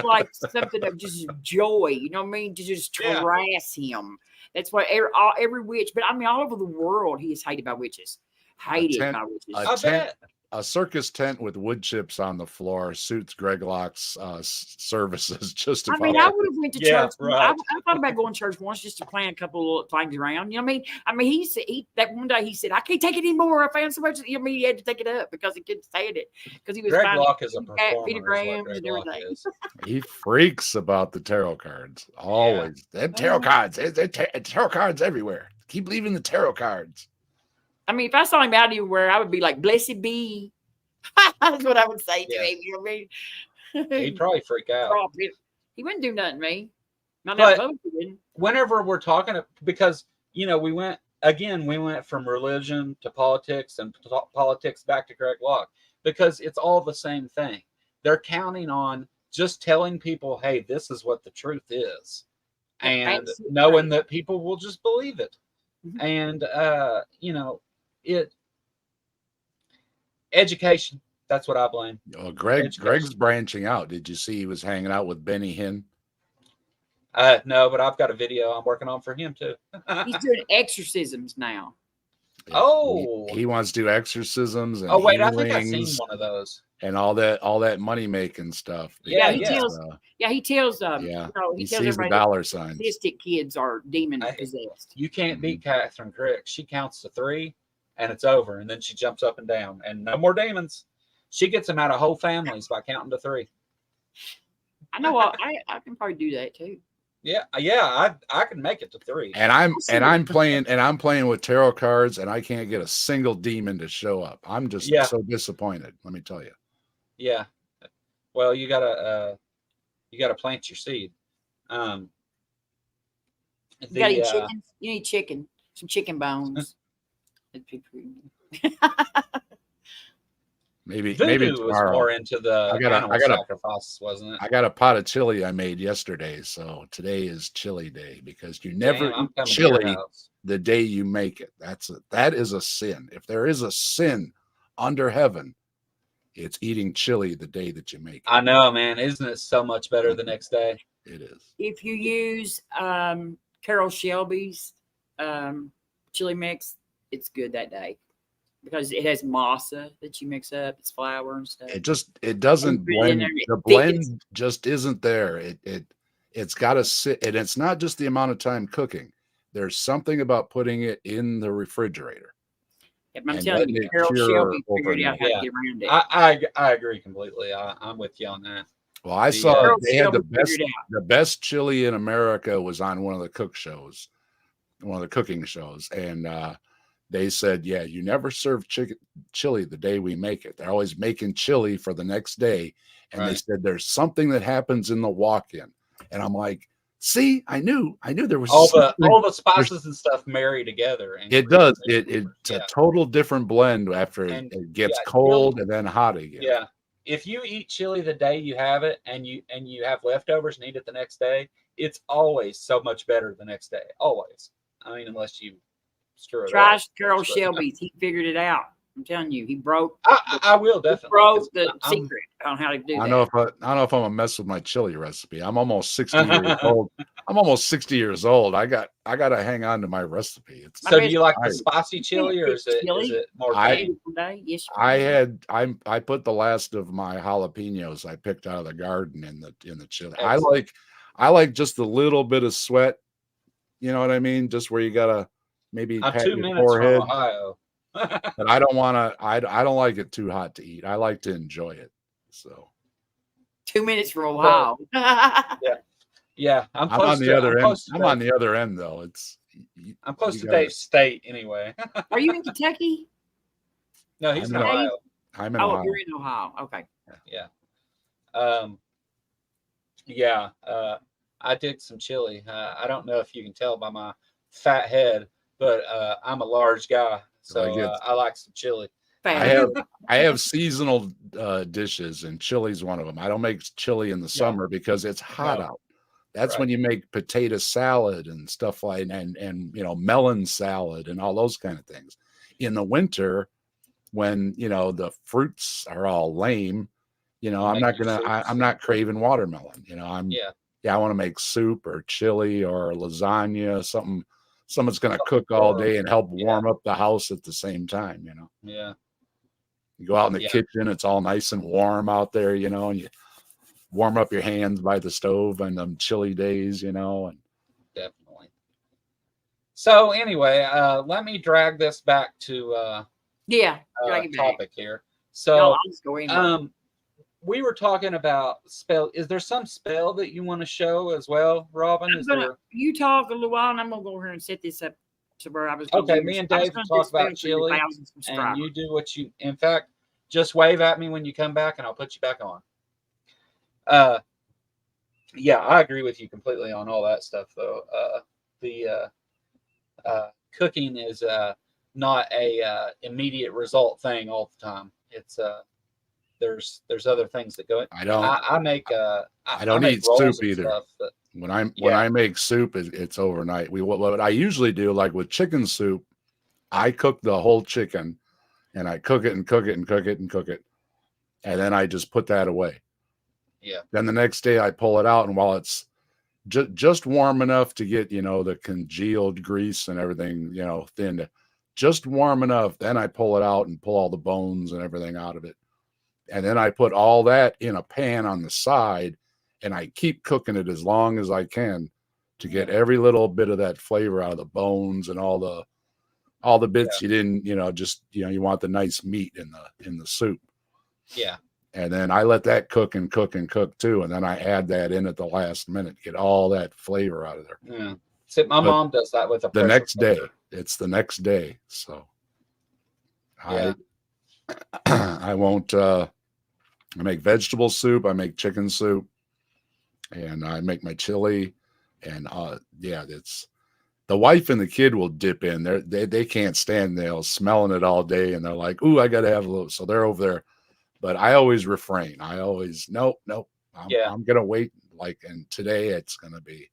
like something of just joy, you know what I mean? To just harass him. That's what every witch, but I mean, all over the world, he is hated by witches. Hated by witches. A circus tent with wood chips on the floor suits Greg Locke's services just about. I mean, I would have went to church. Right. I thought about going to church once just to plant a couple of things around. You know what I mean? He said that one day he said, "I can't take it anymore. I found so much." You know, he had to take it up because he couldn't stand it because he was Greg Locke is a performer. Pentagrams and everything. He freaks about the tarot cards. Always, they have tarot cards. Tarot cards everywhere. Keep leaving the tarot cards. I mean, if I saw him out anywhere, I would be like, "Blessed be." That's what I would say to him. You know what I mean? He'd probably freak out. He wouldn't do nothing to me. Whenever we're talking, because you know, we went from religion to politics and politics back to Greg Locke, because it's all the same thing. They're counting on just telling people, "Hey, this is what the truth is," and knowing that people will just believe it. Mm-hmm. And you know, education, that's what I blame. Oh, Greg's branching out. Did you see he was hanging out with Benny Hinn? No, but I've got a video I'm working on for him too. He's doing exorcisms now. He wants to do exorcisms and I think I've seen one of those. And all that money making stuff. He tells he tells sees the dollar signs. Autistic kids are demon possessed. You can't beat Catherine Crick. She counts to 3 and it's over, and then she jumps up and down, and no more demons. She gets them out of whole families by counting to 3. I know. I can probably do that too. Yeah, I can make it to 3. And I'm playing with tarot cards, and I can't get a single demon to show up. I'm just so disappointed. Let me tell you. Yeah. Well, you gotta plant your seed. You gotta eat chicken. You need chicken. Some chicken bones. Maybe Voodoo was tomorrow. more into the animal sacrifices, wasn't it? I got a pot of chili I made yesterday, so today is chili day, because you never eat chili the day you make it. That is a sin. If there is a sin under heaven, it's eating chili the day that you make it. I know, man. Isn't it so much better the next day? It is. If you use Carol Shelby's chili mix, it's good that day, because it has masa that you mix up. It's flour and stuff. It doesn't blend. The blend just isn't there. It's got to sit, and it's not just the amount of time cooking. There's something about putting it in the refrigerator. I'm telling you, Carol Shelby figured out how to get around it. I agree completely. I'm with you on that. Well, I saw they had the best chili in America was on one of the cooking shows, and they said, yeah, you never serve chili the day we make it. They're always making chili for the next day, and they said there's something that happens in the walk-in, and I'm like, see, I knew there was all the spices and stuff marry together. And it does. It's a total different blend after it gets cold and then hot again. Yeah. If you eat chili the day you have it, and you have leftovers and eat it the next day, it's always so much better the next day. Always. I mean, unless you screw it up. Try Carol Shelby's. He figured it out. I'm telling you, he broke. I will definitely broke the secret on how to do that. I don't know if I'm gonna mess with my chili recipe. I'm almost 60 years old. I'm almost 60 years old. I got to hang on to my recipe. So do you like the spicy chili, or is it more? I put the last of my jalapenos I picked out of the garden in the chili. Excellent. I like just a little bit of sweat. You know what I mean? Just where you gotta maybe pat your forehead. From Ohio. But I don't want to. I don't like it too hot to eat. I like to enjoy it. So 2 minutes from Ohio. Yeah. I'm on the other end. I'm on the other end though. I'm close to Dave's state anyway. Are you in Kentucky? No, he's in Ohio. I'm in Ohio. You're in Ohio. Okay. Yeah. I dig some chili. I don't know if you can tell by my fat head, but I'm a large guy. So I like some chili. I have seasonal dishes, and chili's one of them. I don't make chili in the summer because it's hot out. That's when you make potato salad and stuff like and melon salad and all those kind of things. In the winter, when the fruits are all lame, I'm not craving watermelon. I want to make soup or chili or lasagna, something. Someone's going to cook all day and help warm up the house at the same time, Yeah. You go out in the kitchen, it's all nice and warm out there, and you warm up your hands by the stove on them chilly days, and definitely. So anyway, let me drag this back to topic here. So we were talking about spell. Is there some spell that you want to show as well, Robin? You talk a little while, and I'm gonna go over here and set this up to where I was. Okay, me and Dave talk about chili, and you do what you. In fact, just wave at me when you come back, and I'll put you back on. Yeah, I agree with you completely on all that stuff, though. The cooking is not a immediate result thing all the time. It's there's other things that go in. I don't eat soup either. Stuff, when I make soup, it's overnight. What I usually do, like with chicken soup, I cook the whole chicken, and I cook it and cook it and cook it and cook it, and then I just put that away. Yeah. Then the next day I pull it out, and while it's just warm enough to get the congealed grease and everything thinned, just warm enough, then I pull it out and pull all the bones and everything out of it. And then I put all that in a pan on the side, and I keep cooking it as long as I can to get every little bit of that flavor out of the bones and all the bits you didn't, you want the nice meat in the soup. Yeah. And then I let that cook and cook and cook too. And then I add that in at the last minute, get all that flavor out of there. Yeah. See, my mom does that with a the pressure next day. cooker. It's the next day. So Yeah. I won't, I make vegetable soup. I make chicken soup, and I make my chili. And yeah, it's the wife and the kid will dip in there. They can't stand they'll smelling it all day. And they're like, ooh, I got to have a little. So they're over there. But I always refrain. I always, nope. I'm going to wait. Like, and today it's going to be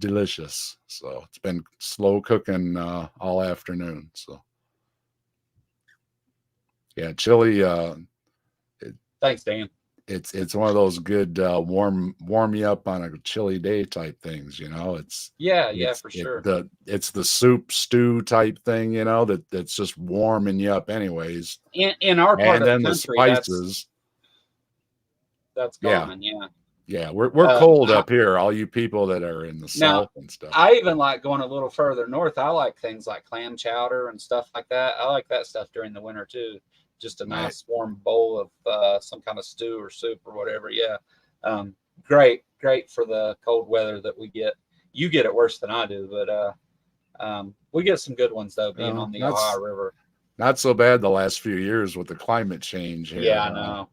delicious. So it's been slow cooking all afternoon. So yeah, chili. Thanks, Dan. It's one of those good warm you up on a chilly day type things. You know, it's for sure. It's the soup stew type thing. You know, that's just warming you up anyways. In our part of the country, the spices. That's common. Yeah. Yeah, we're cold up here. All you people that are in the south and stuff. I even like going a little further north. I like things like clam chowder and stuff like that. I like that stuff during the winter too. Just a nice warm bowl of some kind of stew or soup or whatever. Yeah, great for the cold weather that we get. You get it worse than I do, but we get some good ones though. Being on the Ohio River, not so bad the last few years with the climate change here. Yeah, I know.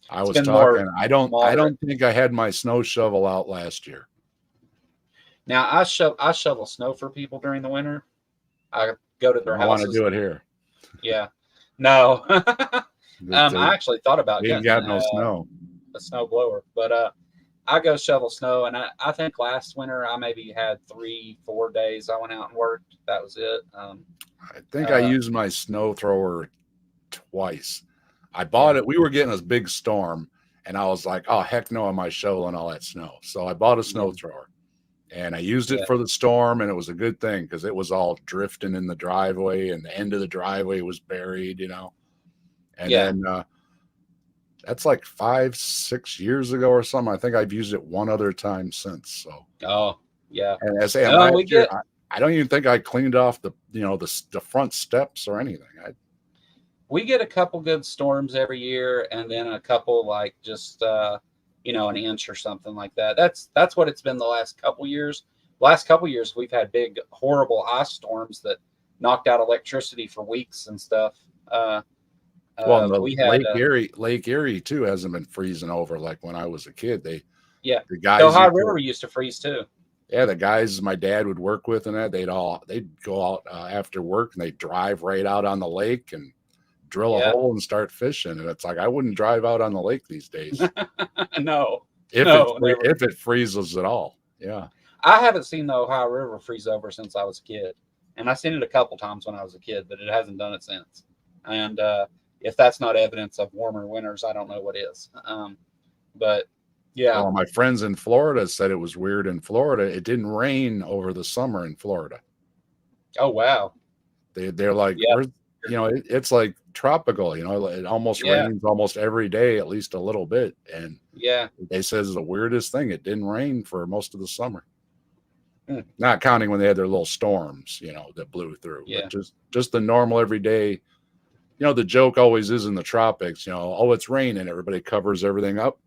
I was talking. I don't think I had my snow shovel out last year. Now I shovel snow for people during the winter. I go to their houses. I want to do it here. Yeah, no. I actually thought about getting no snow. A snow blower, but I go shovel snow, and I think last winter I maybe had 3-4 days I went out and worked. That was it. I think I used my snow thrower twice. I bought it. We were getting a big storm, and I was like, "Oh heck no, am I shoveling all that snow?" So I bought a snow thrower, and I used it for the storm, and it was a good thing because it was all drifting in the driveway, and the end of the driveway was buried, you know. And then that's like 5-6 years ago or something. I think I've used it one other time since. So and I say I don't even think I cleaned off the front steps or anything. We get a couple good storms every year, and then a couple like just an inch or something like that. That's what it's been the last couple years. Last couple years we've had big horrible ice storms that knocked out electricity for weeks and stuff. Lake Erie too hasn't been freezing over like when I was a kid. The guys the Ohio River used to freeze too. Yeah, the guys my dad would work with and that they'd go out after work and they'd drive right out on the lake and drill a hole and start fishing. And it's like I wouldn't drive out on the lake these days. No. If it freezes at all. Yeah. I haven't seen the Ohio River freeze over since I was a kid. And I've seen it a couple times when I was a kid, but it hasn't done it since. And if that's not evidence of warmer winters, I don't know what is. But yeah. Well, my friends in Florida said it was weird in Florida. It didn't rain over the summer in Florida. Oh, wow. They're like, it's like tropical, it almost rains almost every day, at least a little bit. And they says the weirdest thing. It didn't rain for most of the summer. Not counting when they had their little storms, that blew through. Yeah. But just the normal everyday, the joke always is in the tropics, oh, it's raining. Everybody covers everything up.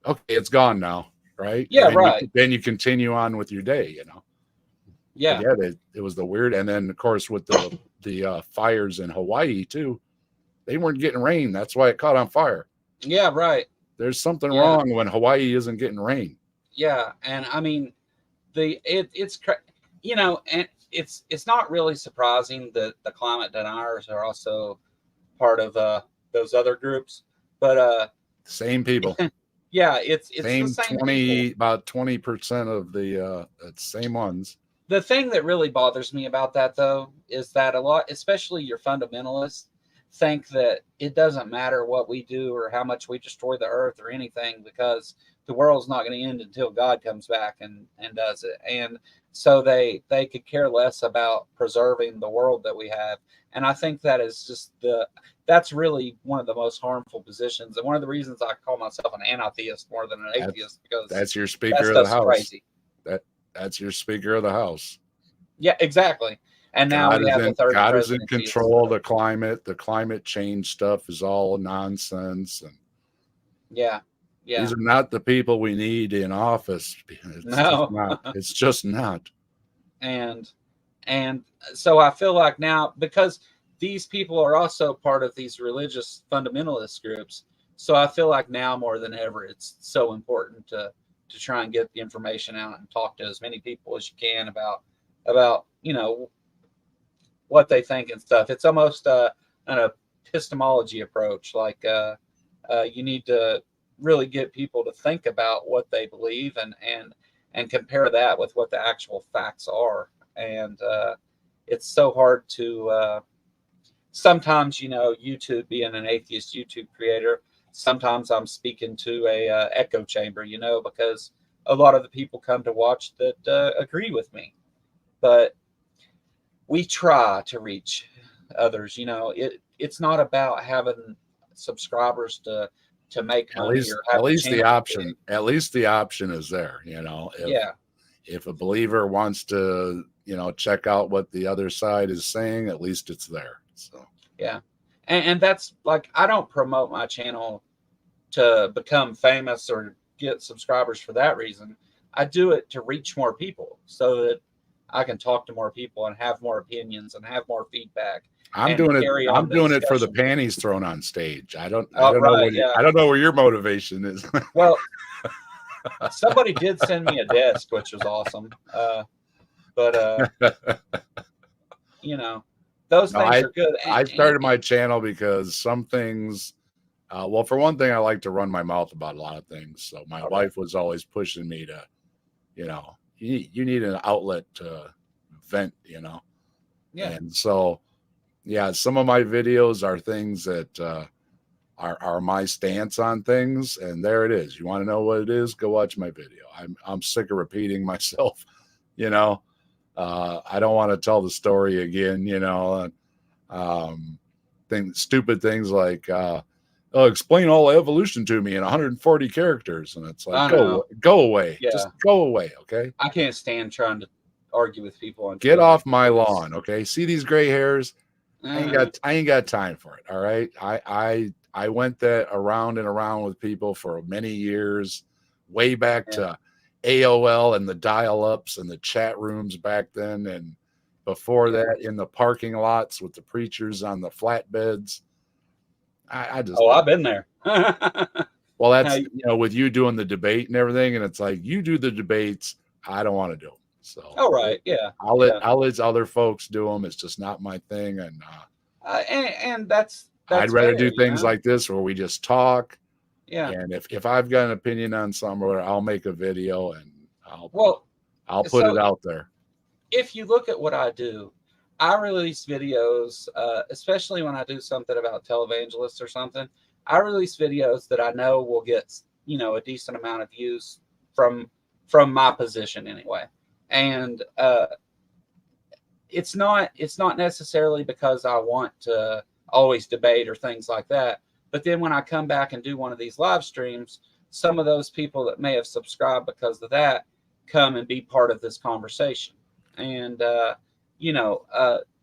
Okay, it's gone now, right? Yeah, right. Then you continue on with your day, Yeah. It was the weird. And then, of course, with the fires in Hawaii, too, they weren't getting rain. That's why it caught on fire. Yeah, right. There's something wrong when Hawaii isn't getting rain. Yeah. And I mean, and it's not really surprising that the climate deniers are also part of those other groups. But same people. Yeah, it's same, the same 20, about 20% of the same ones. The thing that really bothers me about that, though, is that a lot, especially your fundamentalists, think that it doesn't matter what we do or how much we destroy the earth or anything because the world's not going to end until God comes back and does it. And so they could care less about preserving the world that we have. And I think that is just that's really one of the most harmful positions. And one of the reasons I call myself an atheist more than an atheist, because that's your Speaker of the House. Crazy. That's your Speaker of the House. Yeah, exactly. And now we have the third God is in presidency. control of the climate. The climate change stuff is all nonsense. And yeah. these are not the people we need in office. It's No. just not. It's just not. And so I feel like now, because these people are also part of these religious fundamentalist groups, so I feel like now more than ever, it's so important to try and get the information out and talk to as many people as you can about what they think and stuff. It's almost an epistemology approach. Like you need to really get people to think about what they believe and compare that with what the actual facts are. And it's so hard to sometimes, YouTube, being an atheist YouTube creator, sometimes I'm speaking to a echo chamber, because a lot of the people come to watch that agree with me. But we try to reach others. It's not about having subscribers to make money, or have at least the option is there. If a believer wants to check out what the other side is saying, at least it's there. So yeah. And that's like, I don't promote my channel to become famous or get subscribers for that reason. I do it to reach more people so that I can talk to more people and have more opinions and have more feedback. I'm doing it for the panties thrown on stage. I don't know where your motivation is. Well, somebody did send me a disc, which was awesome. But those things are good. I started my channel because some things, well, for one thing, I like to run my mouth about a lot of things. So my wife was always pushing me to, you need an outlet to vent, Yeah. And so, yeah, some of my videos are things that are my stance on things. And there it is. You want to know what it is? Go watch my video. I'm sick of repeating myself, I don't want to tell the story again, stupid things like, explain all evolution to me in 140 characters. And it's like, go away. Yeah. Just go away. Okay. I can't stand trying to argue with people. Get off my lawn. Okay. See these gray hairs? I ain't got time for it. All right. I went that around and around with people for many years, way back to AOL and the dial-ups and the chat rooms back then. And before that, in the parking lots with the preachers on the flatbeds. I've been there. Well, that's, with you doing the debate and everything. And it's like, you do the debates. I don't want to do them. So, yeah. I'll let other folks do them. It's just not my thing. And that's I'd rather do things like this where we just talk. Yeah. And if I've got an opinion on something, I'll make a video and I'll put it out there. If you look at what I do, I release videos, especially when I do something about televangelists or something. I release videos that I know will get, a decent amount of views from my position anyway. And it's not necessarily because I want to always debate or things like that. But then when I come back and do one of these live streams, some of those people that may have subscribed because of that come and be part of this conversation. And,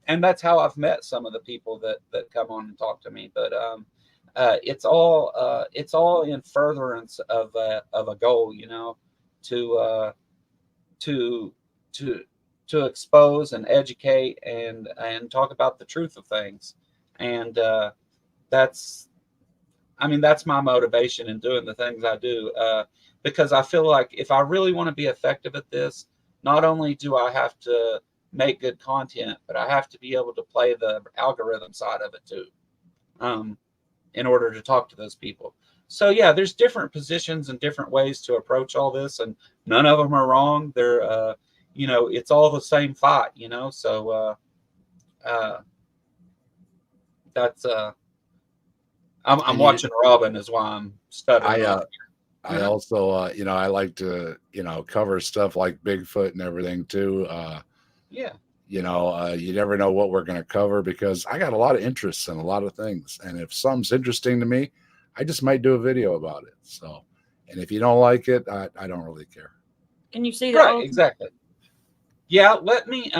and that's how I've met some of the people that come on and talk to me. But it's all in furtherance of a goal, to expose and educate and talk about the truth of things. And that's my motivation in doing the things I do, because I feel like if I really want to be effective at this, not only do I have to make good content, but I have to be able to play the algorithm side of it too, in order to talk to those people. So yeah, there's different positions and different ways to approach all this, and none of them are wrong. They're, it's all the same fight, so that's, I'm watching Robin is why I'm stuttering. I also, I like to, cover stuff like Bigfoot and everything too. You never know what we're going to cover because I got a lot of interests in a lot of things. And if something's interesting to me, I just might do a video about it. So, and if you don't like it, I don't really care. Can you see that? Right, exactly. Yeah, let me,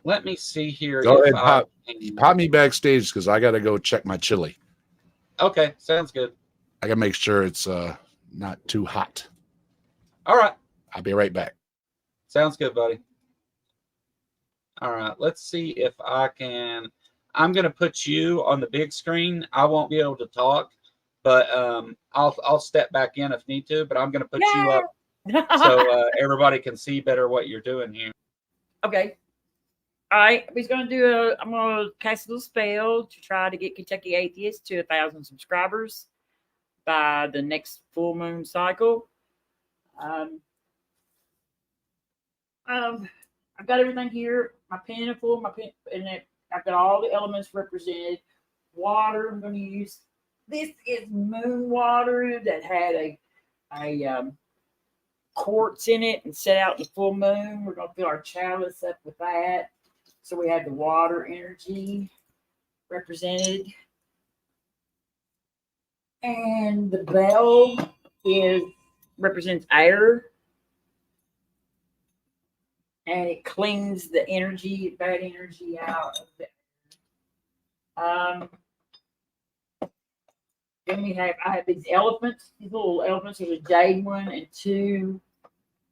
Let me see here. Go if ahead, I pop me backstage because I got to go check my chili. Okay, sounds good. I got to make sure it's not too hot. All right. I'll be right back. Sounds good, buddy. All right, let's see if I can. I'm going to put you on the big screen. I won't be able to talk, but I'll step back in if need to. But I'm going to put you up so everybody can see better what you're doing here. Okay. All right. We're going to do I'm going to cast a little spell to try to get Kentucky Atheist to 1,000 subscribers by the next full moon cycle. I've got everything here. My pentacle, I've got all the elements represented. Water, I'm going to use. This is moon water that had a quartz in it and set out the full moon. We're going to fill our chalice up with that. So we have the water energy represented. And the bell represents air. And it cleans the energy, bad energy out of it. Then I have these elephants, these little elephants. There's a jade one and 2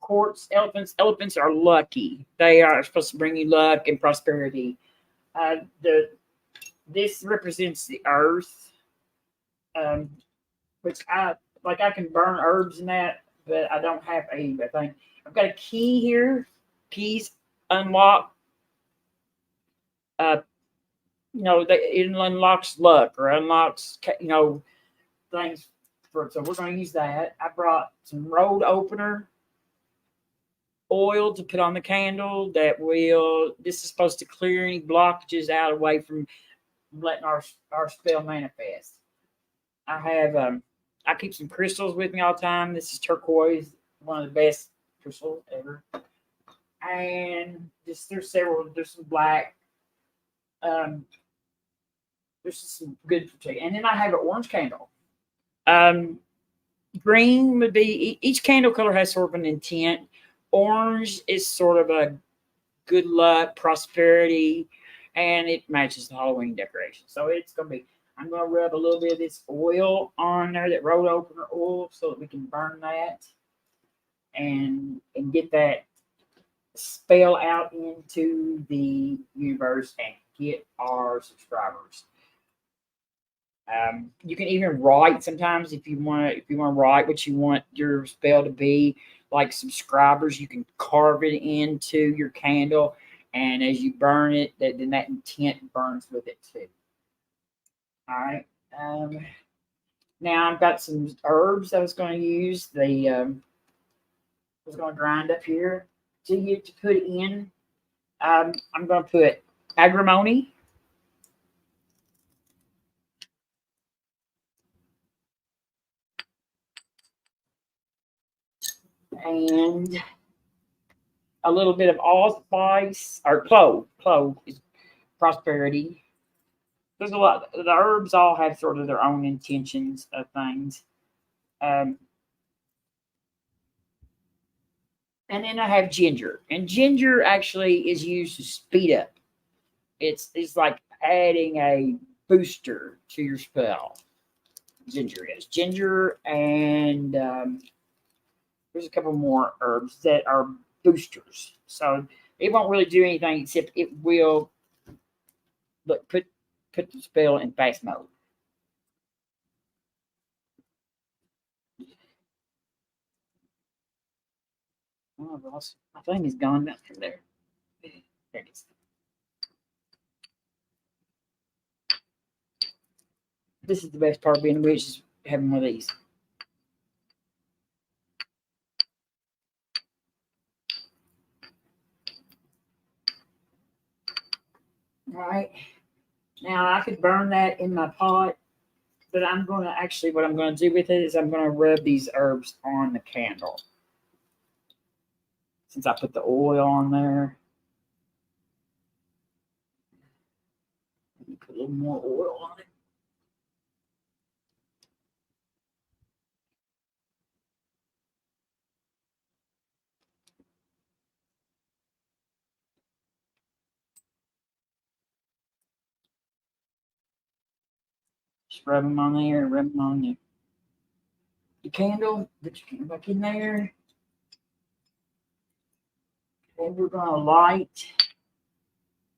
quartz elephants. Elephants are lucky. They are supposed to bring you luck and prosperity. This represents the earth, which I can burn herbs in that, but I don't have a thing. I've got a key here. Keys unlock. It unlocks luck or unlocks things. So we're going to use that. I brought some road opener oil to put on the candle. This is supposed to clear any blockages out away from letting our spell manifest. I keep some crystals with me all the time. This is turquoise, one of the best crystals ever. And there's some black. There's some good protection. And then I have an orange candle. Green would be, each candle color has sort of an intent. Orange is sort of a good luck, prosperity, and it matches the Halloween decoration. So I'm going to rub a little bit of this oil on there, that road opener oil, so that we can burn that and get that spell out into the universe and get our subscribers. You can even write sometimes if you want to write what you want your spell to be, like subscribers. You can carve it into your candle, and as you burn it, then that intent burns with it too. All right. Now I've got some herbs I was going to use. I was going to grind up here to put in. I'm going to put agrimony. And a little bit of allspice or clove. Clove is prosperity. There's a lot. The herbs all have sort of their own intentions of things. And then I have ginger. And ginger actually is used to speed up. It's like adding a booster to your spell. Ginger is. Ginger and there's a couple more herbs that are boosters. So it won't really do anything except it will put the spell in fast mode. Oh, Ross, my thing is gone back from there. There it is. This is the best part of being a witch, is having one of these. All right. Now I could burn that in my pot, but what I'm going to do with it is I'm going to rub these herbs on the candle. Since I put the oil on there. Put a little more oil on it. Just rub them on there, rub them on the candle. Put your candle back in there. And we're going to light.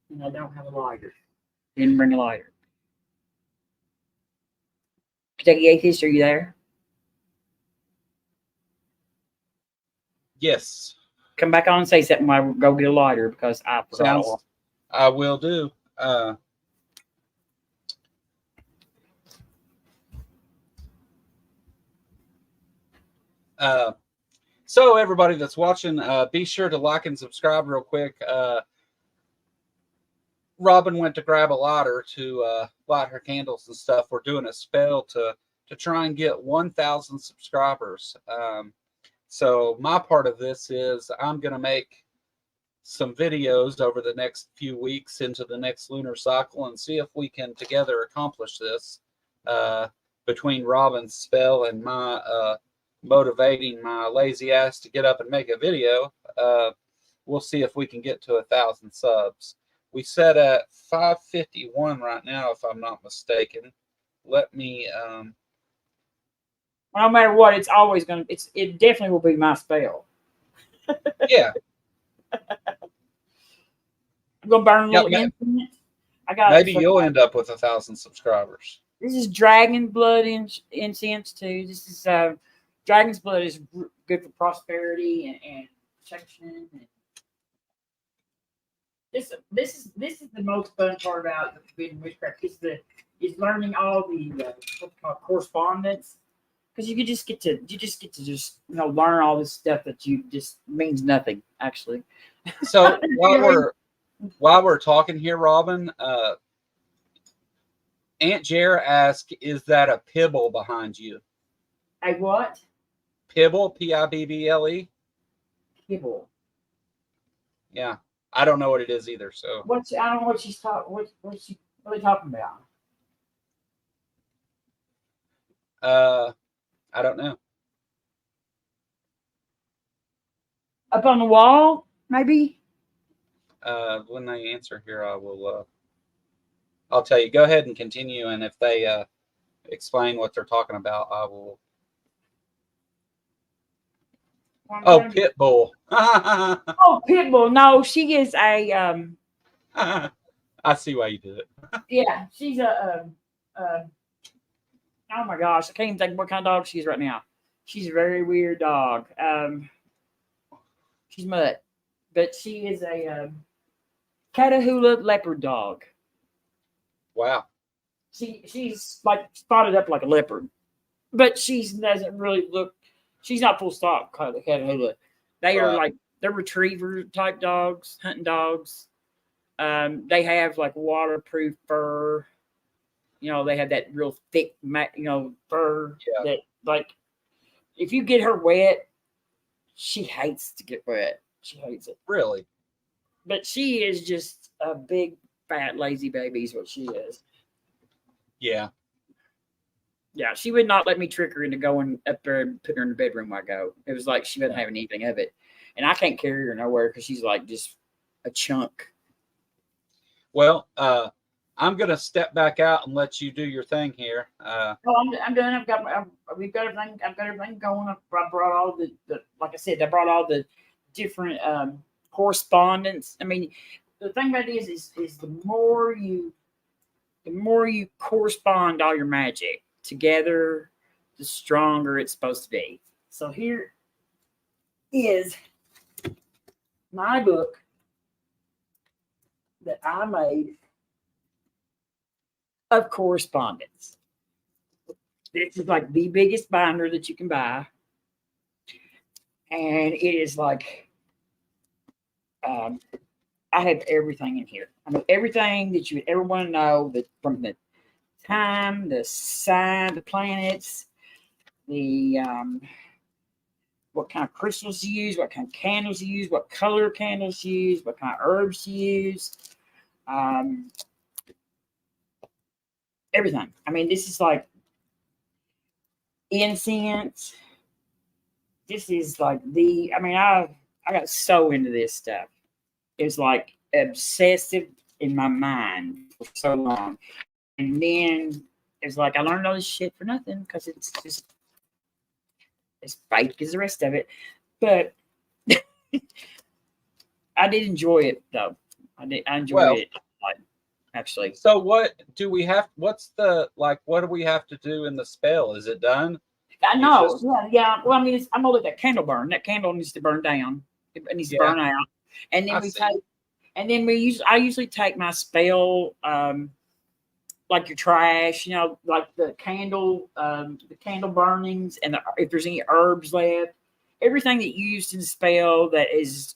And I don't have a lighter. Didn't bring a lighter. Kentucky Atheist, are you there? Yes. Come back on and say something while I go get a lighter because I forgot. Sounds, I will do. So everybody that's watching, be sure to like and subscribe real quick. Robin went to grab a lighter to light her candles and stuff. We're doing a spell to try and get 1,000 subscribers. So my part of this is I'm going to make some videos over the next few weeks into the next lunar cycle and see if we can together accomplish this between Robin's spell and my motivating my lazy ass to get up and make a video. We'll see if we can get to 1,000 subs. We set at 551 right now, if I'm not mistaken. Let me no matter what, it's always gonna it definitely will be my spell. Yeah. I'm gonna burn a little incense. I got maybe you'll end up with 1,000 subscribers. This is dragon blood incense too. This is dragon's blood is good for prosperity and protection. And this is the most fun part about the forbidden witchcraft is learning all the correspondence, because you just get to learn all this stuff that you just means nothing actually. So while we're talking here, Robin, Aunt Jer asked, "Is that a pibble behind you?" A what? Pibble, Pibble. Pibble. Yeah, I don't know what it is either. So I don't know what she's talking. What are they talking about? I don't know. Up on the wall, maybe. When they answer here, I will. I'll tell you. Go ahead and continue, and if they explain what they're talking about, I will. Oh, Pitbull. Oh, Pitbull. No, she is a. I see why you did it. Yeah, she's a. Oh my gosh, I can't even think what kind of dog she is right now. She's a very weird dog. She's mutt, but she is a Catahoula leopard dog. Wow. She's like spotted up like a leopard, but she doesn't really look. She's not full stop Catahoula. They are like they're retriever type dogs, hunting dogs. They have like waterproof fur. They have that real thick, fur that, like, if you get her wet, she hates to get wet. She hates it. Really? But she is just a big, fat, lazy baby is what she is. Yeah. Yeah, she would not let me trick her into going up there and putting her in the bedroom when I go. It was like she wasn't having anything of it. And I can't carry her nowhere because she's like just a chunk. Well, I'm gonna step back out and let you do your thing here. I'm done. We've got everything. I've got everything going. I brought all the like I said. I brought all the different correspondence. I mean, the thing about it is the more you correspond all your magic together, the stronger it's supposed to be. So here is my book that I made of correspondence. This is like the biggest binder that you can buy. And it is like, I have everything in here. I mean, everything that you would ever want to know, that from the time, the sign, the planets, the what kind of crystals you use, what kind of candles you use, what color candles you use, what kind of herbs you use. Everything. I mean, this is like incense. This is like I got so into this stuff. It was like obsessive in my mind for so long. And then it's like I learned all this shit for nothing because it's just as fake as the rest of it. But I did enjoy it though. I enjoyed it like, actually. So what do we have? What's the what do we have to do in the spell? Is it done? I know. Yeah. Well, I mean, I'm gonna let that candle burn. That candle needs to burn down. It needs to burn out. And then I usually take my spell, like your trash, like the candle burnings, and if there's any herbs left, everything that you used in the spell that is,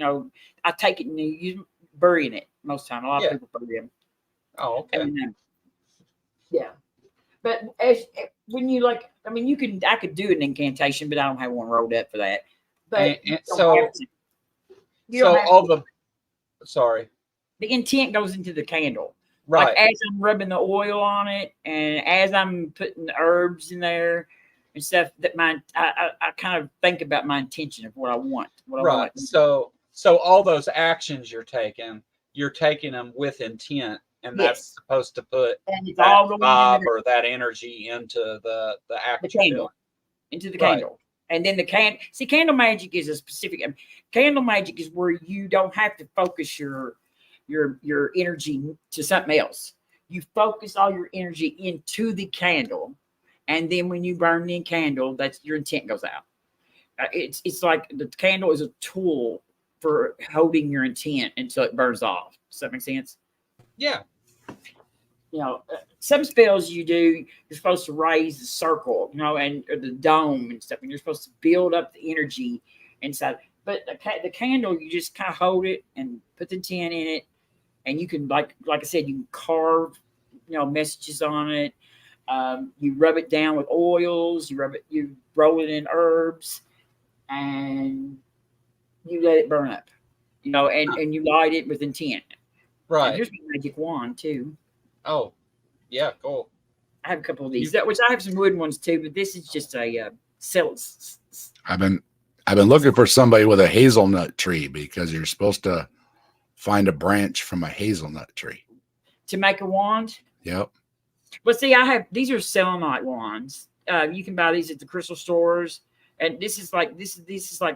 I take it and you bury in it most of the time. A lot of people bury them. Oh, okay. And, yeah. But when you I could do an incantation, but I don't have one rolled up for that. But sorry. The intent goes into the candle. Right. Like as I'm rubbing the oil on it and as I'm putting the herbs in there and stuff, that I kind of think about my intention of what I want. Right. So all those actions you're taking them with intent, and that's supposed to put that vibe or that energy into the candle. Into the candle. And then candle magic is a specific. Candle magic is where you don't have to focus your energy to something else. You focus all your energy into the candle, and then when you burn the candle, that's your intent goes out. It's like the candle is a tool for holding your intent until it burns off. Does that make sense? Yeah. Some spells you're supposed to raise the circle, and or the dome and stuff, and you're supposed to build up the energy inside. But the candle, you just kind of hold it and put the intent in it, and you can, like I said, you can carve, messages on it. You rub it down with oils. You roll it in herbs, and you let it burn up. And you light it with intent. Right. And here's my magic wand too. Oh, yeah, cool. I have a couple of these, which I have some wooden ones too, but this is just a I've been looking for somebody with a hazelnut tree, because you're supposed to find a branch from a hazelnut tree to make a wand. Yep. But see, these are selenite wands. You can buy these at the crystal stores, and this is like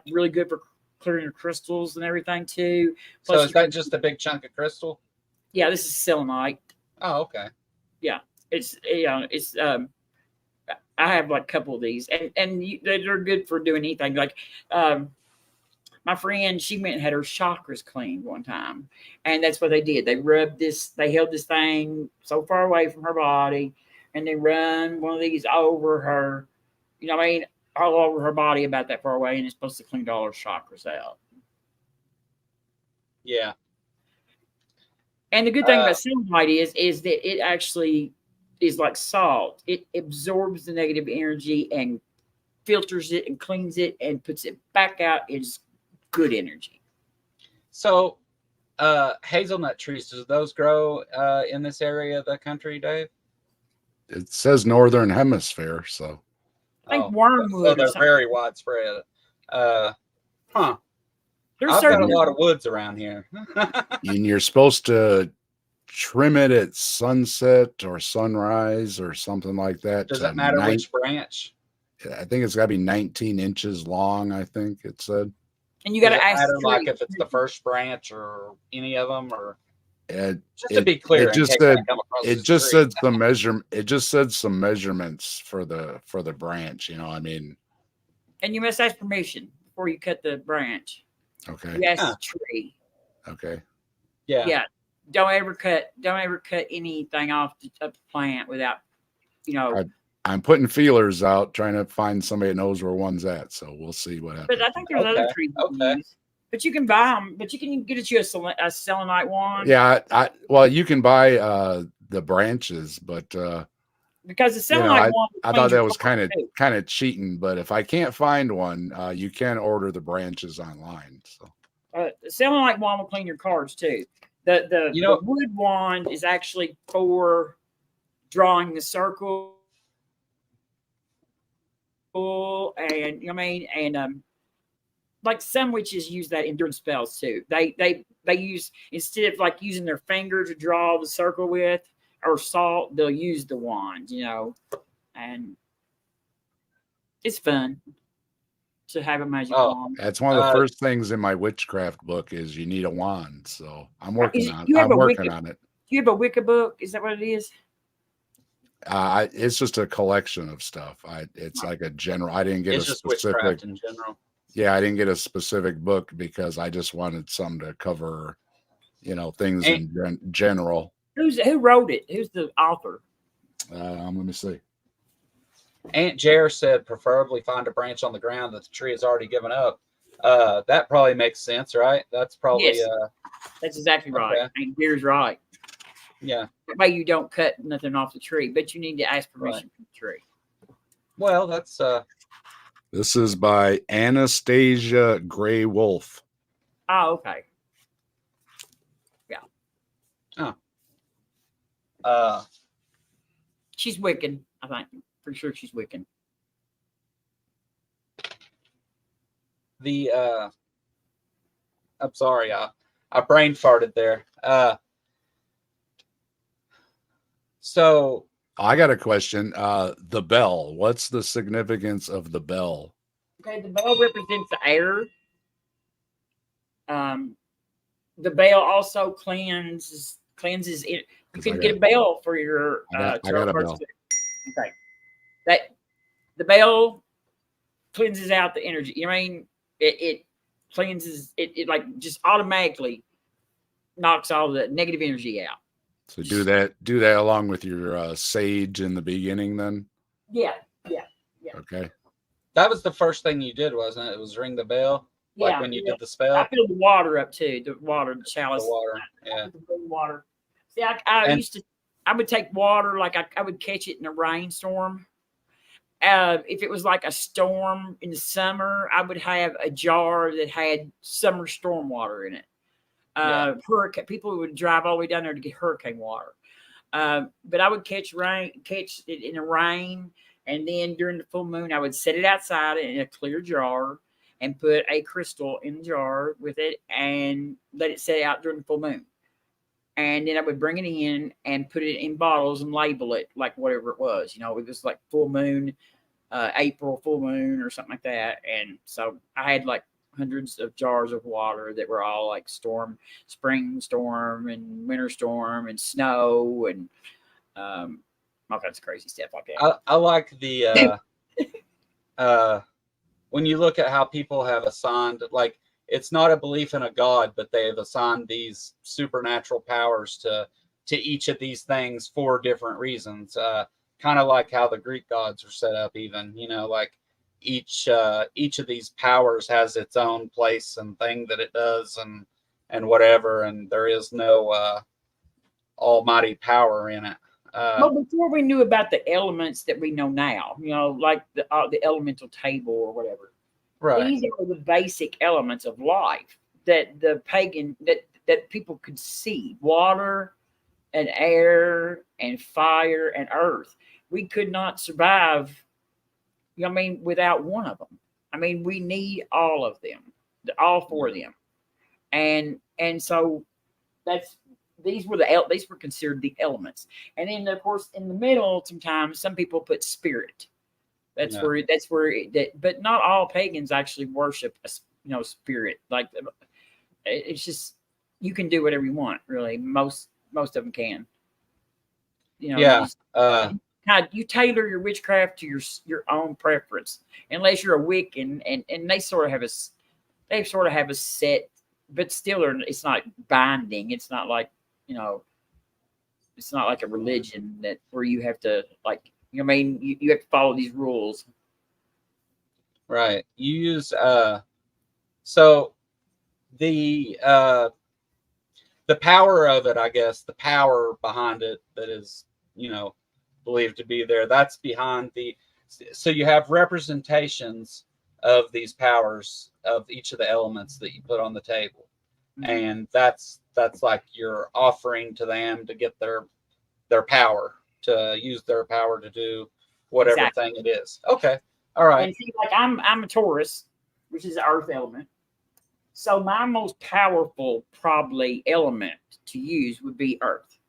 really good for clearing your crystals and everything too. Plus, so is that just a big chunk of crystal? Yeah, this is selenite. Oh, okay. Yeah, it's I have like a couple of these, and they're good for doing anything. Like, my friend, she went and had her chakras cleaned one time, and that's what they did. They held this thing so far away from her body, and they run one of these over her, all over her body about that far away, and it's supposed to clean all her chakras out. Yeah. And the good thing about selenite is that it actually is like salt. It absorbs the negative energy and filters it and cleans it and puts it back out as good energy. So, hazelnut trees, do those grow in this area of the country, Dave? It says Northern Hemisphere, so. I think wormwood. So they're very widespread. I've got a lot of woods around here. And you're supposed to trim it at sunset or sunrise or something like that. Does it matter which branch? I think it's got to be 19 inches long, I think it said. And you got to ask like if it's the first branch or any of them, or just to be clear, it just said some measurements for the branch. And you must ask permission before you cut the branch. Okay. Yes, tree. Okay. Yeah. Yeah. Don't ever cut anything off the plant without, I'm putting feelers out, trying to find somebody that knows where one's at. So we'll see what happens. But I think there's other trees. Okay. But you can buy them. But you can get you a selenite wand. Yeah. Well, you can buy the branches, but because the selenite wand, I thought that was kind of cheating. But if I can't find one, you can order the branches online. So the selenite wand will clean your cards too. The wood wand is actually for drawing the circle. And like some witches use that in during spells too. They use, instead of like using their finger to draw the circle with, or salt, they'll use the wand, you know, and it's fun to have a magic wand. That's one of the first things in my witchcraft book is you need a wand. So I'm working on it. I'm working on it. Do you have a Wicca book? Is that what it is? It's just a collection of stuff. It's like a general. I didn't get it's a just specific witchcraft in general. Yeah, I didn't get a specific book because I just wanted some to cover, you know, things in general. Who wrote it? Who's the author? Let me see. Aunt Jer said, preferably find a branch on the ground that the tree has already given up. That probably makes sense, right? That's probably yes, that's exactly right. Okay. Aunt Jer's right. Yeah. That way you don't cut nothing off the tree, but you need to ask permission from the tree. Well, that's This is by Anastasia Gray Wolf. Oh, okay. Yeah. Oh. She's Wiccan, I think. Pretty sure she's Wiccan. I'm sorry, I brain farted there. So I got a question. The bell. What's the significance of the bell? Okay, the bell represents the air. The bell also cleanses it. You can get a bell for your I got a bell. Okay. The bell cleanses out the energy. You know what I mean? It cleanses it like just automatically knocks all the negative energy out. So do that along with your sage in the beginning then? Yeah. Okay. That was the first thing you did, wasn't it? It was ring the bell? Yeah. Like when you did the spell? I filled the water up too. The chalice. The water. Yeah. The water. See, I would take water, like I would catch it in a rainstorm. If it was like a storm in the summer, I would have a jar that had summer storm water in it. Hurricane, people would drive all the way down there to get hurricane water. But I would catch it in the rain, and then during the full moon, I would set it outside in a clear jar and put a crystal in the jar with it and let it set out during the full moon. And then I would bring it in and put it in bottles and label it like whatever it was. You know, it was like full moon, April full moon or something like that. And so I had like hundreds of jars of water that were all like spring storm and winter storm and snow and all kinds of crazy stuff like that. I like the when you look at how people have assigned, like, it's not a belief in a god, but they have assigned these supernatural powers to each of these things for different reasons. Kind of like how the Greek gods are set up, even, you know, like each of these powers has its own place and thing that it does and whatever, and there is no almighty power in it. Well, before we knew about the elements that we know now, you know, like the elemental table or whatever. Right. These are the basic elements of life that the pagan that people could see: water and air and fire and earth. We could not survive, you know what I mean, without one of them. I mean, we need all of them, all four of them. And so these were considered the elements. And then of course in the middle, sometimes some people put spirit. But not all pagans actually worship a spirit. Like, it's just, you can do whatever you want, really. Most of them can. You know, you tailor your witchcraft to your own preference, unless you're a Wiccan, and they sort of have a set, but still it's not binding. It's not like, you know, it's not like a religion where you have to, like, you know what I mean, you have to follow these rules. Right. You use so the power of it, I guess, the power behind it that is, you know, believed to be there, that's behind so you have representations of these powers of each of the elements that you put on the table. Mm-hmm. And that's like you're offering to them to get their power, to use their power to do whatever thing it is. Okay. All right. And see, like I'm a Taurus, which is the earth element. So my most powerful probably element to use would be earth.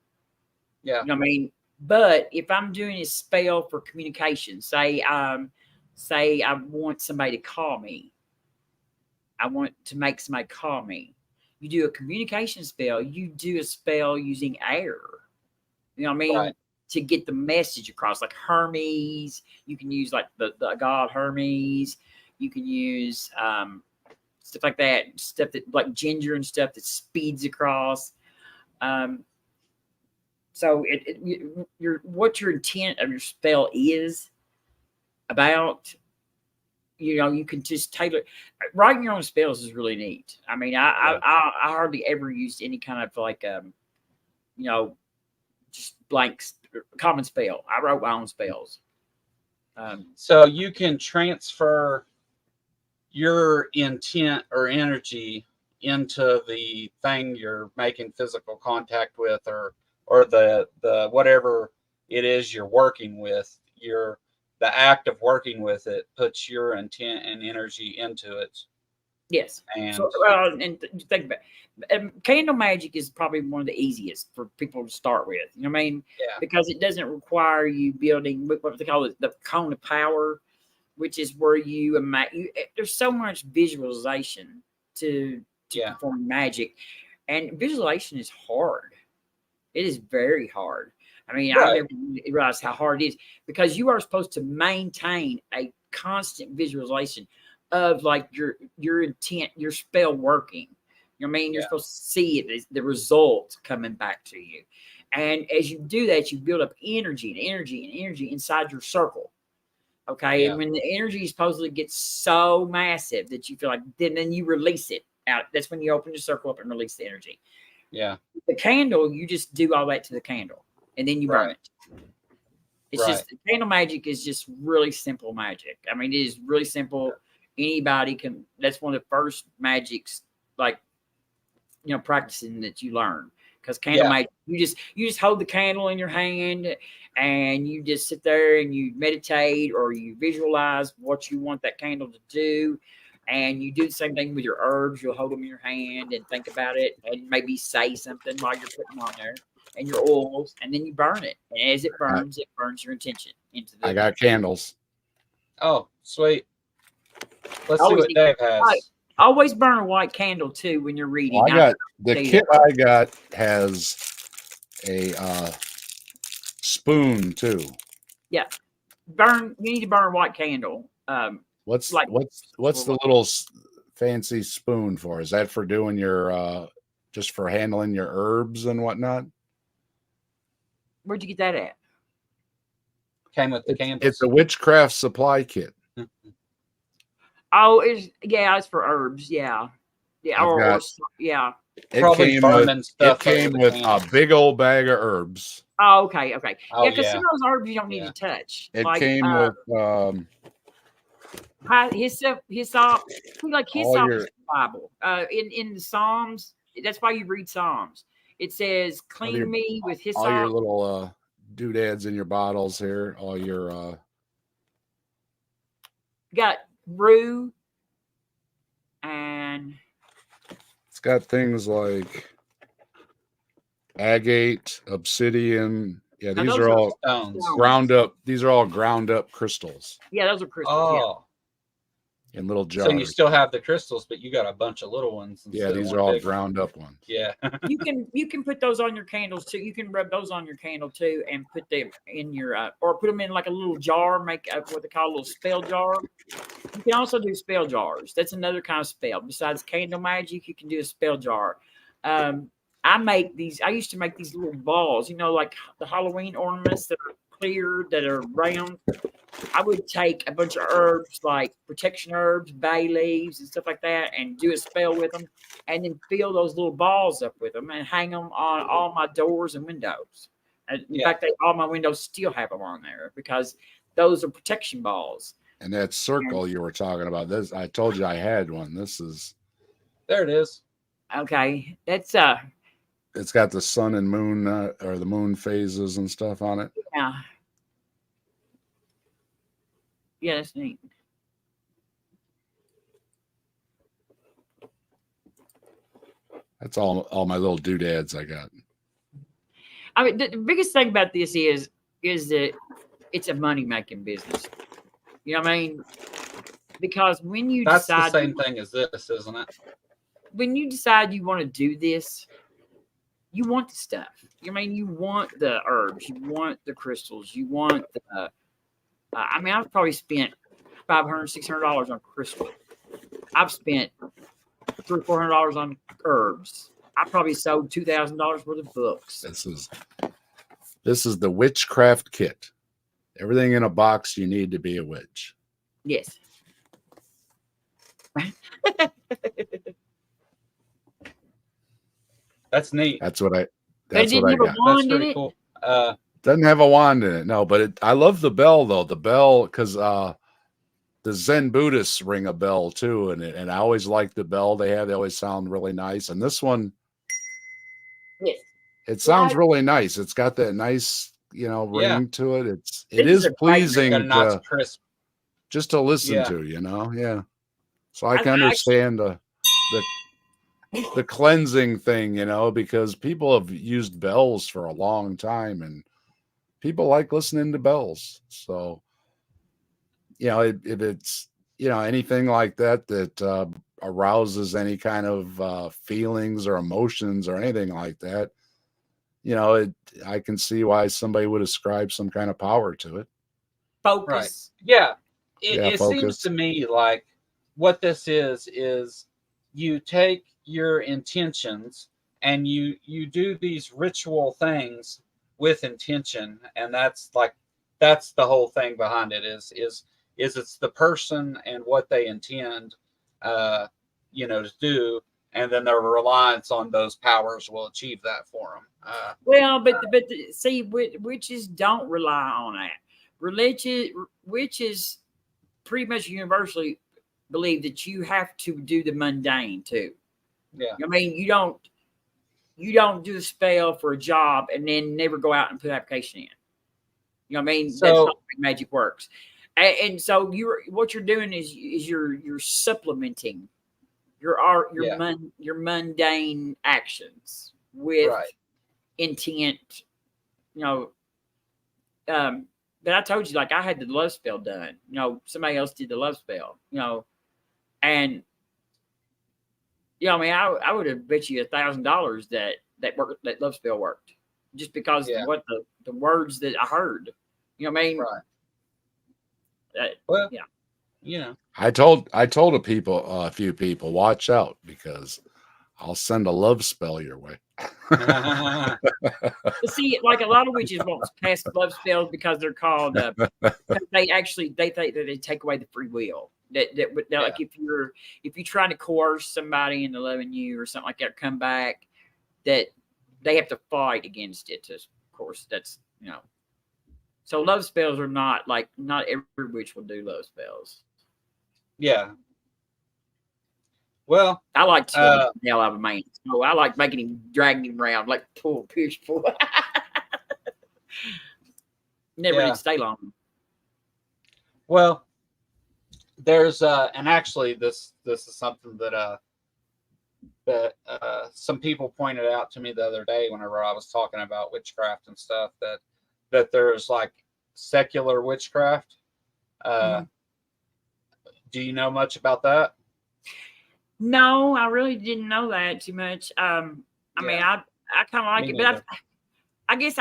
Yeah. You know what I mean? But if I'm doing a spell for communication, say I want somebody to call me, I want to make somebody call me. You do a communication spell, you do a spell using air. You know what I mean? Right. To get the message across, like Hermes, you can use like the god Hermes. You can use stuff like that, stuff that like ginger and stuff that speeds across. So what your intent of your spell is about, you can just tailor. Writing your own spells is really neat. I mean, I hardly ever used any kind of like just blank common spell. I wrote my own spells. So you can transfer your intent or energy into the thing you're making physical contact with, or the whatever it is you're working with. The act of working with it puts your intent and energy into it. Yes. And so, and think about it. Candle magic is probably one of the easiest for people to start with. You know what I mean? Yeah. Because it doesn't require you building what they call it, the cone of power, which is where there's so much visualization to perform magic, and visualization is hard. It is very hard. I mean, I never realized how hard it is, because you are supposed to maintain a constant visualization of like your intent, your spell working. You know what I mean? You're supposed to see it, the result coming back to you. And as you do that, you build up energy and energy and energy inside your circle. Okay. Yeah. And when the energy supposedly gets so massive that you feel like, then you release it out. That's when you open the circle up and release the energy. Yeah. The candle, you just do all that to the candle and then you burn it. It's just, candle magic is just really simple magic. I mean, it is really simple. Anybody can, that's one of the first magics, like, practicing that you learn. Because candle magic, you just hold the candle in your hand and you just sit there and you meditate, or you visualize what you want that candle to do. And you do the same thing with your herbs. You'll hold them in your hand and think about it and maybe say something while you're putting them on there, and your oils, and then you burn it. And as it burns your intention into the. I got candles. Oh, sweet. Let's see what Dave has. Always burn a white candle too when you're reading. Well, the kit I got has a spoon too. Yeah, you need to burn a white candle. What's the little fancy spoon for? Is that for doing your just for handling your herbs and whatnot? Where'd you get that at? Came with the candles. It's a witchcraft supply kit. Oh, it's for herbs. Yeah. Yeah. It came with a big old bag of herbs. Oh, okay. Yeah, because some of those herbs you don't need to touch. It came with hyssop. Like hyssop is the Bible. In the Psalms, that's why you read Psalms. It says, "Clean me with hyssop." All your little doodads in your bottles here. All your you got rue, and it's got things like agate, obsidian. Yeah, these are all ground up. These are all ground up crystals. Yeah, those are crystals. Oh. In little jars. So you still have the crystals, but you got a bunch of little ones. Yeah, these are all ground up ones. Yeah. you can put those on your candles too. You can rub those on your candle too, and put them in your or put them in like a little jar. Make what they call a little spell jar. You can also do spell jars. That's another kind of spell. Besides candle magic, you can do a spell jar. I used to make these little balls. Like the Halloween ornaments that are clear, that are round. I would take a bunch of herbs, like protection herbs, bay leaves, and stuff like that, and do a spell with them, and then fill those little balls up with them and hang them on all my doors and windows. In fact, all my windows still have them on there because those are protection balls. And that circle you were talking about, this, I told you I had one. There it is. Okay, that's it's got the sun and moon or the moon phases and stuff on it. Yeah. Yeah, that's neat. That's all my little doodads I got. I mean, the biggest thing about this is that it's a money making business. You know what I mean? Because when you That's the decide same thing as this, isn't it? when you decide you want to do this, you want the stuff. You know what I mean, you want the herbs, you want the crystals, you want the. I mean, I've probably spent $500, $600 on crystal. I've spent $300, $400 on herbs. I probably sold $2,000 worth of books. This is the witchcraft kit. Everything in a box you need to be a witch. Yes. That's neat. That's what I But it got. didn't have a That's wand in pretty it. cool. Doesn't have a wand in it, no, but I love the bell though. The bell, because the Zen Buddhists ring a bell too, and I always like the bell they have. They always sound really nice. And this one, Yes. it sounds Yeah. really nice. It's got that nice, ring Yeah. to it. It This is is a great- pleasing Got a nice to crisp. just to listen Yeah. to, Yeah. So I I can understand the cleansing thing, because people have used bells for a long time and people like listening to bells. So, if it's, anything like that arouses any kind of feelings or emotions or anything like that, I can see why somebody would ascribe some kind of power to it. Focus. Right. Yeah. It focus. seems to me like what this is you take your intentions and you do these ritual things with intention, and that's the whole thing behind it is it's the person and what they intend to do, and then their reliance on those powers will achieve that for them. Well, but see, witches don't rely on that. Witches pretty much universally believe that you have to do the mundane too. Yeah. I mean, you don't do a spell for a job and then never go out and put an application in. You know what I mean? So, that's not the way magic works. And so what you're doing is you're supplementing your mundane actions with right. intent. But I told you, like, I had the love spell done. Somebody else did the love spell. And I mean, I would have bet you $1,000 that love spell worked, just because of what the words that I heard. You know what I mean? Right. Well, yeah. I told a few people, watch out, because I'll send a love spell your way. See, like a lot of witches won't pass love spells because they're called. They think that they take away the free will. Like if you're trying to coerce somebody into loving you or something like that, come back, that they have to fight against it. Of course, that's So love spells are not every witch will do love spells. Yeah. Well, I like to the hell out of a man. So I like dragging him around like push pull. Never need to stay long. Well, there's and actually this is something that some people pointed out to me the other day whenever I was talking about witchcraft and stuff, that there's like secular witchcraft. Do you know much about that? No, I really didn't know that too much. I mean, I kind of like it, but I guess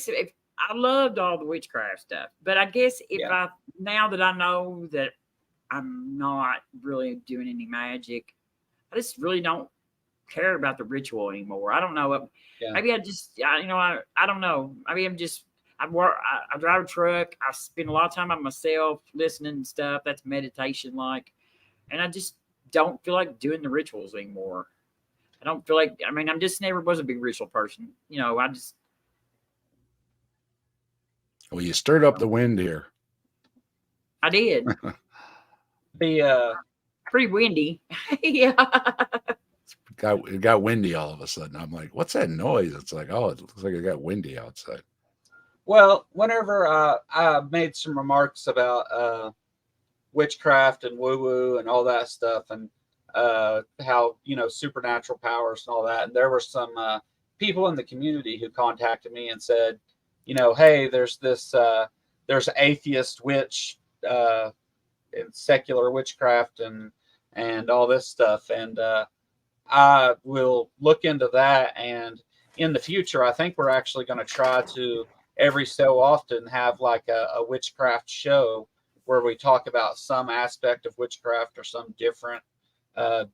if I loved all the witchcraft stuff, but I guess now that I know that I'm not really doing any magic, I just really don't care about the ritual anymore. I don't know. Maybe I just, I don't know. Maybe I drive a truck. I spend a lot of time by myself listening and stuff. That's meditation like, and I just don't feel like doing the rituals anymore. I don't feel like, I'm just never was a big ritual person. Well, you stirred up the wind here. I did. Pretty windy. Yeah. It got windy all of a sudden. I'm like, what's that noise? It's like, oh, it looks like it got windy outside. Well, whenever I made some remarks about witchcraft and woo-woo and all that stuff, and how supernatural powers and all that, and there were some people in the community who contacted me and said, you know, hey, there's this there's atheist witch, secular witchcraft, and all this stuff, and I will look into that. And in the future, I think we're actually going to try to every so often have like a witchcraft show where we talk about some aspect of witchcraft or some different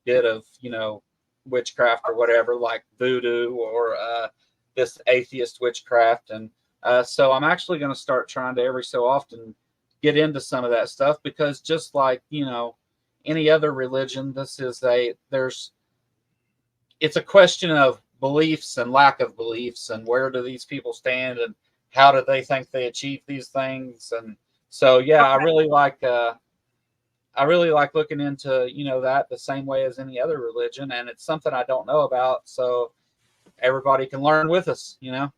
bit of, you know, witchcraft or whatever, like voodoo or this atheist witchcraft. And so I'm actually going to start trying to every so often get into some of that stuff, because just like, you know, any other religion, this is it's a question of beliefs and lack of beliefs, and where do these people stand, and how do they think they achieve these things. And so, yeah, I really like looking into, you know, that the same way as any other religion. And it's something I don't know about, so everybody can learn with us, you know.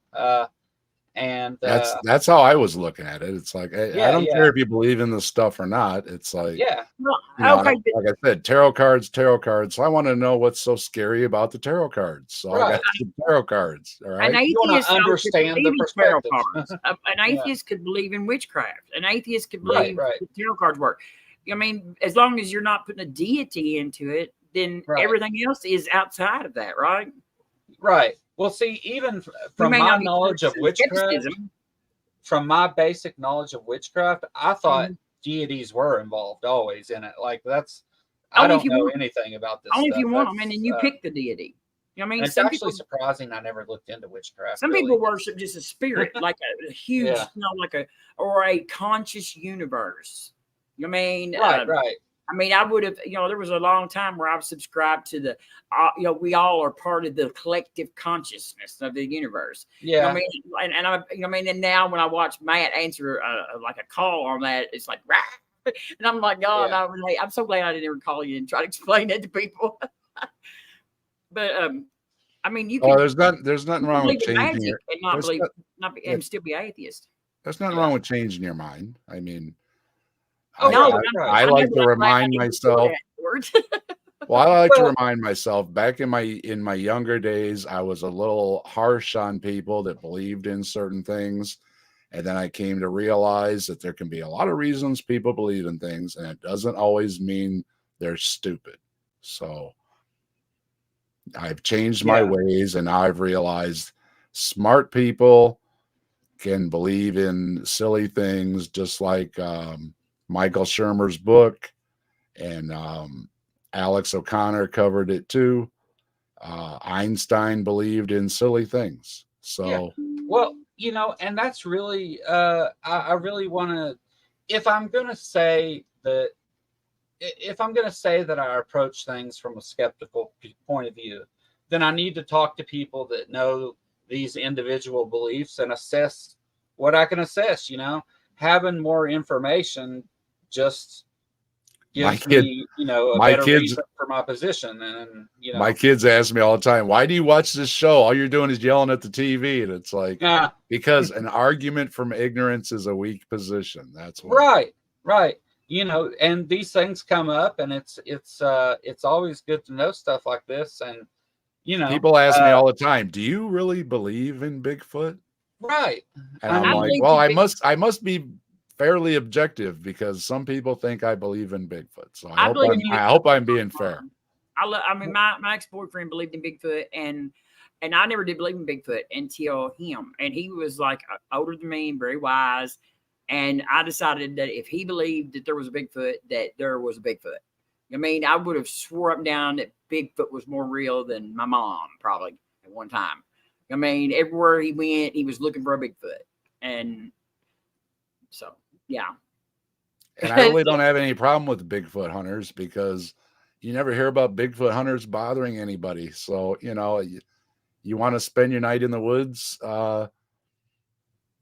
And that's how I was looking at it. It's like, I don't care if you believe in this stuff or not. It's like, Well, you know, okay. like I said, tarot cards. So I want to know what's so scary about the tarot cards. So I got some tarot cards. All right. An atheist understand the perspective. An atheist could believe in witchcraft. An atheist could believe that tarot cards work. I mean, as long as you're not putting a deity into it, then everything else is outside of that, right? Right. Well, see, even from my knowledge of witchcraft, from my basic knowledge of witchcraft, I thought deities were involved always in it. Like I don't know anything about this. Only if you want them, and then you pick the deity. You know what I mean? It's actually surprising I never looked into witchcraft. Some people worship just a spirit, like a huge, you know, or a conscious universe. You know what I mean? Right. I mean, I would have, you know, there was a long time where I subscribed to the, you know, we all are part of the collective consciousness of the universe. Yeah. You know what I mean? And I, you know what I mean? And now when I watch Matt answer like a call on that, it's like, rah! And I'm like, God, I'm so glad I didn't ever call you and try to explain that to people. But I mean, you can. There's nothing wrong with changing your and not believe, and still be atheist. There's nothing wrong with changing your mind. I mean, I like to remind myself. Well, I like to remind myself back in my younger days, I was a little harsh on people that believed in certain things. And then I came to realize that there can be a lot of reasons people believe in things, and it doesn't always mean they're stupid. So I've changed my ways, and now I've realized smart people can believe in silly things, just like Michael Shermer's book, and Alex O'Connor covered it too. Einstein believed in silly things. So, well, you know, and that's really, I really want to, if I'm going to say that I approach things from a skeptical point of view, then I need to talk to people that know these individual beliefs and assess what I can assess. You know, having more information just gives me, you know, a better reason for my position. And, you know, my kids ask me all the time, why do you watch this show? All you're doing is yelling at the TV. And it's like, because an argument from ignorance is a weak position. That's what. Right. You know, and these things come up, and it's always good to know stuff like this. And, you know, people ask me all the time, do you really believe in Bigfoot? Right. And I'm like, well, I must be fairly objective, because some people think I believe in Bigfoot. So I hope I'm being fair. I mean, my ex-boyfriend believed in Bigfoot, and I never did believe in Bigfoot until him. And he was like older than me and very wise. And I decided that if he believed that there was a Bigfoot, that there was a Bigfoot. I mean, I would have swore up and down that Bigfoot was more real than my mom probably at one time. I mean, everywhere he went, he was looking for a Bigfoot. And so, yeah. And I really don't have any problem with Bigfoot hunters, because you never hear about Bigfoot hunters bothering anybody. So, you know, you want to spend your night in the woods,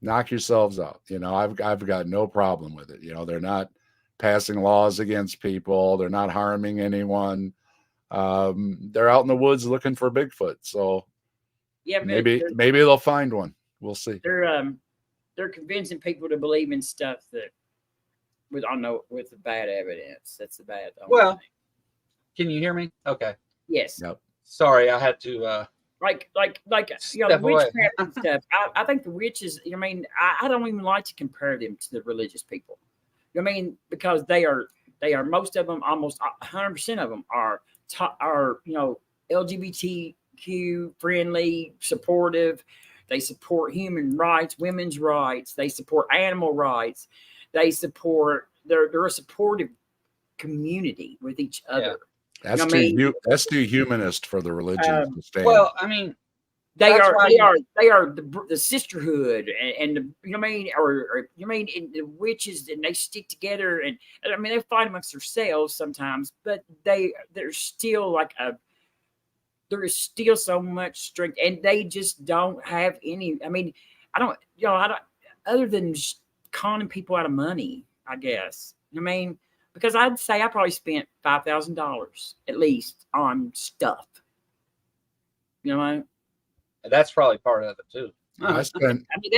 knock yourselves out. You know, I've got no problem with it. You know, they're not passing laws against people. They're not harming anyone. They're out in the woods looking for Bigfoot. So yeah, maybe they'll find one. We'll see. They're convincing people to believe in stuff that with the bad evidence. That's the bad. Well, thing. Can you hear me? Okay. Yes. Yep. Sorry, I had to the Step away. witchcraft and stuff. I think the witches. I mean, I don't even like to compare them to the religious people. I mean, because they are most of them, almost 100% of them are LGBTQ friendly, supportive. They support human rights, women's rights. They support animal rights. They support. They're a supportive community with each other. That's You know what I mean? that's too humanist for the religion to stand. Well, I mean, They that's are why the sisterhood and the, you know what I mean, or you mean the witches, and they stick together, and I mean they fight amongst themselves sometimes, but there's still there is still so much strength, and they just don't have any. I mean, I don't other than just conning people out of money, I guess. I mean, because I'd say I probably spent $5,000 at least on stuff. You know what I mean? that's probably part of it too. I spent I mean,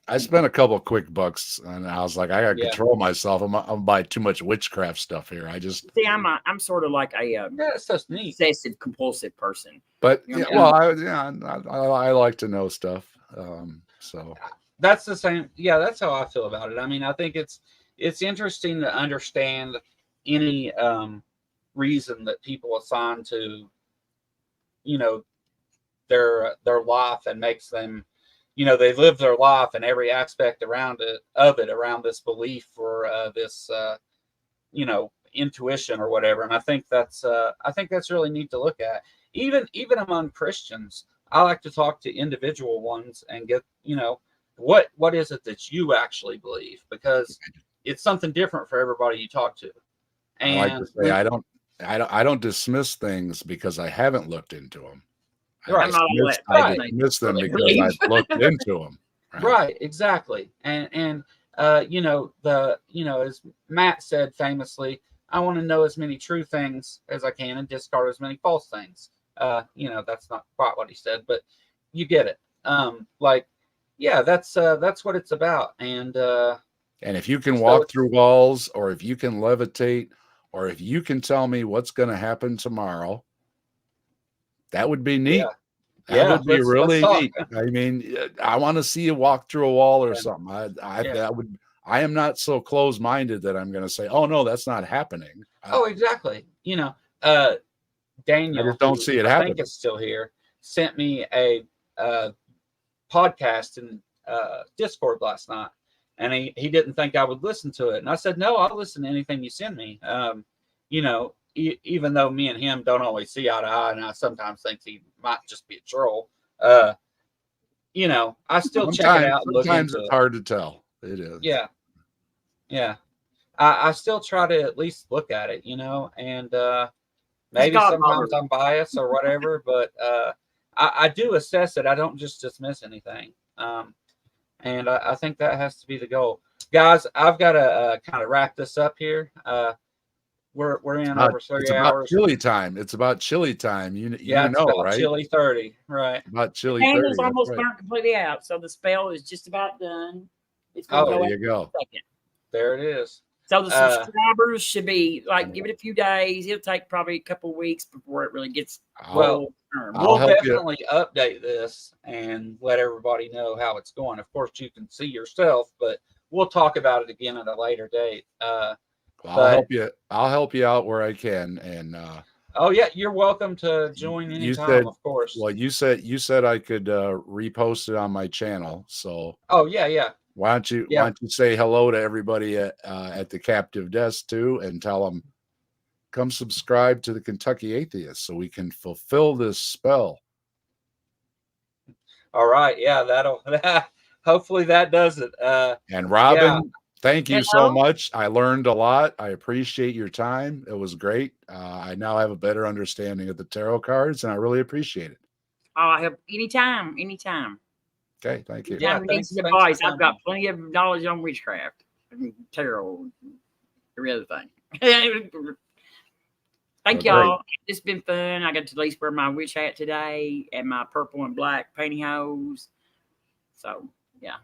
I spent a couple of quick bucks, and I was like, I got to Yeah. control myself. I'm buying too much witchcraft stuff here. I just see, I'm sort of like a Yeah, that's so neat. obsessive compulsive person. but You know, I like to know stuff. So That's the same. Yeah, that's how I feel about it. I mean, I think it's interesting to understand any reason that people assign to, you know, their life, and makes them, you know, they live their life and every aspect around around this belief or this you know, intuition or whatever. And I think that's really neat to look at. Even among Christians, I like to talk to individual ones and get, you know, what is it that you actually believe, because it's something different for everybody you talk to. And I like to say I don't dismiss things because I haven't looked into them. Right. I dismiss them because I've looked into them. Right, exactly. And you know, as Matt said famously, I want to know as many true things as I can and discard as many false things. You know, that's not quite what he said, but you get it. Yeah, that's what it's about. And if you can walk through walls, or if you can levitate, or if you can tell me what's going to happen tomorrow, that would be neat. That would be really neat. I mean, I want to see you walk through a wall or something. I am not so close-minded that I'm going to say, "Oh no, that's not happening." Oh, exactly. You know, Daniel, I just don't see it happening. I think it's still here, sent me a podcast in Discord last night, and he didn't think I would listen to it, and I said, "No, I'll listen to anything you send me." You know, even though me and him don't always see eye to eye, and I sometimes think he might just be a troll. You know, I still check it out. Sometimes it's hard to tell. It is. Yeah. I still try to at least look at it, you know, and maybe sometimes I'm biased or whatever, but I do assess it. I don't just dismiss anything. And I think that has to be the goal. Guys, I've got to kind of wrap this up here. We're in over 3 hours. It's about chili time. You know, right? Chili 30, right? About chili 30. Candles almost burnt completely out, so the spell is just about done. It's there you go. There it is. So the subscribers should be give it a few days. It'll take probably a couple of weeks before it really gets well. We'll definitely update this and let everybody know how it's going. Of course, you can see yourself, but we'll talk about it again at a later date. I'll help you out where I can. And oh yeah, you're welcome to join anytime. Of course. Well, you said I could repost it on my channel. So yeah. Why don't you say hello to everybody at the captive desk too, and tell them come subscribe to the Kentucky Atheist so we can fulfill this spell. All right, yeah, hopefully that does it. And Robin, thank you so much. I learned a lot. I appreciate your time. It was great. I now have a better understanding of the tarot cards, and I really appreciate it. Oh, I have anytime. Okay, thank you. Yeah, thanks advice. I've got plenty of knowledge on witchcraft, tarot, every other thing. Thank y'all. It's been fun. I got to at least wear my witch hat today and my purple and black pantyhose. So, yeah.